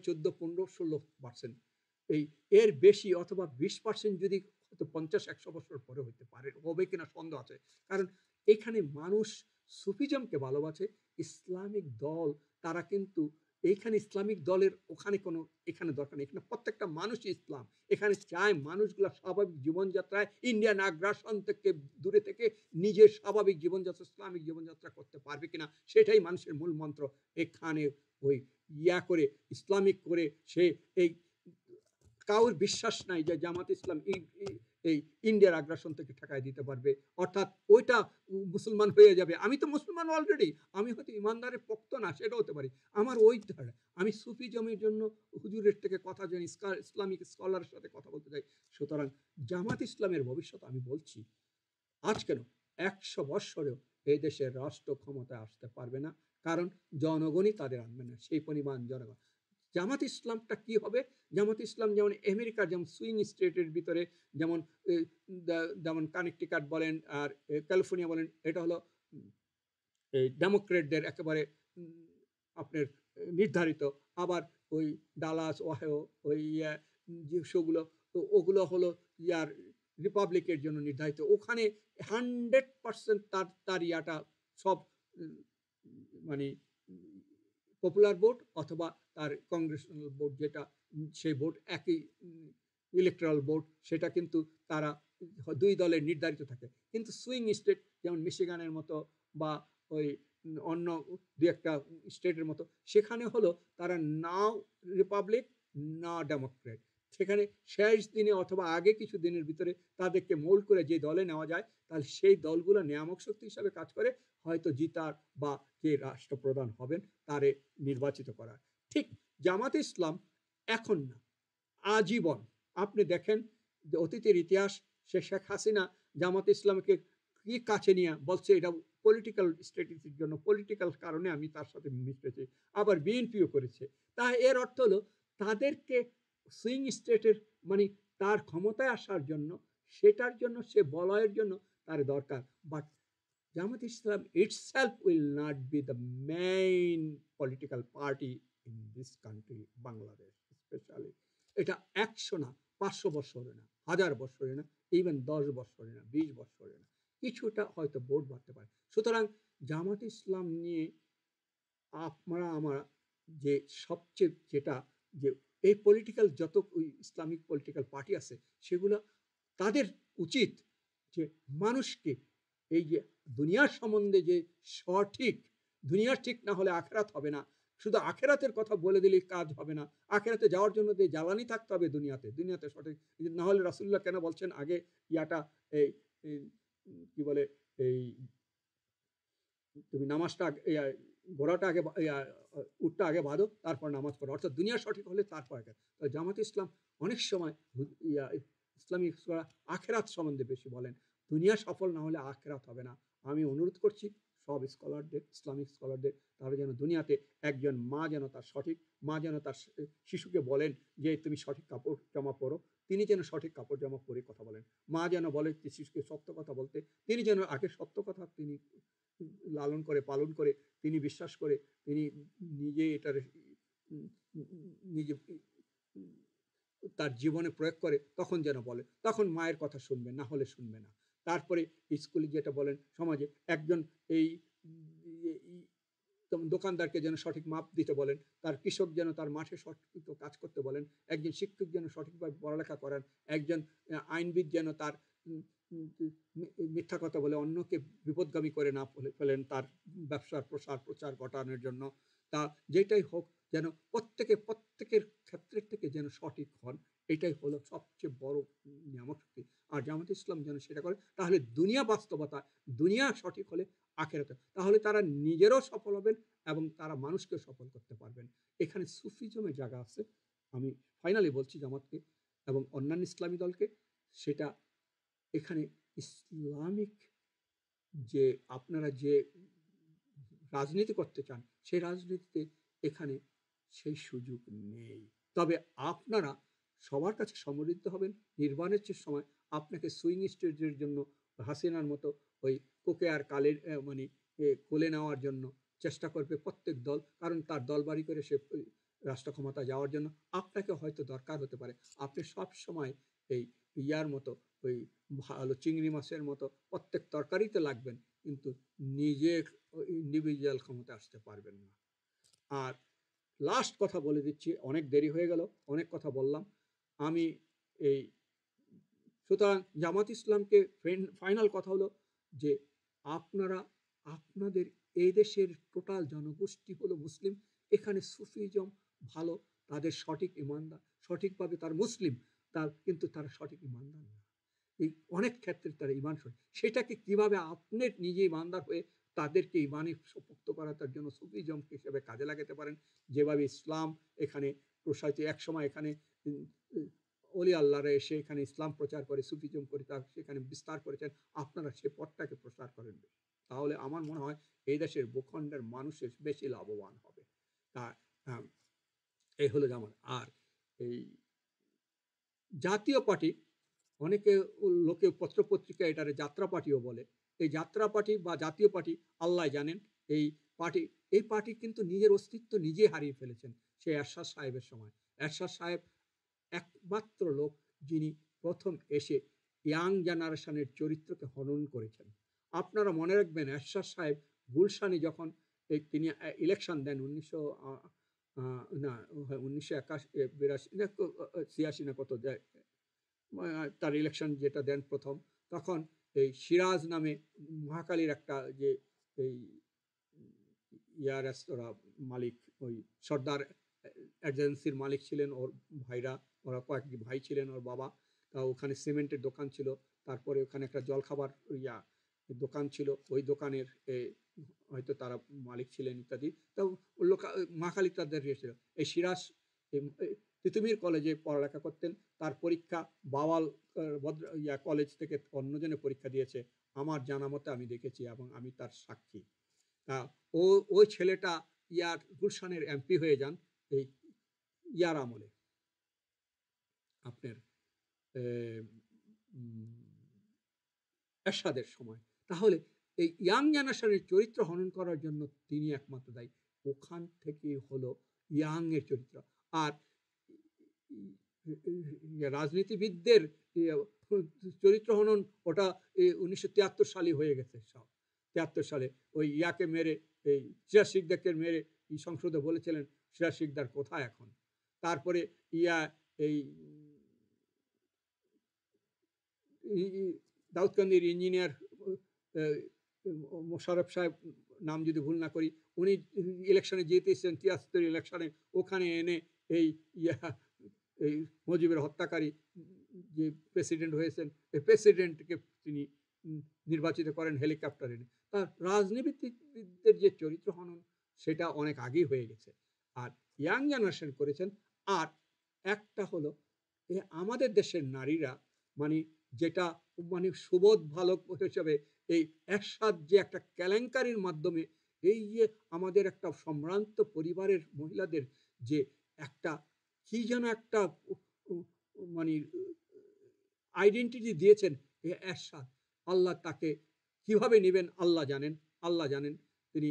14, 15, 16%। এর বেশি অথবা 20% যদি হয়তো 50-100 বছর পরে হইতে পারে, হবে কিনা সন্দেহ আছে। কারণ এখানে মানুষ সুফিজমকে ভালোবাসে। ইসলামিক দল তারা কিন্তু এইখানে ইসলামিক দলের ওখানে কোনো এখানে দরকার নেই। এখানে প্রত্যেকটা মানুষই ইসলাম। এখানে চায় মানুষগুলা স্বাভাবিক জীবনযাত্রায় ইন্ডিয়ান আগ্রাসন থেকে দূরে থেকে নিজের স্বাভাবিক জীবনযাত্রা, ইসলামিক জীবনযাত্রা করতে পারবে কিনা সেটাই মানুষের মূল মন্ত্র। এখানে ওই করে ইসলামিক করে সে এই কাউর বিশ্বাস নাই যে জামাত ইসলাম এই ইন্ডিয়ার আগ্রাসন থেকে ঠেকায় দিতে পারবে, অর্থাৎ ওইটা মুসলমান হয়ে যাবে। আমি তো মুসলমান অলরেডি, আমি হয়তো ইমানদারের পক্ষ না সেটা হতে পারি, আমার ওই ধারা। আমি সুফিজমের জন্য হুজুরের থেকে কথা জানি, ইসলামিক স্কলারের সাথে কথা বলতে চাই। সুতরাং জামাত ইসলামের ভবিষ্যৎ আমি বলছি আজ কেন 100 বৎসরেও এই দেশের রাষ্ট্র ক্ষমতায় আসতে পারবে না, কারণ জনগণই তাদের আনবে না, সেই পরিমাণ জনগণ। জামাত ইসলামটা কি হবে? জামাত ইসলাম যেমন আমেরিকার যেমন সুইং স্টেটের ভিতরে যেমন যেমন কানেকটিকাট বলেন আর ক্যালিফোর্নিয়া বলেন, এটা হলো এই ডেমোক্রেটদের একেবারে আপনার নির্ধারিত। আবার ওই ডালাস ওহাইও ওই যে শোগুলো, তো ওগুলো হলো ইয়ার রিপাবলিকের জন্য নির্ধারিত। ওখানে 100% তার ইয়াটা সব মানে পপুলার ভোট অথবা তার কংগ্রেশনাল ভোট, যেটা সেই ভোট একই ইলেকট্রাল ভোট, সেটা কিন্তু তারা দুই দলের নির্ধারিত থাকে। কিন্তু সুইং স্টেট যেমন মিশিগানের মতো বা ওই অন্য দু একটা স্টেটের মতো, সেখানে হলো তারা নাও রিপাবলিক না ডেমোক্রেট। সেখানে শেষ দিনে অথবা আগে কিছু দিনের ভিতরে তাদেরকে মোল্ড করে যে দলে নেওয়া যায়, তাহলে সেই দলগুলো নিয়ামক শক্তি হিসাবে কাজ করে হয়তো জিতার বা কে রাষ্ট্রপ্রধান হবেন তারে নির্বাচিত করার। ঠিক জামাত ইসলাম এখন না, আজীবন আপনি দেখেন যে অতীতের ইতিহাস, সে শেখ হাসিনা জামাত ইসলামকে কি কাছে নিয়ে বলছে এটা পলিটিক্যাল স্ট্র্যাটেজির জন্য, পলিটিক্যাল কারণে আমি তার সাথে মিশেছি। আবার বিএনপিও করেছে। তা এর অর্থ হলো তাদেরকে সুইং স্টেটের মানে তার ক্ষমতায় আসার জন্য, সেটার জন্য সে বলয়ের জন্য তার দরকার। But Jamaat Islam itself will not be the main political party in this country, Bangladesh specially. এটা 100 না, 500 বছরে না, 1000 বছরে না, ইভেন 10 বছরে না, 20 বছরে না, কিছুটা হয়তো ভোট বাড়তে পারে। সুতরাং জামাত ইসলাম নিয়ে আমরা যে সবচেয়ে যেটা যে এই পলিটিক্যাল যত ইসলামিক পলিটিক্যাল পার্টি আছে সেগুলো তাদের উচিত যে মানুষকে এই যে দুনিয়ার সম্বন্ধে যে সঠিক, দুনিয়া ঠিক না হলে আখেরাত হবে না, শুধু আখেরাতের কথা বলে দিলে কাজ হবে না, আখেরাতে যাওয়ার জন্য যে জ্বালানি থাকতে হবে দুনিয়াতে সঠিক না হলে রাসূলুল্লাহ কেন বলছেন আগে ইয়াটা এই কি বলে এই তুমি নামাজটা ঘোড়াটা আগে উটটা আগে বাঁধো তারপর নামাজ পড়ো, অর্থাৎ দুনিয়া সঠিক হলে তারপর আগে। জামাত ইসলাম অনেক সময় ইসলামিক আখেরাত সম্বন্ধে বেশি বলেন, দুনিয়া সফল না হলে আখেরাত হবে না। আমি অনুরোধ করছি সব স্কলারদের, ইসলামিক স্কলারদের, তারা যেন দুনিয়াতে একজন মা যেন তার সঠিক মা যেন তার শিশুকে বলেন যে তুমি সঠিক কাপড় জামা পরো, তিনি যেন সঠিক কাপড় জামা পরে কথা বলেন। মা যেন বলে শিশুকে সত্য কথা বলতে, তিনি যেন আগে সত্য কথা তিনি লালন করে পালন করে, তিনি বিশ্বাস করে, তিনি নিজে এটার নিজে তার জীবনে প্রয়োগ করে, তখন যেন বলে, তখন মায়ের কথা শুনবে, না হলে শুনবে না। তারপরে স্কুলে যেটা বলেন সমাজে একজন এই দোকানদারকে যেন সঠিক মাপ দিতে বলেন, তার কৃষক যেন তার মাঠে সঠিক কাজ করতে বলেন, একজন শিক্ষক যেন সঠিকভাবে পড়ালেখা করান, একজন আইনবিদ যেন তার মিথ্যা কথা বলে অন্যকে বিপদগামী করে না ফেলেন তার ব্যবসার প্রচার ঘটানোর জন্য। তা যেটাই হোক যেন প্রত্যেকের ক্ষেত্রের থেকে যেন সঠিক হন, এটাই হলো সবচেয়ে বড় নিয়ামক শক্তি। আর জামাত ইসলাম যেন সেটা করে, তাহলে দুনিয়া বাস্তবতা, দুনিয়া সঠিক হলে আখেরাতে, তাহলে তারা নিজেরও সফল হবেন এবং তারা মানুষকে সফল করতে পারবেন। এখানে সুফিজমের জায়গা আছে। আমি ফাইনালি বলছি জামাতকে এবং অন্যান্য ইসলামী দলকে, সেটা এখানে ইসলামিক যে আপনারা যে রাজনীতি করতে চান সেই রাজনীতিতে এখানে সেই সুযোগ নেই। তবে আপনারা সবার কাছে সমৃদ্ধ হবেন। নির্বাচনের সময় আপনাকে সুইং স্টেটের জন্য হাসিনার মতো ওই কোকে আর কালের মানে কোলে নেওয়ার জন্য চেষ্টা করবে প্রত্যেক দল, কারণ তার দল বাড়ি করে সে রাষ্ট্র ক্ষমতা যাওয়ার জন্য আপনাকে হয়তো দরকার হতে পারে। আপনি সব সময় এই ইয়ার মতো ওই ভালো চিংড়ি মাছের মতো প্রত্যেক তরকারিতে লাগবেন, কিন্তু নিজের ইন্ডিভিজুয়াল ক্ষমতা আসতে পারবেন না। আর লাস্ট কথা বলে দিচ্ছি, অনেক দেরি হয়ে গেল, অনেক কথা বললাম আমি। এই সুতরাং জামাত ইসলামকে ফাইনাল কথা হলো যে আপনারা আপনাদের এই দেশের টোটাল জনগোষ্ঠী হলো মুসলিম, এখানে সুফিজম ভালো, তাদের সঠিক ইমানদার, সঠিকভাবে তার মুসলিম, তার কিন্তু তারা সঠিক ইমানদার না। এই অনেক ক্ষেত্রে তারা ইমান সঠিক, সেটাকে কিভাবে আপনি নিজে ইমানদার হয়ে তাদেরকে ইমানে শক্ত করার জন্য সুফিজম হিসেবে কাজে লাগাতে পারেন, যেভাবে ইসলাম এখানে প্রসারিত, একসময় এখানে অলি আল্লাহরা এসে এখানে ইসলাম প্রচার করে, সুফিজম করে তা সেখানে বিস্তার করেছেন, আপনারা সে পথটাকে প্রসার করেন, তাহলে আমার মনে হয় এই দেশের ভূখণ্ডের মানুষের বেশি লাভবান হবে। তা এই হলো যেমন। আর এই জাতীয় পার্টি, অনেকে লোকে পত্রপত্রিকা এটারে যাত্রা পার্টিও বলে, এই যাত্রা পার্টি বা জাতীয় পার্টি আল্লাহ জানেন, এই পার্টি এই পার্টি কিন্তু নিজের অস্তিত্ব নিজে হারিয়ে ফেলেছেন সে এরশাদ সাহেবের সময়। এরশাদ সাহেব একমাত্র লোক যিনি প্রথম এসে ইয়াং জেনারেশনের চরিত্রকে হনন করেছেন। আপনারা মনে রাখবেন, এরশাদ সাহেব গুলশানে যখন তিনি ইলেকশন দেন 1982 না কত দেয়, তার ইলেকশন যেটা দেন প্রথম, তখন এই সিরাজ নামে মহাকালীর একটা যে এই রেস্তোরাঁ মালিক, ওই সর্দার এজেন্সির মালিক ছিলেন ওর ভাইরা, ওরা কয়েকটি ভাই ছিলেন, ওর বাবা, তা ওখানে সিমেন্টের দোকান ছিল, তারপরে ওখানে একটা জলখাবার দোকান ছিল, ওই দোকানের হয়তো তারা মালিক ছিলেন ইত্যাদি। তো মহাকালী তাদের ছিল। এই সিরাজ তিতুমির কলেজে পড়ালেখা করতেন, তার পরীক্ষা বাওয়াল কলেজ থেকে অন্যজনে পরীক্ষা দিয়েছে আমার জানা মতে, আমি দেখেছি এবং আমি তার সাক্ষী। ওই ছেলেটা গুলশানের এমপি হয়ে যান এই আমলে, আপনার এরশাদের সময়। তাহলে এই ইয়াং জেনারেশনের চরিত্র হনন করার জন্য তিনি একমাত্র দায়ী। ওখান থেকে হলো ইয়াং এর চরিত্র। আর রাজনীতিবিদদের চরিত্র হনন ওটা 1973 সালে হয়ে গেছে, সব 73 সালে ওই ইয়াকে মেরে, এই সিরাজ শিকদারকে মেরে সংসদে বলেছিলেন সিরাজ শিকদার কোথায় এখন। তারপরে এই দাউদকান্দির ইঞ্জিনিয়ার মোশাররফ সাহেব, নাম যদি ভুল না করি, উনি ইলেকশনে জিতেছেন 73 ইলেকশনে, ওখানে এনে এই এই মুজিবের হত্যাকারী যে প্রেসিডেন্ট হয়েছেন, এই প্রেসিডেন্টকে তিনি নির্বাচিত করেন হেলিকপ্টার এনে। তার রাজনীতিবিদদের যে চরিত্র হনন সেটা অনেক আগেই হয়ে গেছে, আর ইয়াং জেনারেশন করেছেন। আর একটা হলো আমাদের দেশের নারীরা, মানে যেটা মানে সুবোধ ভালো হিসেবে এই এরশাদ যে একটা কেলেঙ্কারির মাধ্যমে এই যে আমাদের একটা সম্ভ্রান্ত পরিবারের মহিলাদের যে একটা কি যেন একটা মানে আইডেন্টিটি দিয়েছেন এরশাদ, আল্লাহ তাকে কিভাবে নেবেন আল্লাহ জানেন, আল্লাহ জানেন তিনি,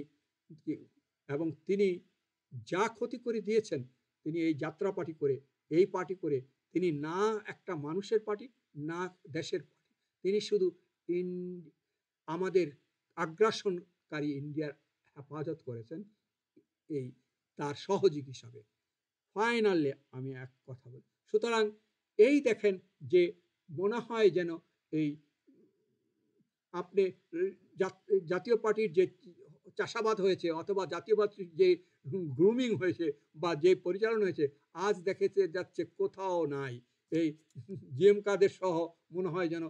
এবং তিনি যা ক্ষতি করে দিয়েছেন, তিনি এই যাত্রা পার্টি করে, এই পার্টি করে, তিনি না একটা মানুষের পার্টি না দেশের পার্টি, তিনি শুধু আমাদের আগ্রাসনকারী ইন্ডিয়ার হেফাজত করেছেন এই তার সহযোগী হিসাবে। ফাইনালি আমি এক কথা বলি, সুতরাং এই দেখেন যে মনে হয় যেন এই আপনি জাতীয় পার্টির যে চাষাবাদ হয়েছে অথবা জাতীয় পার্টির যে গ্রুমিং হয়েছে বা যে পরিচালনা হয়েছে, আজ দেখেছে যাচ্ছে কোথাও নাই। এই জিএম কাদের সহ মনে হয় যেন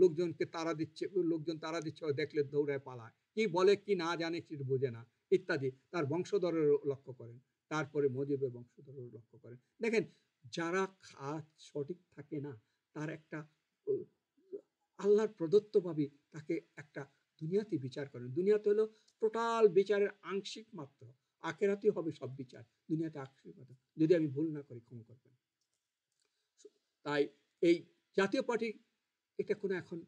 লোকজনকে তাড়া দিচ্ছে, লোকজন তাড়া দিচ্ছে, দেখলে দৌড়ায় পালায়, কি বলে কি না জানে কিছু বোঝে না ইত্যাদি। তার বংশধরের লক্ষ্য করেন, তারপরে মুজিবের বংশধরের লক্ষ্য করেন। দেখেন যারা খাত সঠিক থাকে না, তার একটা আল্লাহর প্রদত্তভাবে তাকে একটা দুনিয়াতে বিচার করেন। দুনিয়াতে হলো টোটাল বিচারের আংশিক মাত্র, আখেরাতে হবে সব বিচার, দুনিয়াতে আংশিক মাত্র, যদি আমি ভুল না করি ক্ষমা করবেন। তাই এই জাতীয় পার্টি এটা কোনো এখন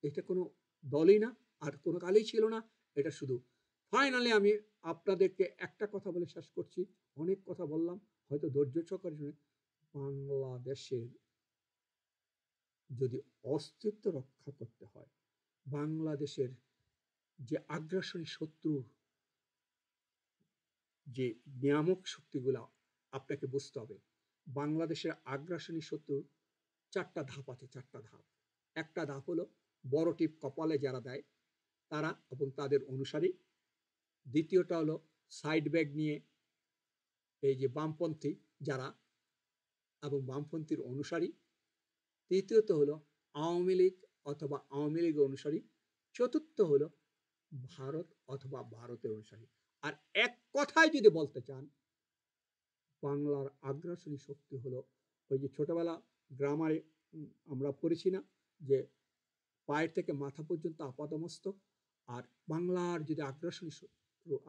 এটা কোনো দলই না, আর কোনো কালেই ছিল না, এটা শুধু। ফাইনালি আমি আপনাদেরকে একটা কথা বলে শেষ করছি, অনেক কথা বললাম, হয়তো ধৈর্য সহকারে শুনে। বাংলাদেশের যদি অস্তিত্ব রক্ষা করতে হয়, বাংলাদেশের যে আগ্রাসনী শত্রুর যে নিয়ামক শক্তিগুলা আপনাকে বুঝতে হবে। বাংলাদেশের আগ্রাসনী শত্রুর ৪টা ধাপ আছে, ৪টা ধাপ। একটা ধাপ হলো বড় টিপ কপালে যারা দেয় তারা এবং তাদের অনুসারী। দ্বিতীয়টা হলো সাইড ব্যাগ নিয়ে এই যে বামপন্থী যারা এবং বামপন্থীর অনুসারী। তৃতীয়ত হলো আওয়ামী লীগ অথবা আওয়ামী লীগের অনুসারী। চতুর্থ হলো ভারত অথবা ভারতের অনুসারী। আর এক কথায় যদি বলতে চান, বাংলার আগ্রাসনী শক্তি হলো ওই যে ছোটবেলা গ্রামারে আমরা পড়েছি না যে পায়ের থেকে মাথা পর্যন্ত আপাদমস্তক। আর বাংলার যদি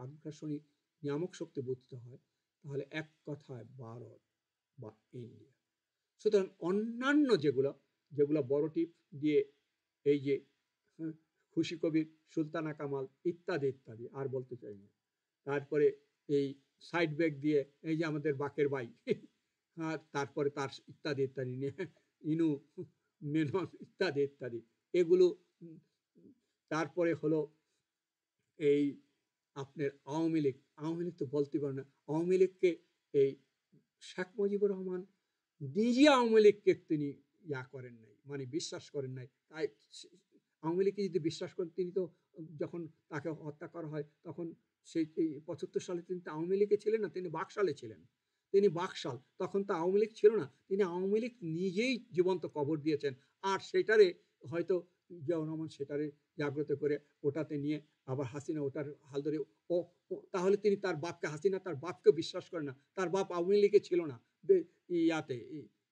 আগ্রাসনী নিয়ামক শক্তি বুঝতে হয় তাহলে এক কথায় ভারত বা ইন্ডিয়া। সুতরাং অন্যান্য যেগুলো বড় টিপ দিয়ে এই যে খুশি কবির, সুলতানা কামাল ইত্যাদি ইত্যাদি আর বলতে চাই না। তারপরে এই সাইড ব্যাগ দিয়ে এই যে আমাদের বাকের বাই আর তারপরে তার ইত্যাদি ইত্যাদি ইনু মেনন ইত্যাদি ইত্যাদি এগুলো। তারপরে হলো এই আপনার আওয়ামী লীগ তো বলতে পারে না। আওয়ামী লীগকে এই শেখ মুজিবুর রহমান নিজে আওয়ামী লীগকে তিনি করেন নাই, মানে বিশ্বাস করেন নাই। তাই আওয়ামী লীগকে যদি বিশ্বাস করেন, তিনি তো যখন তাকে হত্যা করা হয় তখন সেই ৭৫ সালে তিনি তো আওয়ামী লীগে ছিলেন না, তিনি বাকশালে ছিলেন। তিনি বাকশাল, তখন তো আওয়ামী লীগ ছিল না। তিনি আওয়ামী লীগ নিজেই জীবন্ত কবর দিয়েছেন। আর সেটারে হয়তো জিয়াউর রহমান সেটারে জাগ্রত করে ওটাতে নিয়ে আবার হাসিনা ওটার হাল ধরে ও তাহলে তিনি তার বাপকে, হাসিনা তার বাপকে বিশ্বাস করে না। তার বাপ আওয়ামী লীগে ছিল না,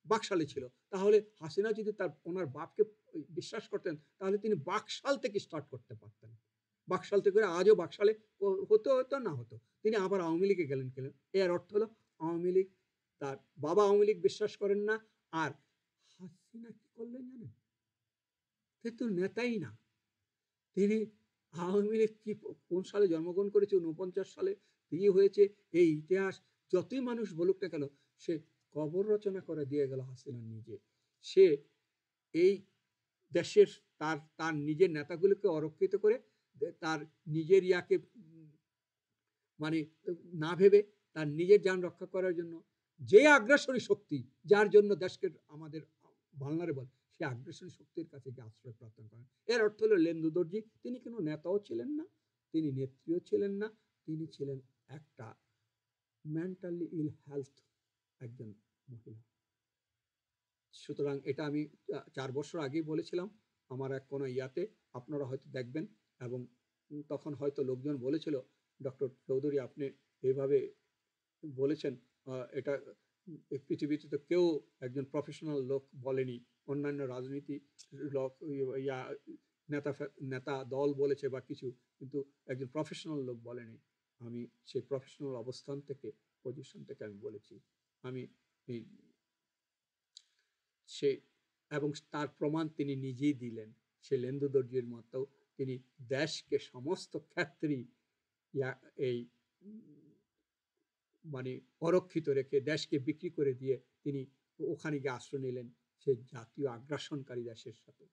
বাকশালে ছিল। তাহলে হাসিনা যদি ওনার বাপকে বিশ্বাস করতেন তাহলে তিনি বাকশাল থেকে স্টার্ট করতে পারতেন। বাকশাল থেকে আজও বাকশালে হতো না হতো, তিনি আবার আওয়ামী লীগে গেলেন। এর অর্থ হলো আওয়ামী লীগ, তার বাবা আওয়ামী লীগ বিশ্বাস করেন না। আর হাসিনা কি করলেন জানেন? কিন্তু নেতাই না তিনি। আওয়ামী লীগ কি কোন সালে জন্মগ্রহণ করেছে? ৪৯ সালে বিয়ে হয়েছে। এই ইতিহাস যতই মানুষ বলুক না কেন, সে কবর রচনা করে দিয়ে গেল হাসিনা নিজে। সে এই দেশের তার নিজের নেতাগুলোকে অরক্ষিত করে, তার নিজের মানে না ভেবে তার নিজের যান রক্ষা করার জন্য যে আগ্রাসনী শক্তি, যার জন্য দেশকে আমাদের ভালনারেবল, সে আগ্রাসনী শক্তির কাছে গিয়ে আশ্রয় প্রার্থনা করেন। এর অর্থ হলো লেন্দু দর্জি তিনি কোনো নেতাও ছিলেন না, তিনি নেত্রীও ছিলেন না, তিনি ছিলেন একটা মেন্টালি ইল হেলথ একজন মহিলা। সুতরাং এটা আমি 4 বছর আগেই বলেছিলাম আমার এক কোনো আপনারা হয়তো দেখবেন। এবং তখন হয়তো লোকজন বলেছিল, ডক্টর চৌধুরী আপনি এইভাবে বলেছেন, এটা পৃথিবীতে তো কেউ একজন প্রফেশনাল লোক বলেনি। অন্যান্য রাজনীতি লোক নেতা দল বলেছে বা কিছু, কিন্তু একজন প্রফেশনাল লোক বলেনি। আমি সেই প্রফেশনাল অবস্থান থেকে, পজিশন থেকে আমি বলেছি। আমি এই সে এবং তার প্রমাণ তিনি নিজেই দিলেন। সে লেন্দু দর্জির মতো তিনি দেশকে সমস্ত ক্ষেত্রেই এই মানে অরক্ষিত রেখে দেশকে বিক্রি করে দিয়ে তিনি ওখানে গিয়ে আশ্রয় নিলেন সেই জাতীয় আগ্রাসনকারী দেশের সাথে।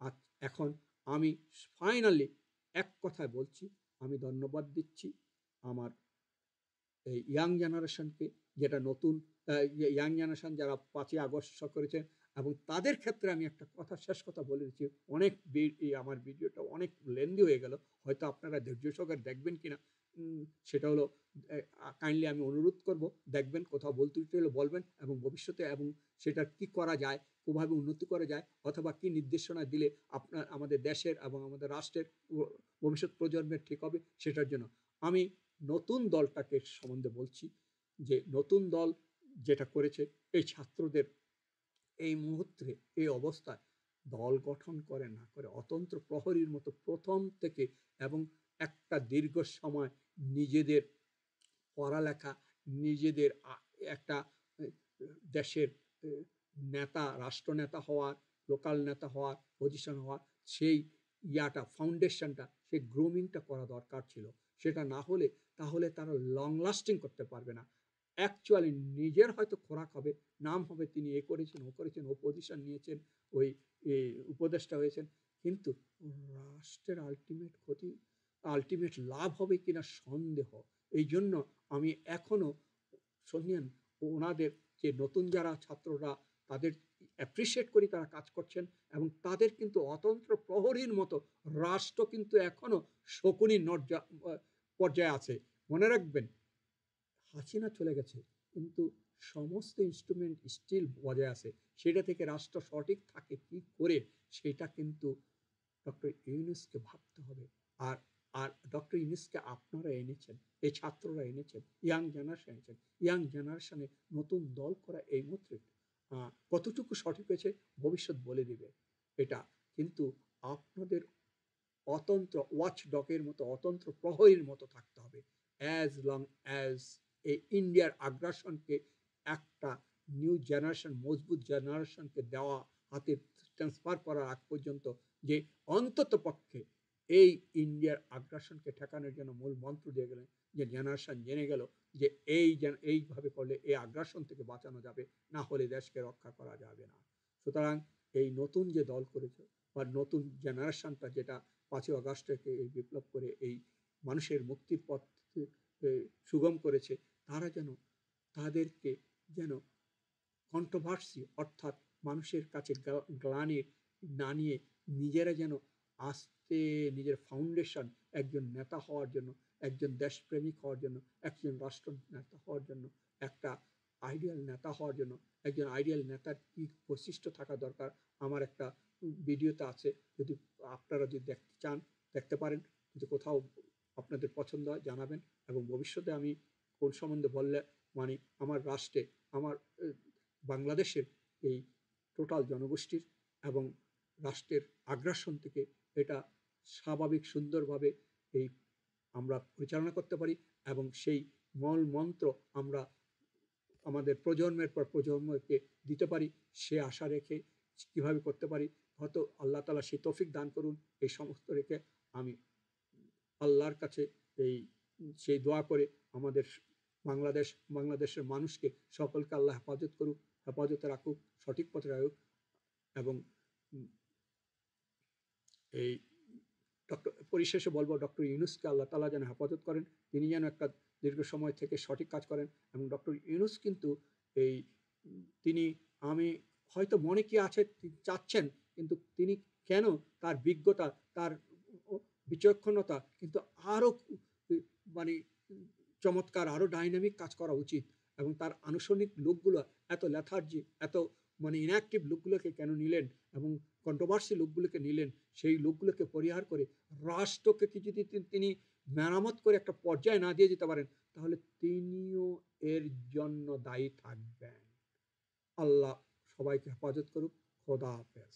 আর এখন আমি ফাইনালি এক কথায় বলছি, আমি ধন্যবাদ দিচ্ছি আমার এই ইয়াং জেনারেশনকে, যেটা নতুন ইয়াং জেনারেশন যারা 5ই আগস্ট করেছেন। এবং তাদের ক্ষেত্রে আমি একটা কথা, শেষ কথা বলে দিচ্ছি। অনেক আমার ভিডিওটা অনেক লেন্দি হয়ে গেল, হয়তো আপনারা ধৈর্য সহকারে দেখবেন কিনা সেটা হলো কাইন্ডলি আমি অনুরোধ করব, দেখবেন, কোথাও বলতে হলে বলবেন, এবং ভবিষ্যতে এবং সেটা কি করা যায়, কিভাবে উন্নতি করা যায়, অথবা কি নির্দেশনা দিলে আমাদের দেশের এবং আমাদের রাষ্ট্রের ভবিষ্যৎ প্রজন্মের ঠিক হবে, সেটার জন্য আমি নতুন দলটাকে সম্বন্ধে বলছি। যে নতুন দল যেটা করেছে, এই ছাত্রদের এই মুহূর্তে এই অবস্থায় দল গঠন করে না করে অতন্ত্র প্রহরীর মতো প্রথম থেকে এবং একটা দীর্ঘ সময় নিজেদের পড়ালেখা, নিজেদের একটা দেশের নেতা, রাষ্ট্রনেতা হওয়ার, লোকাল নেতা হওয়ার, পজিশন হওয়ার সেই ফাউন্ডেশনটা, সেই গ্রুমিংটা করা দরকার ছিল। সেটা না হলে তাহলে তারা লং লাস্টিং করতে পারবে না। অ্যাকচুয়ালি নিজের হয়তো খোরাক হবে, নাম হবে তিনি এ করেছেন, ও করেছেন, ও পজিশন নিয়েছেন, ওই উপদেষ্টা হয়েছেন, কিন্তু রাষ্ট্রের আলটিমেট ক্ষতি, আলটিমেট লাভ হবে কিনা সন্দেহ। এই জন্য আমি এখনো শুনিয়েন ওনাদের যে নতুন যারা ছাত্ররা তাদের অ্যাপ্রিসিয়েট করি, তারা কাজ করছেন এবং তাদের কিন্তু অতন্ত্র প্রহরীর মতো রাষ্ট্র কিন্তু এখনো শকুনি পর্যায়ে আছে। মনে রাখবেন, হাসিনা চলে গেছে কিন্তু সমস্ত ইনস্ট্রুমেন্ট স্টিল বজায় আছে। সেটা থেকে রাষ্ট্র সঠিক থাকে কি করে, সেটা কিন্তু ডক্টর ইউনূসকে ভাবতে হবে। আর আর ডক্টর ইউনূসকে আপনারা এনেছেন, এই ছাত্ররা এনেছেন, ইয়াং জেনারেশন এনেছেন। ইয়াং জেনারেশনে নতুন দল করা এই মুহূর্তে কতটুকু সঠিক হয়েছে ভবিষ্যৎ বলে দিবে এটা। কিন্তু আপনাদের অতন্ত্র ওয়াচ ডগের মতো, অতন্ত্র প্রহরীর মতো থাকতে হবে অ্যাজ লং অ্যাজ এই ইন্ডিয়ার আগ্রাসনকে একটা নিউ জেনারেশন, মজবুত জেনারেশনকে দেওয়া হাতে ট্রান্সফার করার আগ পর্যন্ত, যে অন্তত পক্ষে এই ইন্ডিয়ার আগ্রাসনকে ঠেকানোর জন্য মূল মন্ত্র দিয়ে গেলেন, যে জেনারেশন জেনে গেল যে এইভাবে করলে এই আগ্রাসন থেকে বাঁচানো যাবে, না হলে দেশকে রক্ষা করা যাবে না। সুতরাং এই নতুন যে দল করেছে বা নতুন জেনারেশনটা যেটা 5ই আগস্টকে এই বিপ্লব করে এই মানুষের মুক্তির পথ সুগম করেছে, তারা যেন তাদেরকে যেন কন্ট্রোভার্সি অর্থাৎ মানুষের কাছে গ্লানি না নিয়ে নিজেরা যেন আস্তে নিজের ফাউন্ডেশন, একজন নেতা হওয়ার জন্য, একজন দেশপ্রেমিক হওয়ার জন্য, একজন রাষ্ট্র নেতা হওয়ার জন্য, একটা আইডিয়াল নেতা হওয়ার জন্য, একজন আইডিয়াল নেতার কী বৈশিষ্ট্য থাকা দরকার আমার একটা ভিডিওতে আছে, যদি আপনারা যদি দেখতে চান দেখতে পারেন, যদি কোথাও আপনাদের পছন্দ হয় জানাবেন। এবং ভবিষ্যতে আমি কোন সম্বন্ধে বললে মানে আমার রাষ্ট্রে, আমার বাংলাদেশের এই টোটাল জনগোষ্ঠীর এবং রাষ্ট্রের আগ্রাসন থেকে এটা স্বাভাবিক সুন্দরভাবে এই আমরা পরিচালনা করতে পারি এবং সেই মূল মন্ত্র আমরা আমাদের প্রজন্মের পর প্রজন্মকে দিতে পারি, সে আশা রেখে কীভাবে করতে পারি হয়তো আল্লাহ তাআলা সেই তৌফিক দান করুন। এই সমস্ত রেখে আমি আল্লাহর কাছে এই সেই দোয়া করে আমাদের বাংলাদেশের মানুষকে সকলকে আল্লাহ হেফাজত করুক, হেফাজতে রাখুক, সঠিক পথে রাখুক। এবং এই পরিশেষে বলবো ডক্টর ইউনূসকে আল্লাহ তাআলা যেন হেফাজত করেন, তিনি যেন একটা দীর্ঘ সময় থেকে সঠিক কাজ করেন। এবং ডক্টর ইউনূস কিন্তু এই তিনি আমি হয়তো মনে কি আছে চাচ্ছেন, কিন্তু তিনি কেন তার বিজ্ঞতা, তার বিচক্ষণতা কিন্তু আরও মানে চমৎকার, আরও ডাইনামিক কাজ করা উচিত। এবং তার আনুষঙ্গিক লোকগুলো এত লেথার্জি, এত মানে ইনঅ্যাক্টিভ লোকগুলোকে কেন নিলেন এবং কন্ট্রোভার্সি লোকগুলোকে নিলেন, সেই লোকগুলোকে পরিহার করে রাষ্ট্রকে কি যদি তিনি মেরামত করে একটা পর্যায়ে না দিয়ে যেতে পারেন, তাহলে তিনিও এর জন্য দায়ী থাকবেন। আল্লাহ সবাইকে হেফাজত করুক। খোদা হাফেজ।